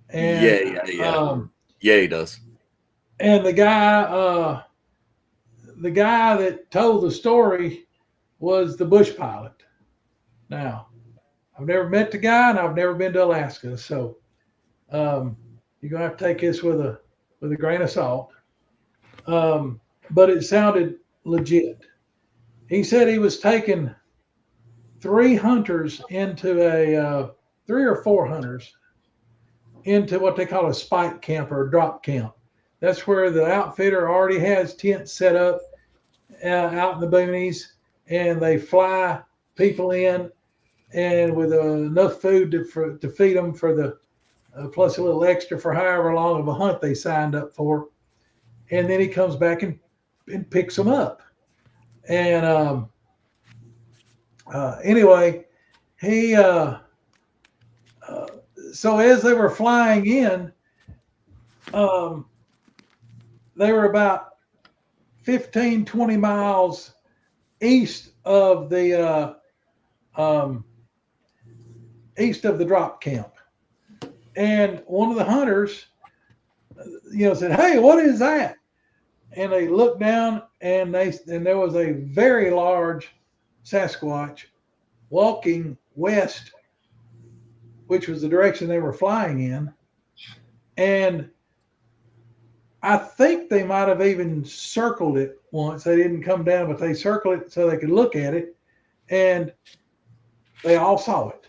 E: And
A: yeah, he does.
E: And the guy that told the story was the bush pilot. Now, I've never met the guy and I've never been to Alaska, so you're gonna have to take this with a grain of salt. But it sounded legit. He said he was taking 3 hunters into 3 or 4 hunters into what they call a spike camp or a drop camp. That's where the outfitter already has tents set up out in the boonies, and they fly people in, and with enough food to feed them for the plus a little extra for however long of a hunt they signed up for. And then he comes back and picks them up. And anyway, he so as they were flying in, they were about 15, 20 miles east of the drop camp. And one of the hunters, said, "Hey, what is that?" And they looked down, and there was a very large Sasquatch walking west, which was the direction they were flying in. And I think they might have even circled it once. They didn't come down, but they circled it so they could look at it, and they all saw it.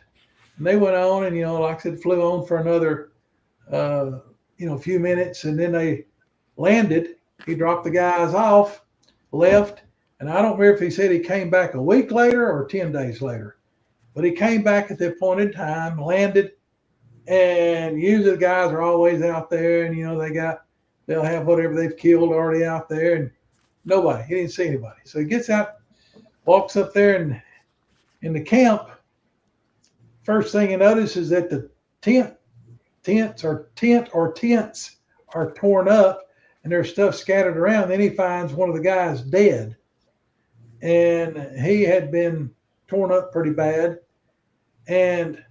E: And they went on, and like I said, flew on for another few minutes, and then they landed. He dropped the guys off, left, and I don't remember if he said he came back a week later or 10 days later, but he came back at that point in time, landed, and usually the guys are always out there, and they'll have whatever they've killed already out there, and he didn't see anybody. So he gets out, walks up there, and in the camp, first thing he notices is that the tents are torn up, and there's stuff scattered around. Then he finds one of the guys dead, and he had been torn up pretty bad. And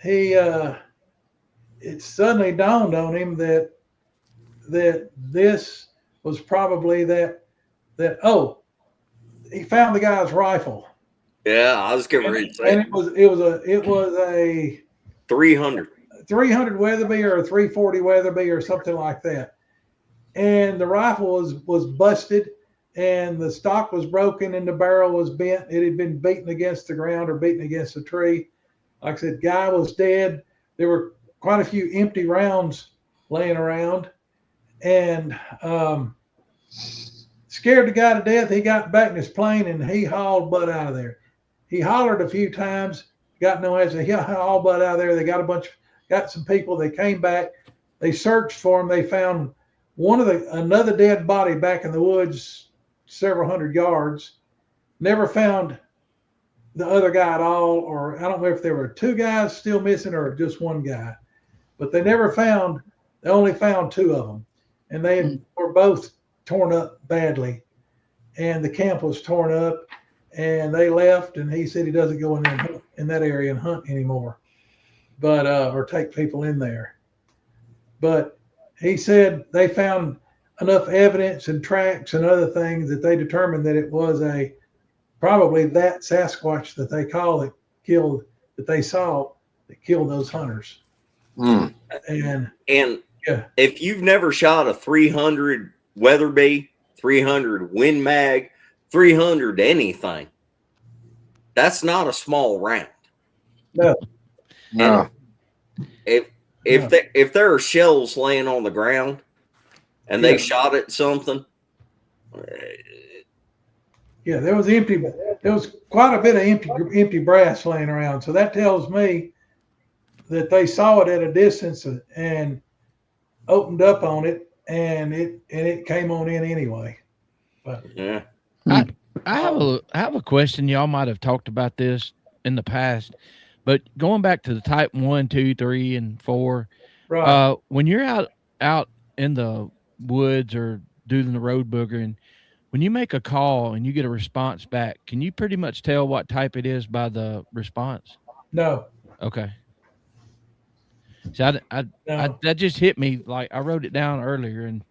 E: it suddenly dawned on him that this was probably that he found the guy's rifle.
A: Yeah, I was getting ready to say.
E: And it was a 300 Weatherby or a 340 Weatherby or something like that. And the rifle was busted, and the stock was broken, and the barrel was bent. It had been beaten against the ground or beaten against a tree. Like I said, guy was dead. There were quite a few empty rounds laying around, and scared the guy to death. He got back in his plane, and he hauled butt out of there. He hollered a few times, got no answer. He hauled butt out of there. They got some people. They came back. They searched for him. They found another dead body back in the woods, several hundred yards. Never found the other guy at all, or I don't know if there were two guys still missing or just one guy, but they only found two of them, and they were both torn up badly, and the camp was torn up, and they left, and he said he doesn't go in that area and hunt anymore, but or take people in there. But he said they found enough evidence and tracks and other things that they determined that it was probably that Sasquatch that they call it that they saw that killed those hunters.
A: And
E: yeah,
A: if you've never shot a 300 Weatherby, 300 Win Mag, 300 anything, that's not a small round.
E: No.
A: If there are shells laying on the ground and they shot at something,
E: there was quite a bit of empty brass laying around. So that tells me that they saw it at a distance and opened up on it, and it came on in anyway. But
A: yeah,
C: I have a question. Y'all might have talked about this in the past, but going back to the type 1, 2, 3, and 4,
E: right.
C: When you're out in the woods or doing the road boogering, when you make a call and you get a response back, can you pretty much tell what type it is by the response?
E: No.
C: Okay. So that just hit me. Like I wrote it down earlier, and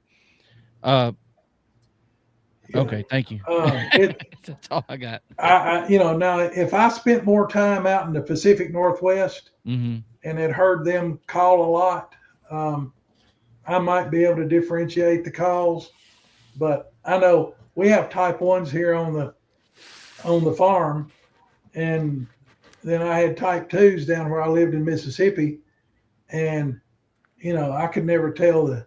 C: okay, thank you. That's all I got.
E: Now if I spent more time out in the Pacific Northwest and had heard them call a lot, I might be able to differentiate the calls. But I know we have type 1s here on the farm, and then I had type 2s down where I lived in Mississippi, and I could never tell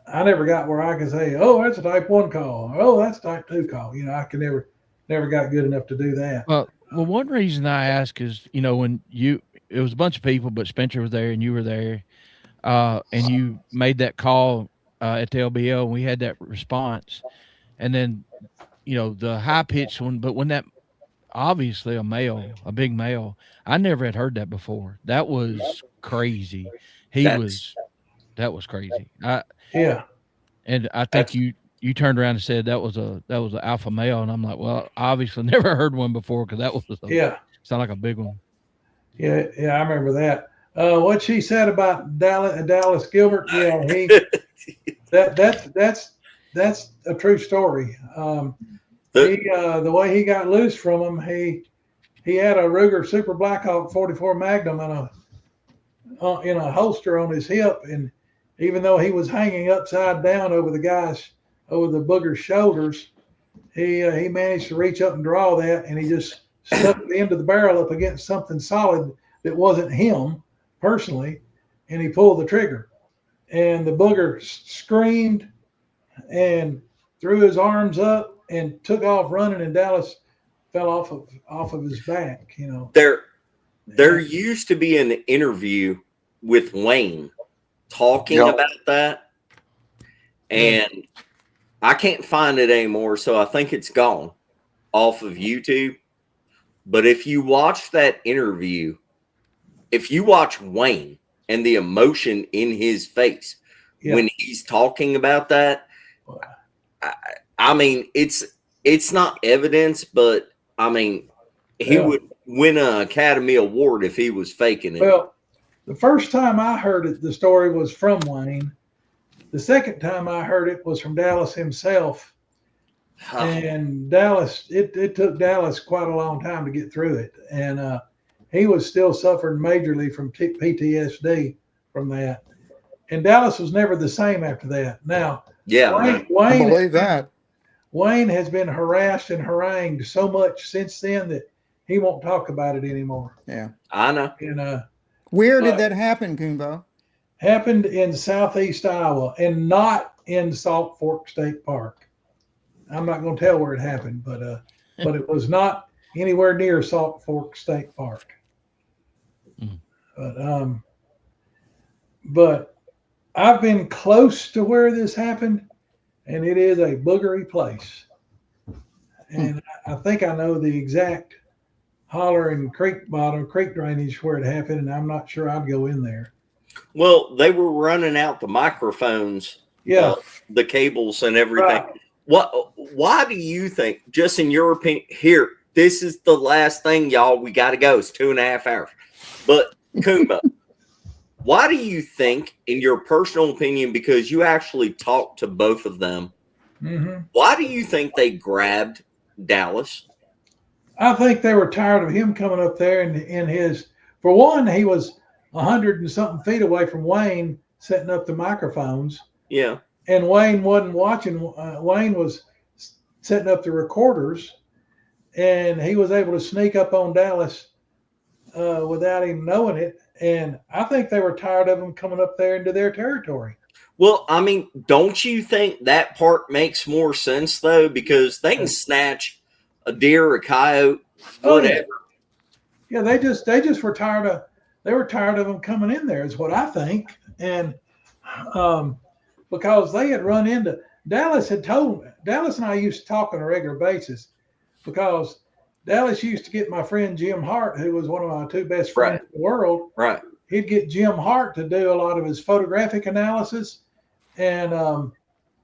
E: I never got where I could say, oh, that's a type 1 call, or, oh, that's a type 2 call. I could never got good enough to do that.
C: Well, Well, one reason I ask is, when it was a bunch of people, but Spencer was there and you were there, and you made that call at the LBL, and we had that response, and then the high pitched one, but when that obviously a big male, I never had heard that before. That was crazy.
A: That's
C: That was crazy.
E: Yeah.
C: And I think
A: that's
C: you turned around and said that was an alpha male, and I'm like, well, obviously never heard one before because that was
E: Yeah.
C: sound like a big one.
E: Yeah. Yeah. I remember that. What she said about Dallas Gilbert. Yeah. That's a true story. The way he got loose from him, he had a Ruger Super Blackhawk 44 Magnum in a holster on his hip, and even though he was hanging upside down over the booger's shoulders, he managed to reach up and draw that, and he just stuck the end of the barrel up against something solid that wasn't him personally, and he pulled the trigger, and the booger screamed and threw his arms up and took off running, and Dallas fell off of his back.
A: There used to be an interview with Wayne talking about that, and I can't find it anymore, so I think it's gone off of YouTube. But if you watch that interview, if you watch Wayne and the emotion in his face when he's talking about that, I mean, it's not evidence, but I mean, he would win an Academy Award if he was faking it.
E: Well, the first time I heard it, the story was from Wayne. The second time I heard it was from Dallas himself. And Dallas, it took Dallas quite a long time to get through it. And he was still suffering majorly from PTSD from that. And Dallas was never the same after that. Now,
D: I believe that.
E: Wayne has been harassed and harangued so much since then that he won't talk about it anymore.
D: Yeah.
A: I know.
E: And
D: where did that happen, COONBO?
E: Happened in southeast Iowa and not in Salt Fork State Park. I'm not going to tell where it happened, but it was not anywhere near Salt Fork State Park. But I've been close to where this happened, and it is a boogery place. And I think I know the exact holler and creek drainage where it happened, and I'm not sure I'd go in there.
A: Well, they were running out the microphones, the cables and everything. Right. Why do you think, just in your opinion, here, this is the last thing, y'all, we got to go. It's 2.5 hours. But COONBO, why do you think, in your personal opinion, because you actually talked to both of them, why do you think they grabbed Dallas?
E: I think they were tired of him coming up there in his, for one, he was 100 and something feet away from Wayne setting up the microphones.
A: Yeah. And
E: Wayne wasn't watching. Wayne was setting up the recorders, and he was able to sneak up on Dallas without him knowing it. And I think they were tired of him coming up there into their territory.
A: Well, I mean, don't you think that part makes more sense, though? Because they can snatch a deer, a coyote, whatever.
E: Yeah, they just were tired of him coming in there, is what I think. And because they had run into Dallas and I used to talk on a regular basis, because Dallas used to get my friend Jim Hart, who was one of my two best friends in the world.
A: Right.
E: He'd get Jim Hart to do a lot of his photographic analysis. And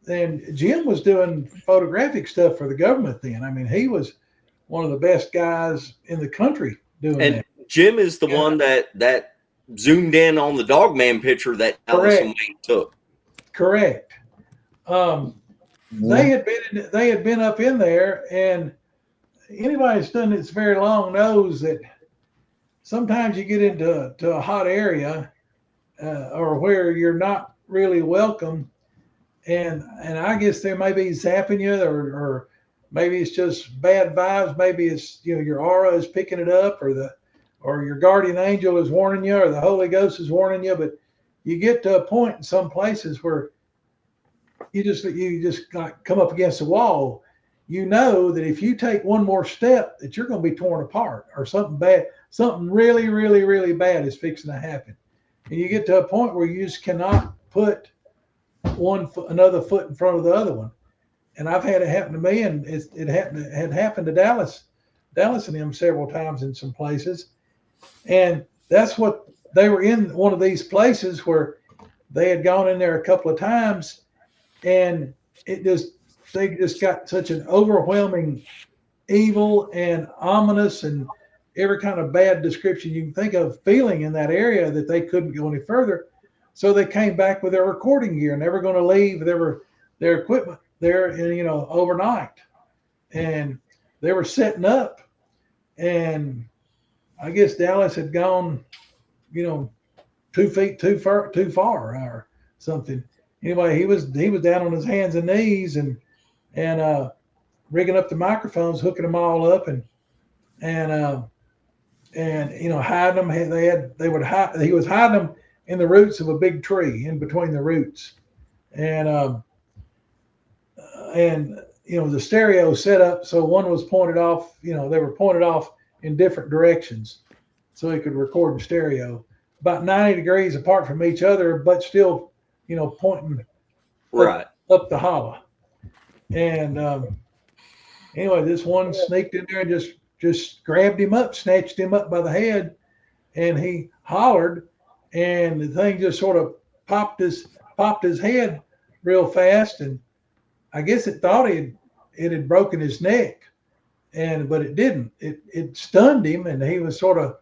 E: Jim was doing photographic stuff for the government then. I mean, he was one of the best guys in the country doing that. And
A: Jim is the one that zoomed in on the Dogman picture that Dallas and Wayne took.
E: Correct. They had been up in there, and anybody that's done this very long knows that sometimes you get into a hot area or where you're not really welcome, and I guess they may be zapping you, or maybe it's just bad vibes. Maybe it's your aura is picking it up, or your guardian angel is warning you, or the Holy Ghost is warning you. But you get to a point in some places where you just come up against a wall, you know that if you take one more step, that you're going to be torn apart, or something bad, something really, really, really bad is fixing to happen. And you get to a point where you just cannot put another foot in front of the other one. And I've had it happen to me, and it had happened to Dallas and him several times in some places. And that's what they were in, one of these places where they had gone in there a couple of times, and they just got such an overwhelming evil and ominous and every kind of bad description you can think of feeling in that area that they couldn't go any further. So they came back with their recording gear, and they were going to leave their equipment there, overnight. And they were setting up, and I guess Dallas had gone, 2 feet too far or something. Anyway, he was down on his hands and knees and rigging up the microphones, hooking them all up, and hiding them. He was hiding them in the roots of a big tree, in between the roots, and the stereo set up so one was pointed off. They were pointed off in different directions, so he could record in stereo, about 90 degrees apart from each other, but still, pointing
A: right
E: up the hollow. And anyway, this one sneaked in there and just grabbed him up, snatched him up by the head, and he hollered, and the thing just sort of popped his head real fast, and I guess it thought it had broken his neck, but it didn't. It stunned him, and he was sort of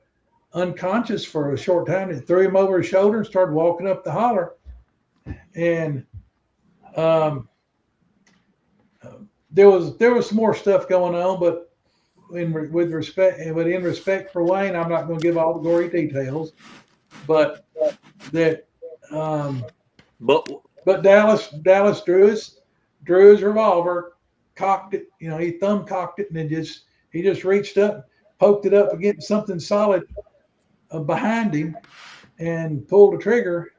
E: unconscious for a short time. It threw him over his shoulder and started walking up the holler. And there was some more stuff going on, but in respect for Wayne, I'm not going to give all the gory details. But Dallas drew his revolver, cocked it. He thumb cocked it, and then he just reached up, poked it up against something solid behind him, and pulled the trigger.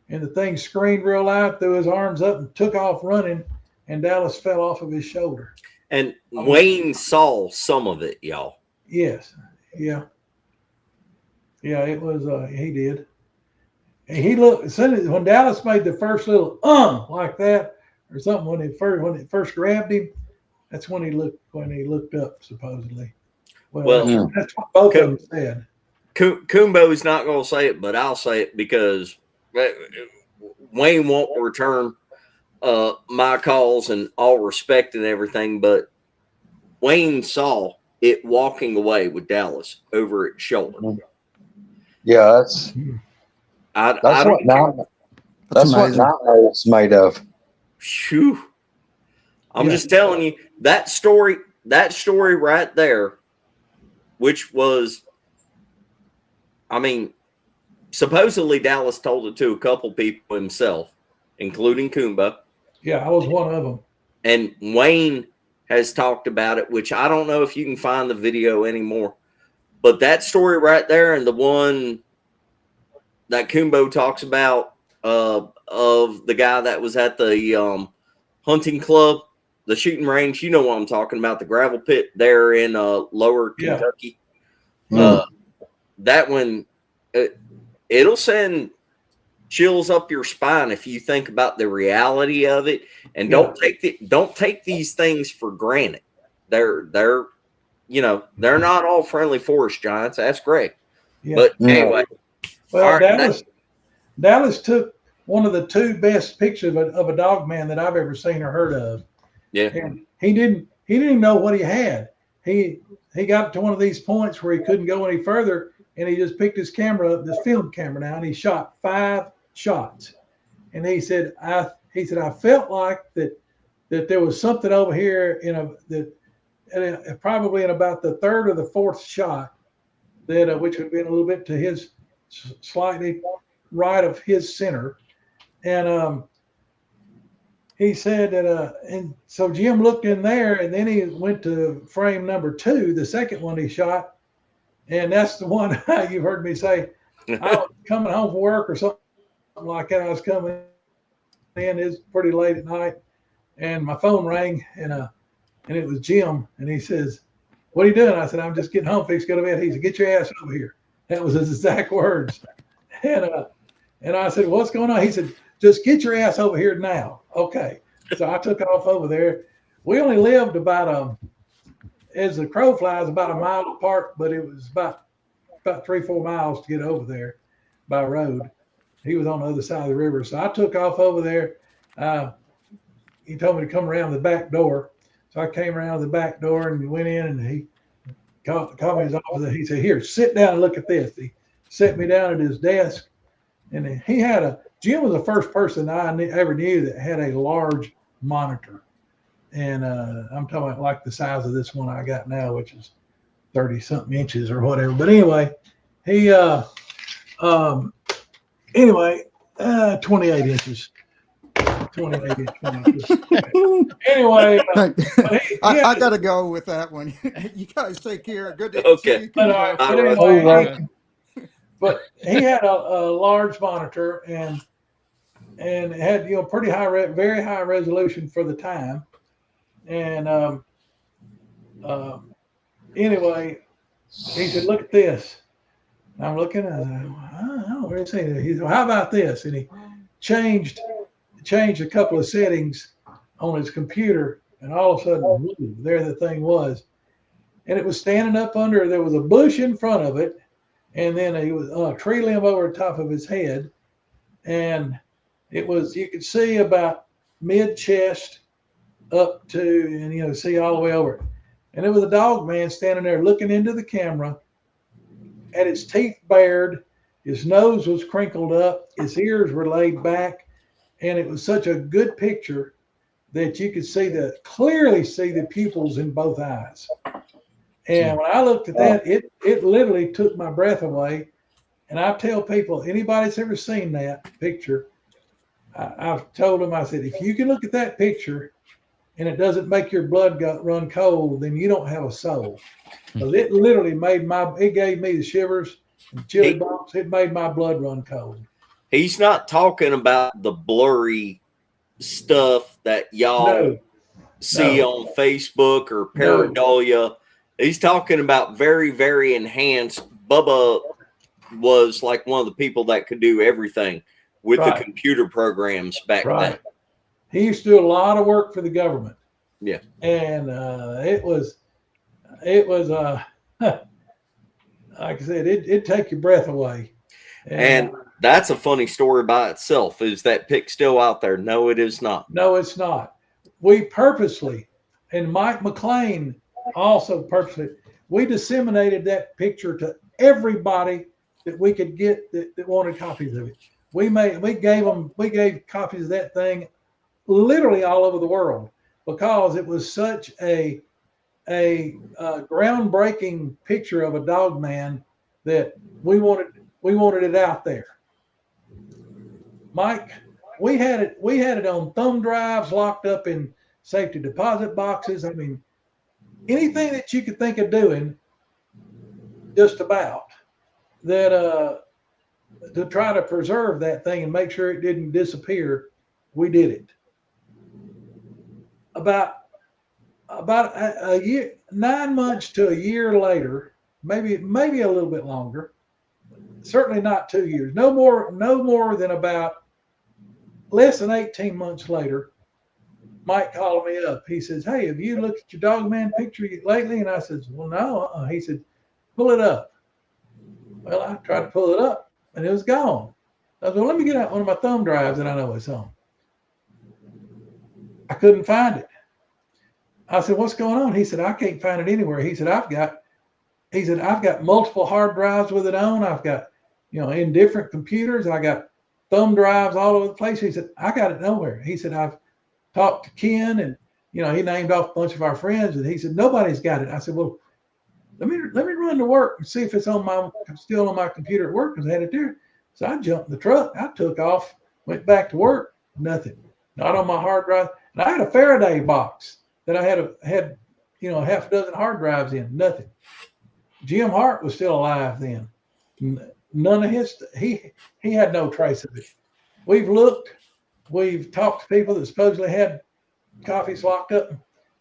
E: And the thing screamed real loud, threw his arms up, and took off running. And Dallas fell off of his shoulder.
A: And Wayne saw some of it, y'all.
E: Yes. Yeah. Yeah, it was, he did. And he looked, when Dallas made the first little like that or something, when it first grabbed him, that's when he looked up, supposedly. Well, that's what both of them said.
A: COONBO is not going to say it, but I'll say it because Wayne won't return my calls and all respect and everything, but Wayne saw it walking away with Dallas over its shoulder.
B: Yeah, that's what nightmares made of.
A: Phew. I'm just telling you, that story right there, which was, supposedly Dallas told it to a couple people himself, including COONBO.
E: Yeah, I was one of them.
A: And Wayne has talked about it, which I don't know if you can find the video anymore. But that story right there, and the one that COONBO talks about of the guy that was at the hunting club, the shooting range, you know what I'm talking about, the gravel pit there in lower Kentucky. That one, it'll send chills up your spine if you think about the reality of it, and don't take these things for granted. They're not all friendly forest giants. That's great. But anyway,
E: well, Dallas took one of the 2 best pictures of a dog man that I've ever seen or heard of.
A: Yeah,
E: and he didn't even know what he had. He got to one of these points where he couldn't go any further, and he just picked his camera up, this film camera now, and he shot 5 shots. And he said, I felt like that there was something over here probably in about the 3rd or the 4th shot, that which would have been a little bit to his slightly right of his center. And he said that, and so Jim looked in there, and then he went to frame number 2, the second one he shot. And that's the one you've heard me say, I was coming home from work or something like that. I was coming in, it's pretty late at night, and my phone rang, and and it was Jim. And he says, "What are you doing?" I said, "I'm just getting home, fix, go to bed." He said, "Get your ass over here." That was his exact words. And I said, "What's going on?" He said, "Just get your ass over here now." Okay. So I took off over there. We only lived about as the crow flies, about a mile apart, but it was about 3-4 miles to get over there by road. He was on the other side of the river. So I took off over there. He told me to come around the back door. So I came around the back door and went in, and he called me to his office. He said, "Here, sit down and look at this." He set me down at his desk, and he had Jim was the first person I ever knew that had a large monitor. And I'm talking about like the size of this one I got now, which is 30 something inches or whatever. But anyway, he 28 inches. 28 inches. Anyway,
D: I got to go with that one. You guys take care. Good to
A: Okay.
D: see you.
E: But anyway, but he had a large monitor and had pretty high, very high resolution for the time. And anyway, he said, "Look at this." And I'm looking, and I don't know where to say that. He said, "How about this?" And he changed a couple of settings on his computer, and all of a sudden, there the thing was. And it was standing up under, there was a bush in front of it, and then he was a tree limb over the top of his head. And it was, you could see about mid-chest up to, and see all the way over it. And it was a dog man standing there looking into the camera, had his teeth bared, his nose was crinkled up, his ears were laid back, and it was such a good picture that you could clearly see the pupils in both eyes. And when I looked at that, it literally took my breath away. And I tell people, anybody that's ever seen that picture, I've told them, I said, if you can look at that picture and it doesn't make your blood run cold, then you don't have a soul. Because it literally it gave me the shivers and chilly bumps. It made my blood run cold.
A: He's not talking about the blurry stuff that y'all see on Facebook or pareidolia. No. He's talking about very, very enhanced. Bubba was like one of the people that could do everything with the computer programs back then.
E: He used to do a lot of work for the government.
A: Yeah.
E: And it was like I said, it'd take your breath away.
A: And that's a funny story by itself. Is that pic still out there? No, it is not.
E: No, it's not. We purposely, and Mike McLean also purposely, we disseminated that picture to everybody that we could get that wanted copies of it. We gave copies of that thing literally all over the world because it was such a groundbreaking picture of a dog man that we wanted it out there. Mike, we had it on thumb drives locked up in safety deposit boxes. I mean, anything that you could think of doing, just about, that to try to preserve that thing and make sure it didn't disappear, we did it. About a year, 9 months to a year later, maybe a little bit longer, certainly not 2 years, no more than about less than 18 months later, Mike called me up. He says, "Hey, have you looked at your dog man picture lately?" And I said, "Well, no." He said, "Pull it up." Well, I tried to pull it up and it was gone. I said, "Well, let me get out one of my thumb drives that I know it's on." I couldn't find it. I said, "What's going on?" He said, "I can't find it anywhere." He said, I've got multiple hard drives with it on. I've got, in different computers. I got thumb drives all over the place." He said, "I got it nowhere." He said, "I've talked to Ken and, he named off a bunch of our friends." And he said, "Nobody's got it." I said, "Well, let me run to work and see if it's still on my computer at work," because I had it there. So I jumped in the truck. I took off, went back to work. Nothing. Not on my hard drive. And I had a Faraday box that I had half a dozen hard drives in. Nothing. Jim Hart was still alive then. None of his, he had no trace of it. We've looked, we've talked to people that supposedly had copies locked up.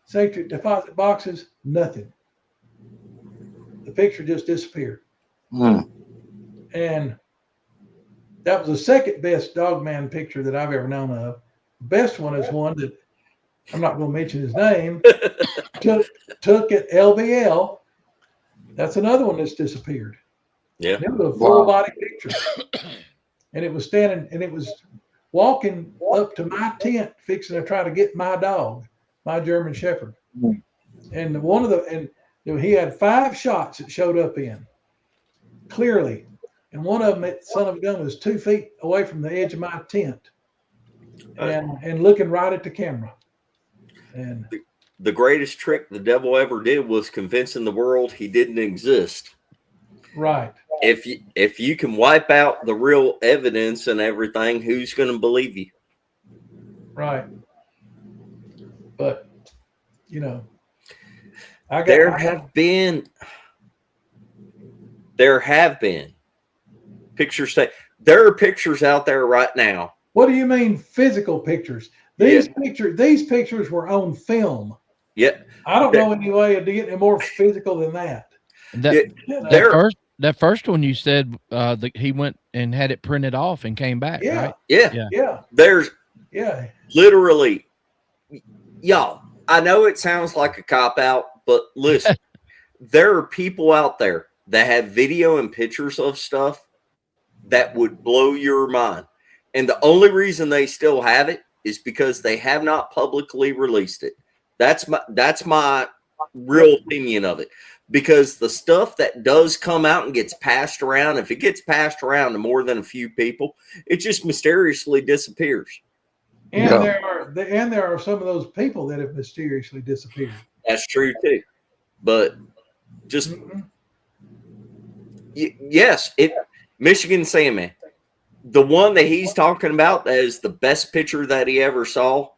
E: safety deposit boxes, nothing. The picture just disappeared. And that was the second best Dogman picture that I've ever known of. The best one is one that I'm not going to mention his name. took at LBL. That's another one that's disappeared.
A: Yeah.
E: And it was a full body picture. And it was standing, and it was walking up to my tent, fixing to try to get my dog, my German Shepherd. And one of the, and he had 5 shots that showed up in clearly. And one of them, that son of a gun, was 2 feet away from the edge of my tent, and looking right at the camera. And
A: the greatest trick the devil ever did was convincing the world he didn't exist.
E: Right.
A: If you can wipe out the real evidence and everything, who's going to believe you?
E: Right. But
A: there have been pictures. There are pictures out there right now.
E: What do you mean physical pictures? These pictures were on film.
A: Yeah.
E: I don't know any way of getting more physical than that.
C: That first one you said he went and had it printed off and came back, right?
E: Yeah.
A: There's literally, y'all, I know it sounds like a cop-out, but listen, there are people out there that have video and pictures of stuff that would blow your mind. And the only reason they still have it is because they have not publicly released it. That's my real opinion of it. Because the stuff that does come out and gets passed around, if it gets passed around to more than a few people, it just mysteriously disappears.
E: And there are some of those people that have mysteriously disappeared.
A: That's true too. But just yes, Michigan Sandman, the one that he's talking about that is the best picture that he ever saw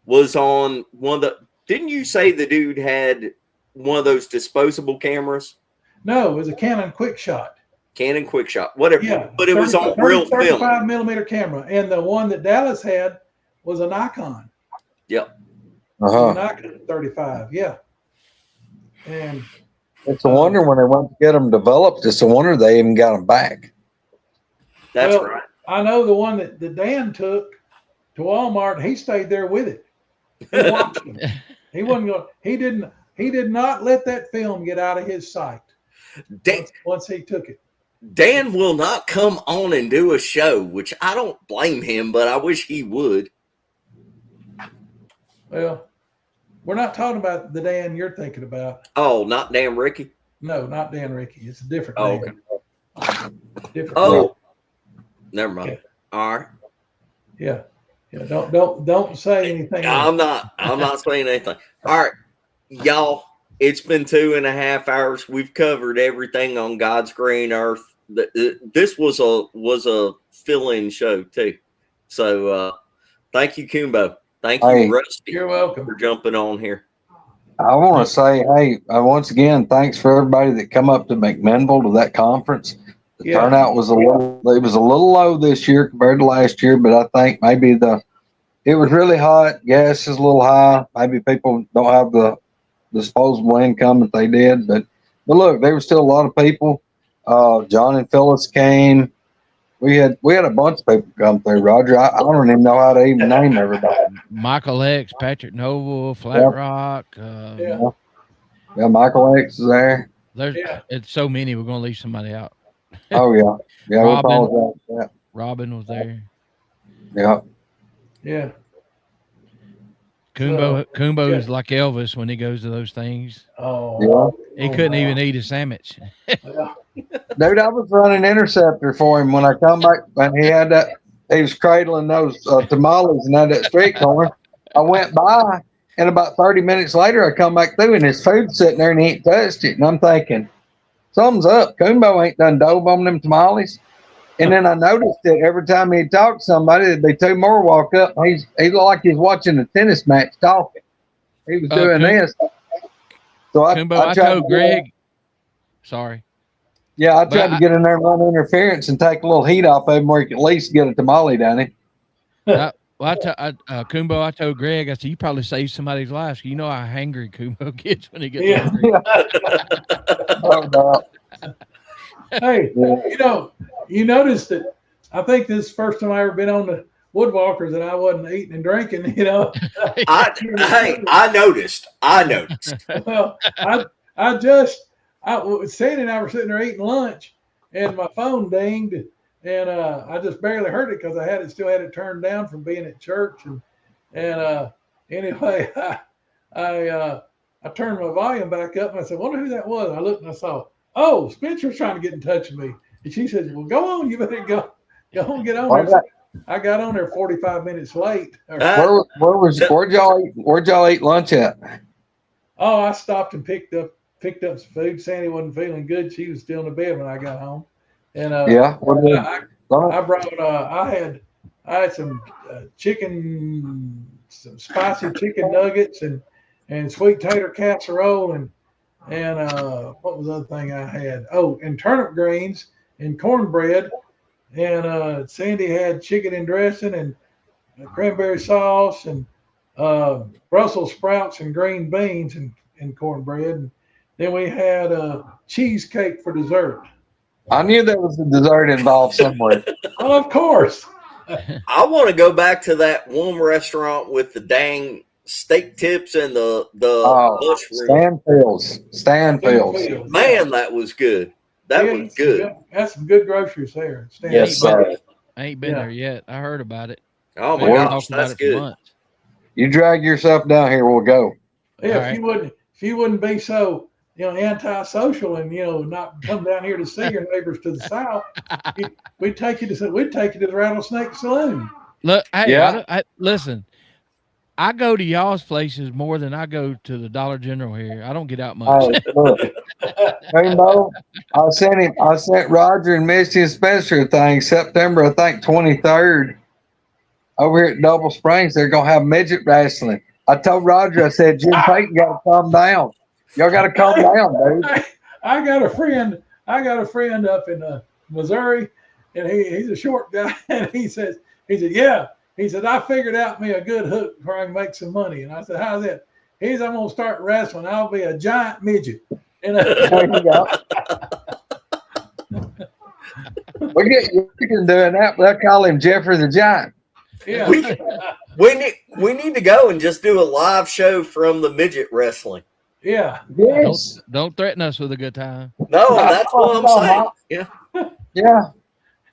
A: was on one of the. Didn't you say the dude had one of those disposable cameras?
E: No, it was a Canon Quick Shot.
A: Whatever. Yeah, but it was on real film.
E: 35mm camera, and the one that Dallas had was a Nikon.
A: Yep.
E: Nikon 35. Yeah. And
B: it's a wonder when they went to get them developed. It's a wonder they even got them back.
A: That's right.
E: I know the one that Dan took to Walmart. He stayed there with it. He watched him. He wasn't going. He did not let that film get out of his sight. Once he took it.
A: Dan will not come on and do a show, which I don't blame him, but I wish he would.
E: Well, we're not talking about the Dan you're thinking about.
A: Oh, not Dan Ricky?
E: No, not Dan Ricky. It's a different
A: name.
E: Okay. Different.
A: Oh, never mind.
E: Yeah.
A: All right.
E: Yeah. Yeah. Don't say anything.
A: I'm not saying anything. All right, y'all. It's been 2.5 hours. We've covered everything on God's green earth. This was a fill-in show too. So thank you, COONBO. Thank you, Rusty.
E: You're welcome
A: for jumping on here.
B: I want to say, hey, once again, thanks for everybody that come up to McMinnville to that conference. The turnout was a little low this year compared to last year, but I think maybe it was really hot. Gas is a little high. Maybe people don't have the disposable income that they did, but look, there was still a lot of people. John and Phyllis came. We had a bunch of people come through. Roger, I don't even know how to even name everybody.
C: Michael X, Patrick Noble, Flat Rock.
B: Yeah, Michael X is there.
C: It's so many. We're gonna leave somebody out.
B: Oh yeah. We apologize for that.
C: Robin was there.
B: Yeah.
C: COONBO is like Elvis when he goes to those things.
E: Oh,
C: yeah. He couldn't even eat a sandwich.
B: Dude, I was running Interceptor for him when I come back, and he was cradling those tamales and that street corner. I went by, and about 30 minutes later, I come back through, and his food's sitting there, and he ain't touched it. And I'm thinking, something's up. COONBO ain't done dove on them tamales. And then I noticed that every time he'd talk to somebody, there'd be 2 more walk up. He looked like he's watching a tennis match talking. He was doing this. So I
C: told Greg. Sorry.
B: Yeah, I tried to get in there and run interference and take a little heat off of him where he could at least get a tamale down him.
C: Well, Coonbo, I told Greg, I said, you probably saved somebody's life. You know how hangry Coonbo gets when he gets hungry.
B: Oh, no.
E: Hey,
B: Yeah.
E: you noticed that I think this is the first time I ever been on the Woodwalkers and I wasn't eating and drinking,
A: I noticed.
E: Well, Sandy and I were sitting there eating lunch and my phone dinged and I just barely heard it because I still had it turned down from being at church and anyway I turned my volume back up and I said, wonder who that was. I looked and I saw, oh, Spencer's trying to get in touch with me. And she said, well, go on, you better go on, get on there. So I got on there 45 minutes late.
B: Where'd y'all eat lunch at?
E: Oh, I stopped and picked up some food. Sandy wasn't feeling good. She was still in the bed when I got home. And
B: yeah,
E: I brought I had some chicken, some spicy chicken nuggets and sweet tater casserole and what was the other thing I had? Oh, and turnip greens and cornbread. And Sandy had chicken and dressing and cranberry sauce and Brussels sprouts and green beans and cornbread. And then we had cheesecake for dessert.
B: I knew there was a dessert involved somewhere.
E: Oh, of course.
A: I want to go back to that one restaurant with the dang steak tips and the
B: mushroom. Stanfield's.
A: Man, that was good. That was good.
E: That's some good groceries there.
B: Yes, sir.
C: I ain't been there yet. I heard about it.
A: Oh my gosh, that's good.
B: You drag yourself down here, we'll go.
E: Yeah, if you wouldn't be so antisocial and not come down here to see your neighbors to the south, we'd take you to the Rattlesnake Saloon.
C: Look, hey, listen. I go to y'all's places more than I go to the Dollar General here. I don't get out much.
B: Hey, look, Rainbow, I sent Roger and Misty and Spencer a thing September, I think 23rd, over here at Double Springs. They're gonna have midget wrestling. I told Roger, I said, Jim Payton got to calm down. Y'all got to calm down, dude.
E: I got a friend up in Missouri, and he's a short guy, and he said, yeah. He said, I figured out me a good hook where I can make some money. And I said, how's that? I'm going to start wrestling. I'll be a giant midget. And
B: there you go. We get you doing that. They'll call him Jeffrey the Giant.
E: Yeah.
A: We need to go and just do a live show from the midget wrestling.
E: Yeah.
B: Yes.
C: Don't threaten us with a good time.
A: No, that's what I'm saying.
B: Yeah.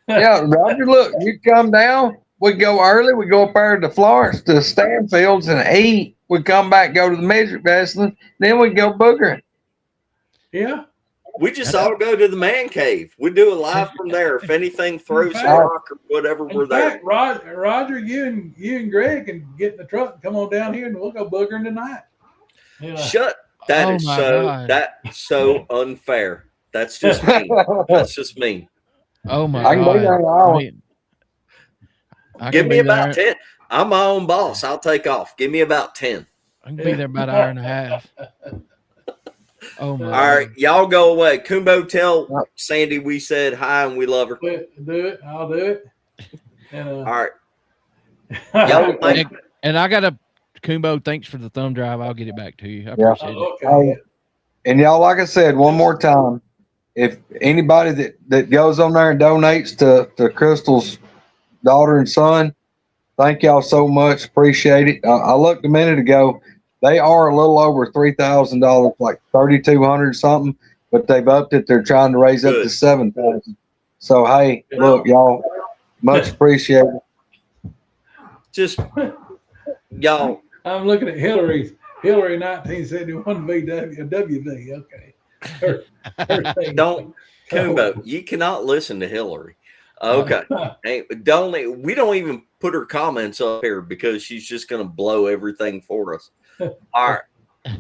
B: Yeah. Roger, look, you come down. We go early. We go up there to Florence to Stanfield's and eat. We come back, go to the midget wrestling. Then we go boogering.
E: Yeah.
A: We just all go to the man cave. We do it live from there. If anything throws a rock or whatever, we're there.
E: Roger, you and Greg can get in the truck and come on down here, and we'll go boogering tonight.
A: That's so unfair. That's just me. That's just me.
C: Oh my
B: God.
A: Give me about 10. I'm my own boss. I'll take off. Give me about 10.
C: I can be there about an hour and a half. Oh my!
A: All right, y'all go away. Coonbo, tell Sandy we said hi and we love her.
E: Do it. I'll do it. And,
A: all right. Y'all
C: and I got a Coonbo. Thanks for the thumb drive. I'll get it back to you. I appreciate it.
B: Okay. And y'all, like I said, one more time, if anybody that goes on there and donates to Crystal's daughter and son, thank y'all so much. Appreciate it. I looked a minute ago. They are a little over $3,000, like $3,200 something, but they've upped it. They're trying to raise up to $7,000. So hey, look, y'all, much appreciated.
A: Just y'all.
E: I'm looking at Hillary 1971 WV. Okay.
A: Don't, Coonbo, you cannot listen to Hillary. Okay. We don't even put her comments up here because she's just going to blow everything for us. All right.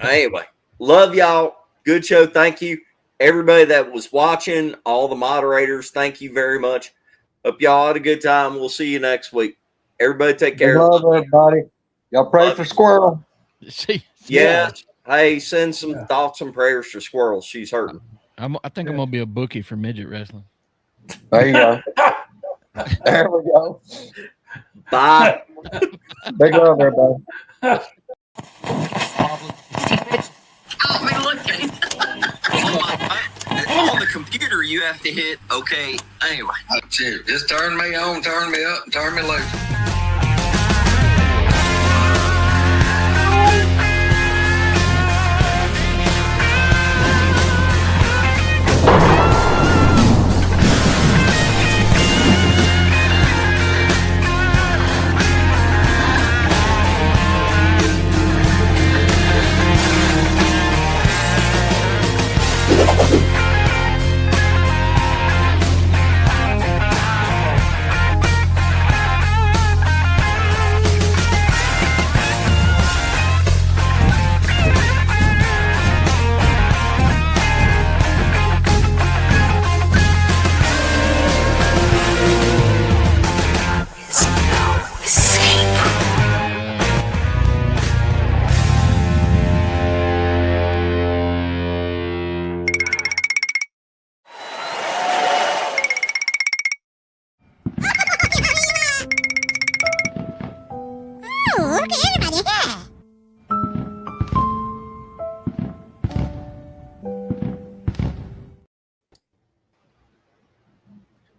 A: Anyway, love y'all. Good show. Thank you. Everybody that was watching, all the moderators, thank you very much. Hope y'all had a good time. We'll see you next week. Everybody take care.
B: Love everybody. Y'all pray for Squirrel.
A: Yeah. Hey, send some thoughts and prayers for Squirrel. She's hurting.
C: I think I'm going to be a bookie for midget wrestling.
B: There you go. There we go.
A: Bye.
B: Big love, everybody.
A: On the computer, you have to hit okay. Anyway,
F: Just turn me on, turn me up, and turn me loose.